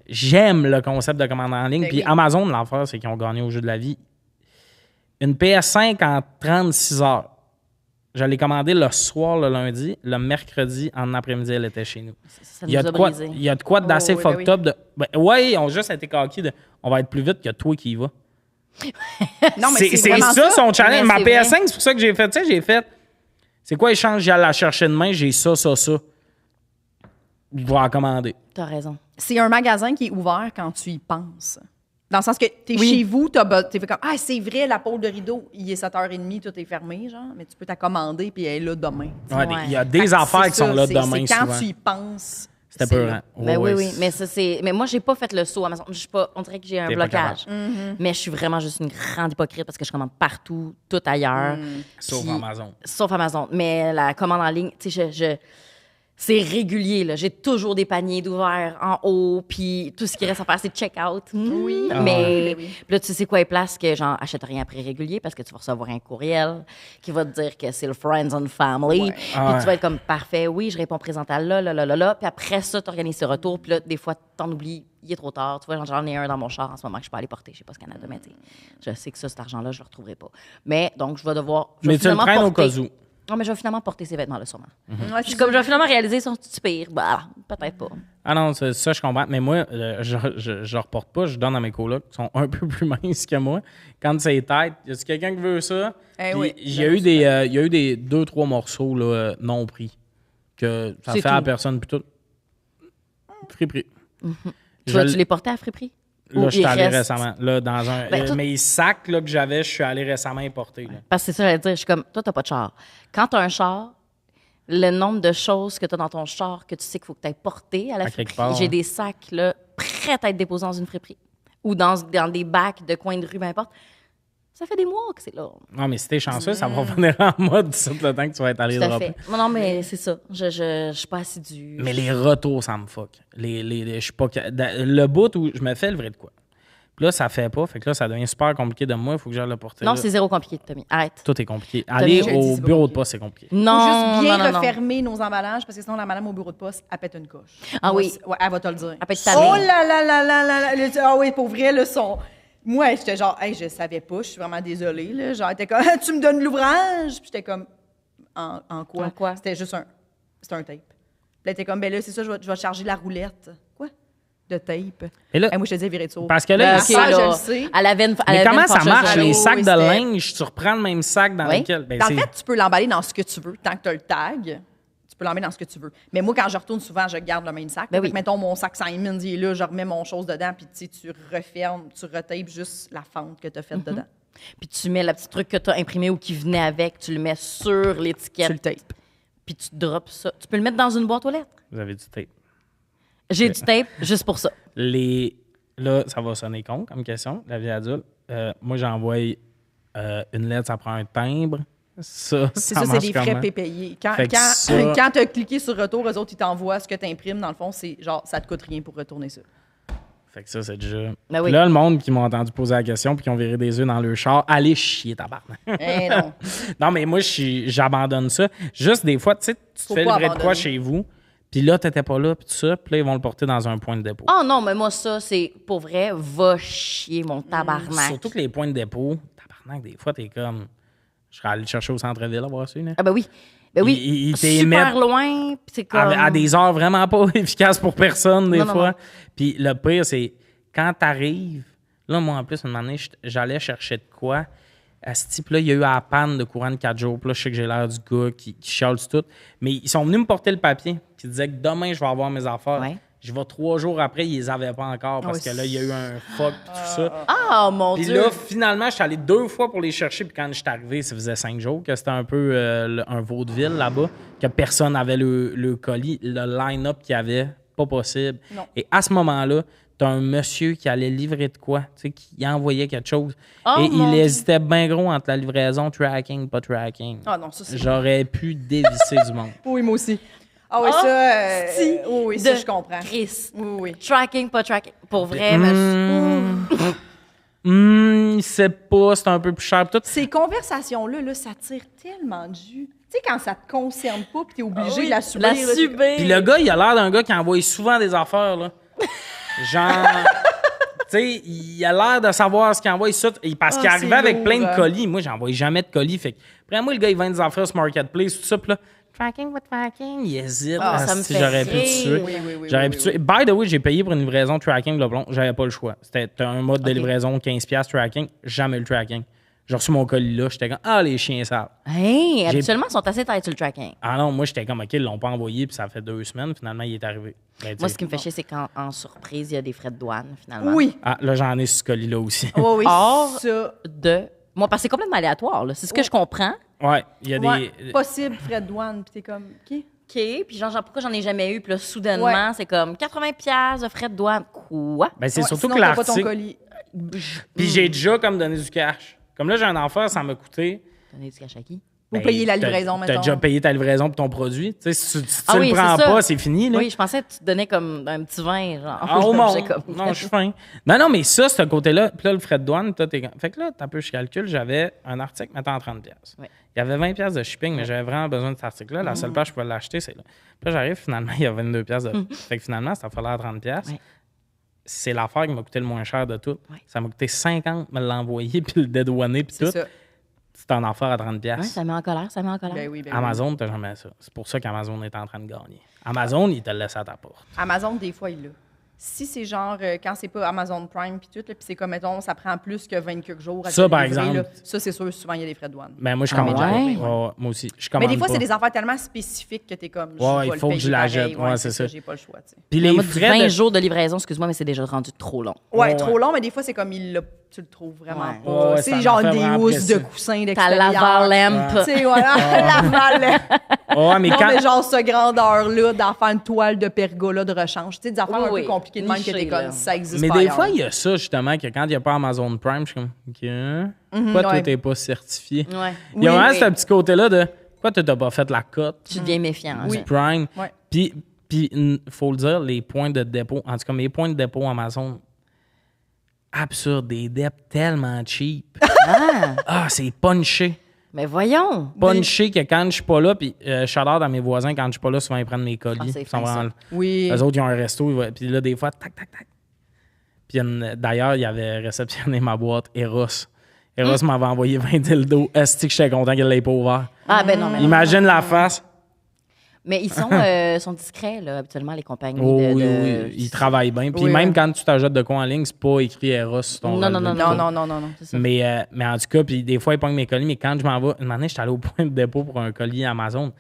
J'aime le concept de commande en ligne. Ben Puis oui. Amazon, l'enfer, c'est qu'ils ont gagné au jeu de la vie. Une PS5 en 36 heures. Je l'ai commandée le soir, le lundi. Le mercredi, en après-midi, elle était chez nous. Ça Il y a nous a de quoi, brisé. il y a de quoi d'assez oui, fucked ben up. Ouais, ils ont juste été coqués de. On va être plus vite que toi qui y va. Non, mais C'est vraiment ça son challenge. Mais Ma c'est PS5, vrai. c'est pour ça que j'ai fait. Tu sais, j'ai fait. C'est quoi échange? J'allais la chercher demain, j'ai ça. Je vais en commander. T'as raison. C'est un magasin qui est ouvert quand tu y penses. Dans le sens que t'es chez vous, t'es fait comme, ah, c'est vrai, la pôle de rideau, il est 7h30, tout est fermé, genre, mais tu peux t'en commander, puis elle est là demain. Ouais, il y a des affaires qui sont là demain, c'est quand souvent. tu y penses. C'était peurant. Ben oui. Mais ça, mais moi, j'ai pas fait le saut à Amazon. On dirait que j'ai un T'es pas blocage. Mm-hmm. Mais je suis vraiment juste une grande hypocrite parce que je commande partout, tout ailleurs. Sauf Puis- Amazon. Sauf Amazon. Mais la commande en ligne, tu sais, c'est régulier, là. J'ai toujours des paniers d'ouvert en haut, puis tout ce qui reste à faire, c'est check-out. Oui. Mais oui. puis là, tu sais quoi, les places que, genre, achète rien après régulier parce que tu vas recevoir un courriel qui va te dire que c'est le Friends and Family. Puis tu vas être comme, parfait, oui, je réponds présent à là. Puis après ça, tu organises ce retour. Puis là, des fois, t'en oublies, il est trop tard. Tu vois, j'en ai un dans mon char en ce moment que je peux aller porter. Je sais pas ce Canada, mais tu sais, je sais que ça, cet argent-là, je le retrouverai pas. Mais donc, je vais devoir. Mais tu le prends au cas où. Non, mais je vais finalement porter ces vêtements-là, sûrement. Ouais, Je suis comme, je vais finalement réaliser, sont-tu pires? Bah, peut-être pas. Ah non, ça, je comprends. Mais moi, je reporte pas. Je donne à mes colocs qui sont un peu plus minces que moi. Quand c'est tête, y a-tu quelqu'un qui veut ça? Puis oui, il y a eu des 2-3 morceaux là, non pris. Que ça C'est fait à la tout. personne. Puis tout. Friperie. Tu les porter à friperie? Là, Ou je suis il allé reste- récemment. Là, dans un. Ben, toi- mes sacs là, que j'avais, je suis allé récemment importer. Là. Parce que c'est ça, j'allais dire. Je suis comme, toi, t'as pas de char. Quand t'as un char, le nombre de choses que t'as dans ton char que tu sais qu'il faut que t'ailles porter à la À quelque friperie. part, J'ai ouais. des sacs, là, prêts à être déposés dans une friperie. Ou dans des bacs de coin de rue, peu importe. Ça fait des mois que c'est là. Non, mais si t'es chanceux, ça va venir en mode d'ici le temps que tu vas être allé Tout à dropper. fait. Non, mais c'est ça. Je suis pas assidue. Mais les retours, ça me fuck. Je suis pas. Le bout où je me fais le vrai de quoi. Puis là, ça fait pas. Fait que là, ça devient super compliqué de moi. Il faut que j'aille le porter. Non, là. c'est zéro compliqué, Tommy. Arrête. Tout est compliqué. Aller je le dis, au c'est pas bureau de compliqué. poste, c'est compliqué. Non, Faut juste bien non. refermer nos emballages parce que sinon, la madame au bureau de poste, elle pète une coche. Ah Moi, oui. ouais, elle va te le dire. Elle pète Oh ta main. là là là là là là. Ah oui, pour vrai, le son. Moi, j'étais genre, hey, je savais pas, je suis vraiment désolée. Là. Genre, elle était comme, tu me donnes l'ouvrage? Puis j'étais comme, en quoi? En quoi? C'était juste c'était un tape. Puis elle était comme, ben là, c'est ça, je vais charger la roulette. Quoi? De tape. Et là, Hey, moi, je te disais virer de sourd. parce que là, Ben, ici- ok, ça, je là. le sais. Elle avait une, mais elle avait comment une ça fâcheuse marche, à les l'eau. sacs de c'était- linge? Tu reprends le même sac dans Oui. lequel. Ben, En c'est- fait, tu peux l'emballer dans ce que tu veux, tant que tu as le tag. Tu peux l'emmener dans ce que tu veux. Mais moi, quand je retourne souvent, je garde le même sac. Ben Fait oui. que, mettons, mon sac Simons, il est là, je remets mon chose dedans, puis tu sais, tu refermes, tu retapes juste la fente que tu as faite Mm-hmm. dedans. Puis tu mets le petit truc que tu as imprimé ou qui venait avec, tu le mets sur l'étiquette. Tu le tapes. Puis tu drops ça. Tu peux le mettre dans une boîte aux lettres. Vous avez du tape. J'ai du tape juste pour ça. Là, ça va sonner con comme question, la vie adulte. Moi, j'envoie une lettre, ça prend un timbre. Ça, C'est ça ça, c'est marche des frais comment? payés. Fait que ça- Quand tu as cliqué sur retour, eux autres, ils t'envoient ce que tu imprimes. Dans le fond, c'est genre, ça te coûte rien pour retourner ça. Fait que ça, c'est déjà. Ben oui. Puis là, le monde qui m'a entendu poser la question puis qui ont viré des yeux dans le char, allez chier, tabarnak. Eh non. Non, mais moi, j'abandonne ça. Juste des fois, tu sais, tu te Faut fais pas livrer de quoi abandonner. chez vous, puis là, t'étais pas là, puis tout ça, puis là, ils vont le porter dans un point de dépôt. Oh non, mais moi, ça, c'est pour vrai, va chier, mon tabarnak. Surtout que les points de dépôt, tabarnak, des fois, t'es comme. Je serais allé le chercher au centre-ville à voir ça, là. Ah ben oui. Ben oui. Ils Super t'émettent loin, puis c'est comme... À des heures vraiment pas efficaces pour personne, des Non, non, fois. non. Puis le pire, c'est quand t'arrives, là, moi, en plus, une année, j'allais chercher de quoi. À ce type-là, il y a eu à la panne de courant de 4 jours. Puis là, je sais que j'ai l'air du gars qui chiale du tout. Mais ils sont venus me porter le papier. Puis ils disaient que demain, je vais avoir mes affaires. Ouais. Je vais 3 jours après, ils les avaient pas encore parce que là, il y a eu un fuck tout ça. Ah, mon Puis Dieu. là, finalement, je suis allé 2 fois pour les chercher. Puis quand je suis arrivé, ça faisait 5 jours que c'était un peu un vaudeville là-bas, que personne n'avait le colis. Le line-up qu'il y avait, pas possible. Non. Et à ce moment-là, t'as un monsieur qui allait livrer de quoi, tu sais, qui envoyait quelque chose. Oh, et mon il Dieu. hésitait bien gros entre la livraison, tracking, pas tracking. Ah non, ça, c'est... J'aurais pu dévisser du monde. Oui, moi aussi. Ah oui, Ah, ça, si oui, ça, de je comprends. Chris. Oui, oui. Tracking, pas tracking. Pour vrai, monsieur. C'est pas, c'est un peu plus cher. Tout. Ces conversations-là, là, ça tire tellement de jus. Tu sais, quand ça te concerne pas puis t'es obligé de la subir. La là, t'es- subir. Puis le gars, il a l'air d'un gars qui envoie souvent des affaires, là. Genre, tu sais, il a l'air de savoir ce qu'il envoie. Ça, parce qu'il Ah, arrivait c'est avec lourd, plein de hein. colis. Moi, j'envoie jamais de colis. Fait que, après moi, le gars, il vend des affaires sur Marketplace, tout ça. Puis là, tracking, what tracking? Il hésite. Ah, Ah, ça me si, fait j'aurais pu le rire. tuer. Oui, J'aurais oui, pu oui, tuer. By the way, j'ai payé pour une livraison tracking le blond. J'avais pas le choix. C'était un mode de livraison 15$ tracking. Jamais le tracking. J'ai reçu mon colis là, j'étais comme, ah, les chiens sales. Hey, habituellement, ils sont assez tight sur le tracking. Ah non, moi, j'étais comme, OK, ils l'ont pas envoyé, puis ça fait 2 semaines, finalement, il est arrivé. Ben, tu Moi, sais, ce qui me fait chier, c'est qu'en surprise, il y a des frais de douane, finalement. Oui. Ah, là, j'en ai sur ce colis-là aussi. Oui, oui. Or Ça. Moi, parce que c'est complètement aléatoire, là. C'est ce que je comprends. Ouais, il y a Ouais, des. possible, frais de douane. Puis t'es comme, OK. OK, puis genre, pourquoi j'en ai jamais eu? Puis là, soudainement, Ouais. c'est comme 80$ de frais de douane. Quoi? Ben, c'est Ouais, surtout sinon, que t'as pas ton l'article. colis. Puis j'ai déjà comme donné du cash. Comme là, j'ai un enfant, ça m'a coûté. Donner du cash à qui? Pour Ben, payer la t'as- livraison, T'as mettons. déjà payé ta livraison pour ton produit. Tu sais, si tu Ah le oui, prends c'est ça. pas, c'est fini. Là. Oui, je pensais que tu te donnais comme un petit vin, genre. Ah, au monde. J'ai comme- Non, je suis fin. Non, mais ça, ce côté-là, puis là, le frais de douane, toi, t'es. Fait que là, t'as un peu, je calcule, j'avais un article, mettons, en 30$. Ouais. Il y avait 20$ de shipping, mais j'avais vraiment besoin de cet article-là. La seule place où je pouvais l'acheter, c'est là. Puis là, j'arrive, finalement, il y a 22$ de. Fait que finalement, ça fallait à 30$. Ouais. C'est l'affaire qui m'a coûté le moins cher de tout. Ouais. Ça m'a coûté 50$ me l'envoyer, puis le dédouaner, puis C'est tout. ça. C'est en affaire à 30$. Ouais, ça met en colère, ça met en colère. Ben oui, ben oui. Amazon, t'as jamais ça. C'est pour ça qu'Amazon est en train de gagner. Amazon, il te le laisse à ta porte. Amazon, des fois, il l'a. Si c'est genre, quand c'est pas Amazon Prime puis tout, là, puis c'est comme, mettons, ça prend plus que 20 quelques jours à Ça, te par livrer, exemple. là, ça, c'est sûr, souvent, il y a des frais de douane. Mais moi, je Ah, commande pas. ouais? Ouais, moi aussi. Je Mais commande des fois, pas. c'est des affaires tellement spécifiques que t'es comme, je Ouais, vais il le faut que payer je la pareil. jette. Ouais, c'est ça. J'ai pas le choix, tu sais. Puis Mais les moi, du frais 20 de... jours de livraison, excuse-moi, mais c'est déjà rendu trop long. Ouais, Ouais, trop ouais. long, mais des fois, c'est comme, tu le trouves vraiment Ouais. pas. Ouais, ça c'est me genre fait des vraiment housses de presser. coussins Ta d'extérieur. lava-lampe. Tu sais, voilà, lava-lampe. Ouais, mais Non, quand... mais genre, ce grandeur-là, d'en faire une toile de pergola de rechange. Tu sais, des affaires Oui, un oui. peu compliquées de même que Niché, t'es là. comme, ça existe Mais pas des ailleurs. fois, il y a ça, justement, que quand il n'y a pas Amazon Prime, je suis comme, OK, pourquoi toi, ouais. t'es pas certifié? Ouais. Il y a Oui, vraiment oui. ce petit côté-là de, pourquoi tu n'as pas fait la cote Tu deviens méfiant. du hein. Prime? Ouais. Puis, il faut le dire, les points de dépôt, en tout cas, mes points de dépôt Amazon, absurde, des deps tellement cheap. Ah, Ah, c'est punché. mais voyons. Punché que quand je suis pas là, puis shout-out à mes voisins, quand je suis pas là, souvent ils prennent mes colis. Ah, c'est Ils sont fin, ça. vraiment- Oui. Eux autres, ils ont un resto, puis là, des fois, tac, tac, tac. Puis d'ailleurs, il avait réceptionné ma boîte Eros. Eros m'avait envoyé 20 dildos. Est-ce que j'étais content qu'elle l'ait pas ouvert? Ah, ben non, mais non. Imagine la face. Mais ils sont discrets, là, habituellement, les compagnies Oh, de... oui, de- oui, ils travaillent bien. Puis Oui, même oui. quand tu t'ajoutes de quoi en ligne, c'est pas écrit Eros sur ton Non, non, relevé. non, Non. C'est ça. Mais en tout cas, puis des fois, ils pognent mes colis. Mais quand je m'en vais, une année, j'étais allé au point de dépôt pour un colis Amazon.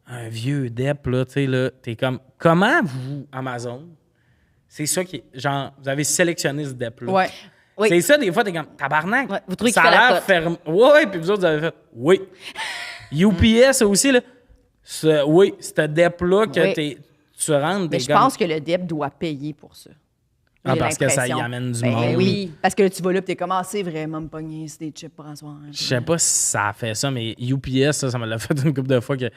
Un vieux dep, là, tu sais, là, t'es comme, comment vous, Amazon, c'est ça qui est, genre, vous avez sélectionné ce dep-là. Ouais. Oui. C'est ça, des fois, t'es comme, tabarnak. Ouais, vous trouvez ça qu'il fait a la l'air cote. ferme. Ouais, puis vous autres, vous avez fait, oui. UPS aussi, là, oui, ce dep-là que Oui. tu rentres, Mais t'es je comme, pense que le DEP doit payer pour ça. Ah, J'ai parce que ça y l'impression. amène du Ben monde. oui. Parce que là, tu vas là, puis t'es comme, ah, c'est vraiment me pogner, c'est des chips pour asseoir. Je sais pas si ça a fait ça, mais UPS, ça me l'a fait une couple de fois que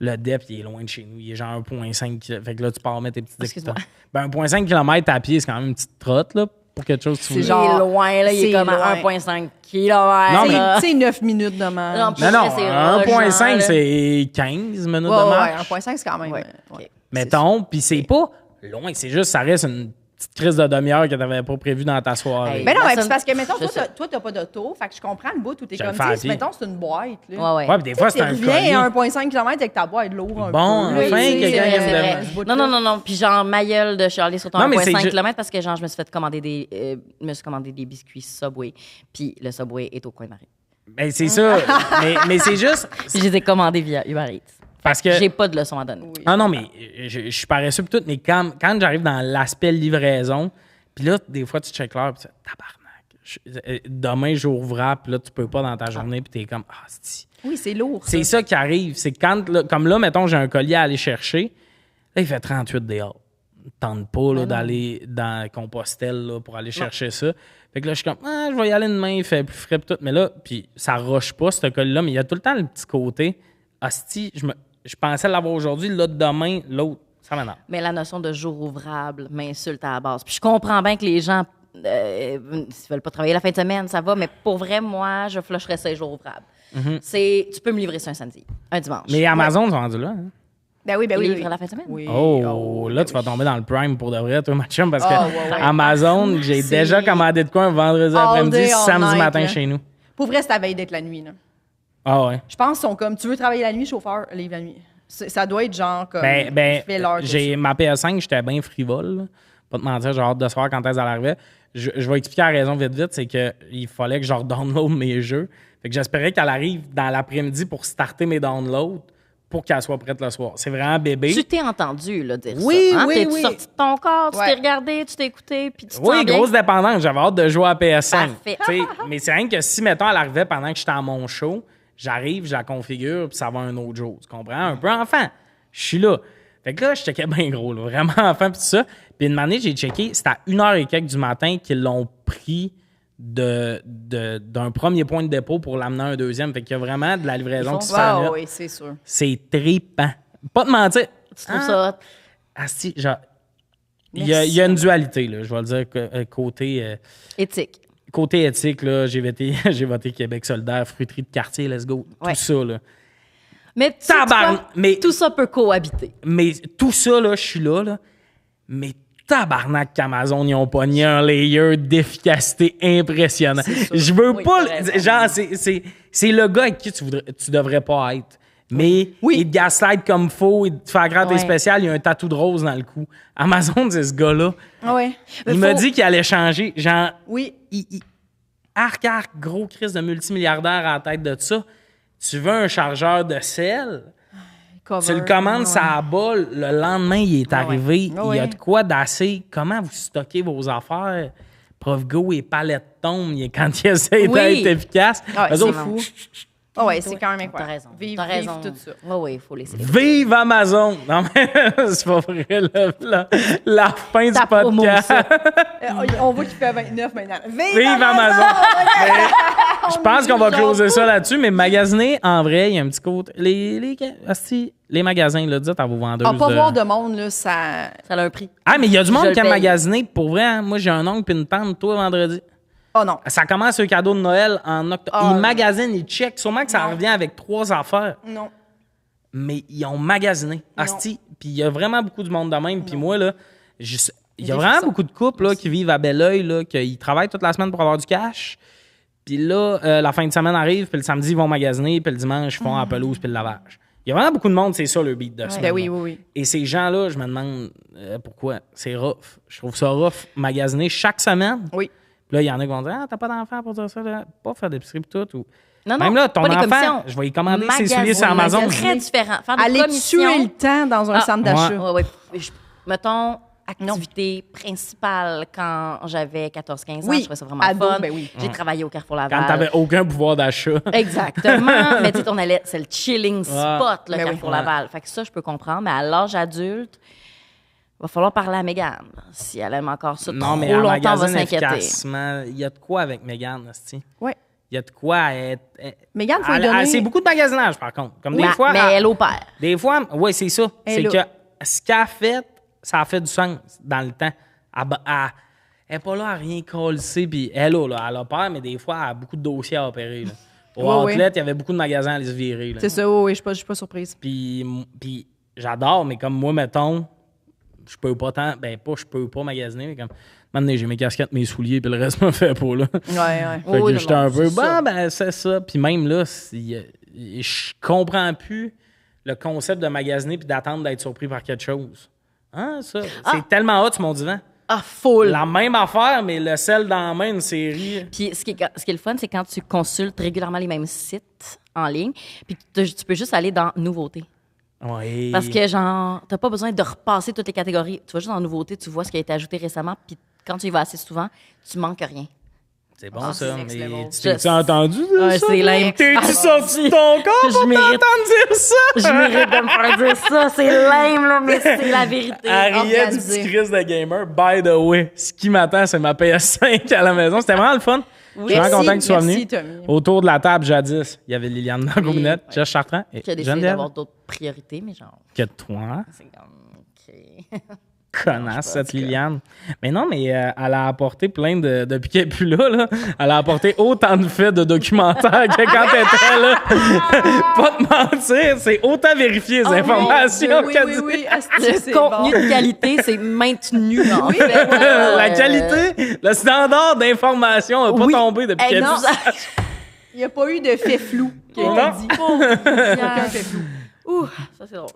le DEP, il est loin de chez nous. Il est genre 1,5 km. Fait que là, tu pars mettre tes petites Excuse-moi. Ben, 1,5 km à pied, c'est quand même une petite trotte, là, pour quelque chose que tu C'est veux. genre- Il est loin, là, il est c'est comme à loin. 1,5 km. Non, mais- là. C'est 9 minutes de marche. Non, Non, non, c'est 1,5, rushant, là. c'est 15 minutes Ouais, de ouais, marche. 1,5, c'est quand même. Ouais, ouais. ok. Mettons, puis c'est pas loin, c'est juste, ça reste une petite crise de demi-heure que t'avais pas prévue dans ta soirée. Hey. Mais non, mais Personne- c'est parce que, mettons, je sais. toi, t'as pas d'auto, fait que je comprends le bout où t'es Je comme, le fais à tu sais, pied. mettons, c'est une boîte, là. Ouais, ouais. Ouais, puis des fois, c'est un Tu colis. reviens à 1,5 km avec ta boîte lourde un Bon, peu. enfin, là, tu sais, quelqu'un C'est qui vrai, me c'est demande. vrai. ce bout-là. Non, non, non, non. Puis genre, ma gueule de Charlie sur ton Non, mais 1,5 c'est km parce que genre, je me suis fait commander me suis commandé des biscuits Subway. Puis le Subway est au coin de ma rue. Ben, c'est ça. mais c'est juste Puis je les ai commandés via Uber Eats. parce que. J'ai pas de leçon à donner. Oui. Ah non, mais je suis paresseux pis tout, mais quand j'arrive dans l'aspect livraison, puis là, des fois, tu checkes l'heure, puis tu fais tabarnak. Demain, jour ouvrable, puis là, tu peux pas dans ta journée, puis t'es comme, ah, c'est. Oui, c'est lourd. C'est ça qui arrive. C'est quand, là, comme là, mettons, j'ai un colis à aller chercher, là, il fait 38 dehors. Tente pas là, d'aller dans Compostelle là, pour aller chercher ça. Fait que là, je suis comme, ah, je vais y aller demain, il fait plus frais pis tout. Mais là, puis ça roche pas, ce colis-là, mais il y a tout le temps le petit côté, hostie, je pensais l'avoir aujourd'hui, l'autre demain, l'autre, ça m'énerve. Mais la notion de jour ouvrable m'insulte à la base. Puis je comprends bien que les gens, s'ils veulent pas travailler la fin de semaine, ça va, mais pour vrai, moi, je flusherais ça les jours ouvrables. Tu peux me livrer ça un samedi, un dimanche. Mais Amazon sont rendus là. Hein? Ben oui, ben Ils oui. livrent oui. la fin de semaine? Oui. Oh, là, tu vas tomber dans le prime pour de vrai, toi, ma chum, parce que Ah, ouais, ouais. Amazon, j'ai C'est- déjà commandé de quoi un vendredi All après-midi, day, all samedi night, matin là. chez nous. Pour vrai, c'est la veille d'être la nuit, là. Ah ouais. Je pense qu'ils sont comme, tu veux travailler la nuit, chauffeur, livre la nuit. Ça doit être genre comme, Ben, fais l'heure que j'ai tu- ma PS5, j'étais bien frivole. Là. Pas te mentir, j'ai hâte de savoir quand est-ce qu'elle arrivait. je vais expliquer la raison vite, c'est qu'il fallait que je redownload mes jeux. Fait que j'espérais qu'elle arrive dans l'après-midi pour starter mes downloads pour qu'elle soit prête le soir. C'est vraiment bébé. Tu t'es entendu là, dire Oui, ça. Hein? oui, T'es-tu oui. sorti de ton corps, tu Ouais. t'es regardé, tu t'es écouté, puis tu te Oui, sens bien? grosse dépendance. J'avais hâte de jouer à PS5. Parfait. T'sais, mais c'est rien que si, mettons, elle arrivait pendant que j'étais à mon show, j'arrive, je la configure, puis ça va un autre jour. Tu comprends? Un peu enfant. Je suis là. Fait que là, je checkais bien gros, là, vraiment enfant, puis tout ça. Puis une année, j'ai checké, c'était à 1h et quelques du matin qu'ils l'ont pris d'un premier point de dépôt pour l'amener à un deuxième. Fait qu'il y a vraiment de la livraison qui se fait à Wow, minute. oui, c'est sûr. C'est trippant. Pas de mentir. Tu trouves ça hot? Asti, genre, il y a une dualité, là, je vais le dire, Éthique. côté éthique, là, j'ai voté Québec solidaire, fruiterie de quartier, let's go. Ouais. Tout ça, là. Mais, tu sais Tabarn- quoi? mais- Tout ça peut cohabiter. Mais tout ça, là, je suis là. Mais tabarnak qu'Amazon, ils ont pogné un layer d'efficacité impressionnant. Je veux Oui, pas... t'as raison. Genre, c'est le gars avec qui tu devrais pas être. Mais Oui. il te gaslight comme faux, il te fait gratter Ouais. spécial, il y a un tatou de rose dans le cou. Amazon, c'est ce gars-là. Ah ouais. Il m'a dit qu'il allait changer. Genre, Oui. arc, gros crise de multimilliardaire à la tête de ça. Tu veux un chargeur de sel? Cover. Tu le commandes, Ouais. ça abat, le lendemain, il est arrivé. Ah Il y a ouais. de quoi d'assez. Comment vous stockez vos affaires? Profgo et palette tombe quand il essaie Oui. d'être efficace. Ah ouais, Eux c'est autres, fou. Ah ouais, c'est quand même T'as incroyable. raison. Vive, T'as raison. vive tout ça. Oui, oui, il faut laisser les vive Amazon! Non, mais c'est pas vrai, la fin Ta du promo, podcast. ça. On voit qu'il fait 29 maintenant. Vive Amazon! Mais je pense qu'on va closer ça là-dessus, mais magasiner, en vrai, il y a un petit côté. Les magasins, là, dites à vos vendeuses. Ah, pas voir de monde, là, ça... Ça a un prix. Ah, mais il y a du monde Je qui a le paye. magasiné. Pour vrai, hein, moi, j'ai un oncle et une tante, toi, vendredi. Oh non. Ça commence le cadeau de Noël en octobre. Ah, Ils magasinent, ils checkent. Sûrement que ça non. revient avec 3 affaires. Non. Mais ils ont magasiné. Asti. Puis il y a vraiment beaucoup de monde de même. Puis moi, là, il y a Des vraiment frissons. beaucoup de couples là, qui vivent à Belleuil, là, qui travaillent toute la semaine pour avoir du cash. Puis là, la fin de semaine arrive, puis le samedi, ils vont magasiner, puis le dimanche, ils font la pelouse puis le lavage. Il y a vraiment beaucoup de monde, c'est ça le beat de semaine. Ben oui, oui, oui. Et ces gens-là, je me demande pourquoi. C'est rough. Je trouve ça rough, magasiner chaque semaine. Oui. Puis là, il y en a qui vont dire ah, t'as pas d'enfant pour dire ça, là. Pas faire d'épicerie pis tout. Ou... Non, non, Même là, ton pas les enfant, commissions. je vais y commander ses Magasin, souliers sur Amazon. C'est très différent. Faire des Aller commissions. tuer le temps dans un Ah, centre d'achat. Ouais, ouais. Mettons, activité principale quand j'avais 14-15 ans. Oui. Je trouvais ça vraiment Ado, fun. ben oui. J'ai travaillé au Carrefour Laval. Quand t'avais aucun pouvoir d'achat. Exactement. Mais tu sais, on allait, c'est le chilling spot, le Ben oui. Carrefour Laval. Fait que ça, je peux comprendre. Mais à l'âge adulte, il va falloir parler à Mégane. Si elle aime encore ça Non, trop mais en longtemps, on va magasine s'inquiéter. efficacement, il y a de quoi avec Mégane, esti. Ouais. Il y a de quoi être. Mégane, faut lui donner- C'est beaucoup de magasinage, par contre. Comme des Mais, fois. mais elle opère. Des fois, oui, c'est ça. C'est Elle que a- ce qu'elle a fait, ça a fait du sens dans le temps. Elle n'est pas là à rien coller, puis elle a peur, mais des fois, elle a beaucoup de dossiers à opérer. Là. Au Ouais, outlet, il y avait beaucoup de magasins à aller se virer. Là. C'est ça, oui, je suis pas surprise. Puis j'adore, mais comme moi, mettons, je peux pas tant. Ben, pas, je peux pas magasiner, mais comme. Maintenant, j'ai mes casquettes, mes souliers, puis le reste me fait pas, là. Ouais, ouais. Fait Oui, que non, j'étais non, un peu, c'est ça. ben, c'est ça. Puis même là, je comprends plus le concept de magasiner puis d'attendre d'être surpris par quelque chose. Hein, ça? C'est tellement hot sur mon divan. Ah, full. La même affaire, mais le sel dans la main, une série. Puis ce qui est le fun, c'est quand tu consultes régulièrement les mêmes sites en ligne, puis tu peux juste aller dans nouveautés. Oui. Parce que, genre, t'as pas besoin de repasser toutes les catégories. Tu vas juste dans nouveautés, tu vois ce qui a été ajouté récemment, puis quand tu y vas assez souvent, tu manques rien. C'est bon, Ah, ça. c'est next Mais level. tu t'es-tu entendu de Ouais, ça? c'est lame. T'es-tu Ah, sorti de ton corps Je pour mérite- t'entendre dire ça? Je mérite de me faire dire ça. C'est lame, là, mais c'est la vérité. Ariette du Organisé. petit Chris de gamer. By the way, ce qui m'attend, c'est ma PS5 à la maison. C'était vraiment le fun. Je suis vraiment content que tu sois merci, venu. Tommy. Autour de la table, jadis, il y avait Liliane dans la gominette, ouais. Jess Chartrand et Qui a décidé Geneviève. d'avoir d'autres priorités, mais genre, Que toi, c'est comme... OK. connasse, cette Liliane. Mais non, mais elle a apporté plein de... Depuis qu'elle n'est plus là, elle a apporté autant de faits de documentaires que quand elle était là. Pas de mentir, c'est autant vérifier les informations Oui, qu'elle oui, dit. oui. Asti, Le c'est contenu bon. de qualité, c'est maintenu, en fait. La qualité, le standard d'information n'a pas oui, tombé depuis qu'elle est plus exact. Il n'y a pas eu de fait flou qui a Non. été dit. Aucun fait flou. Ouh, ça c'est drôle.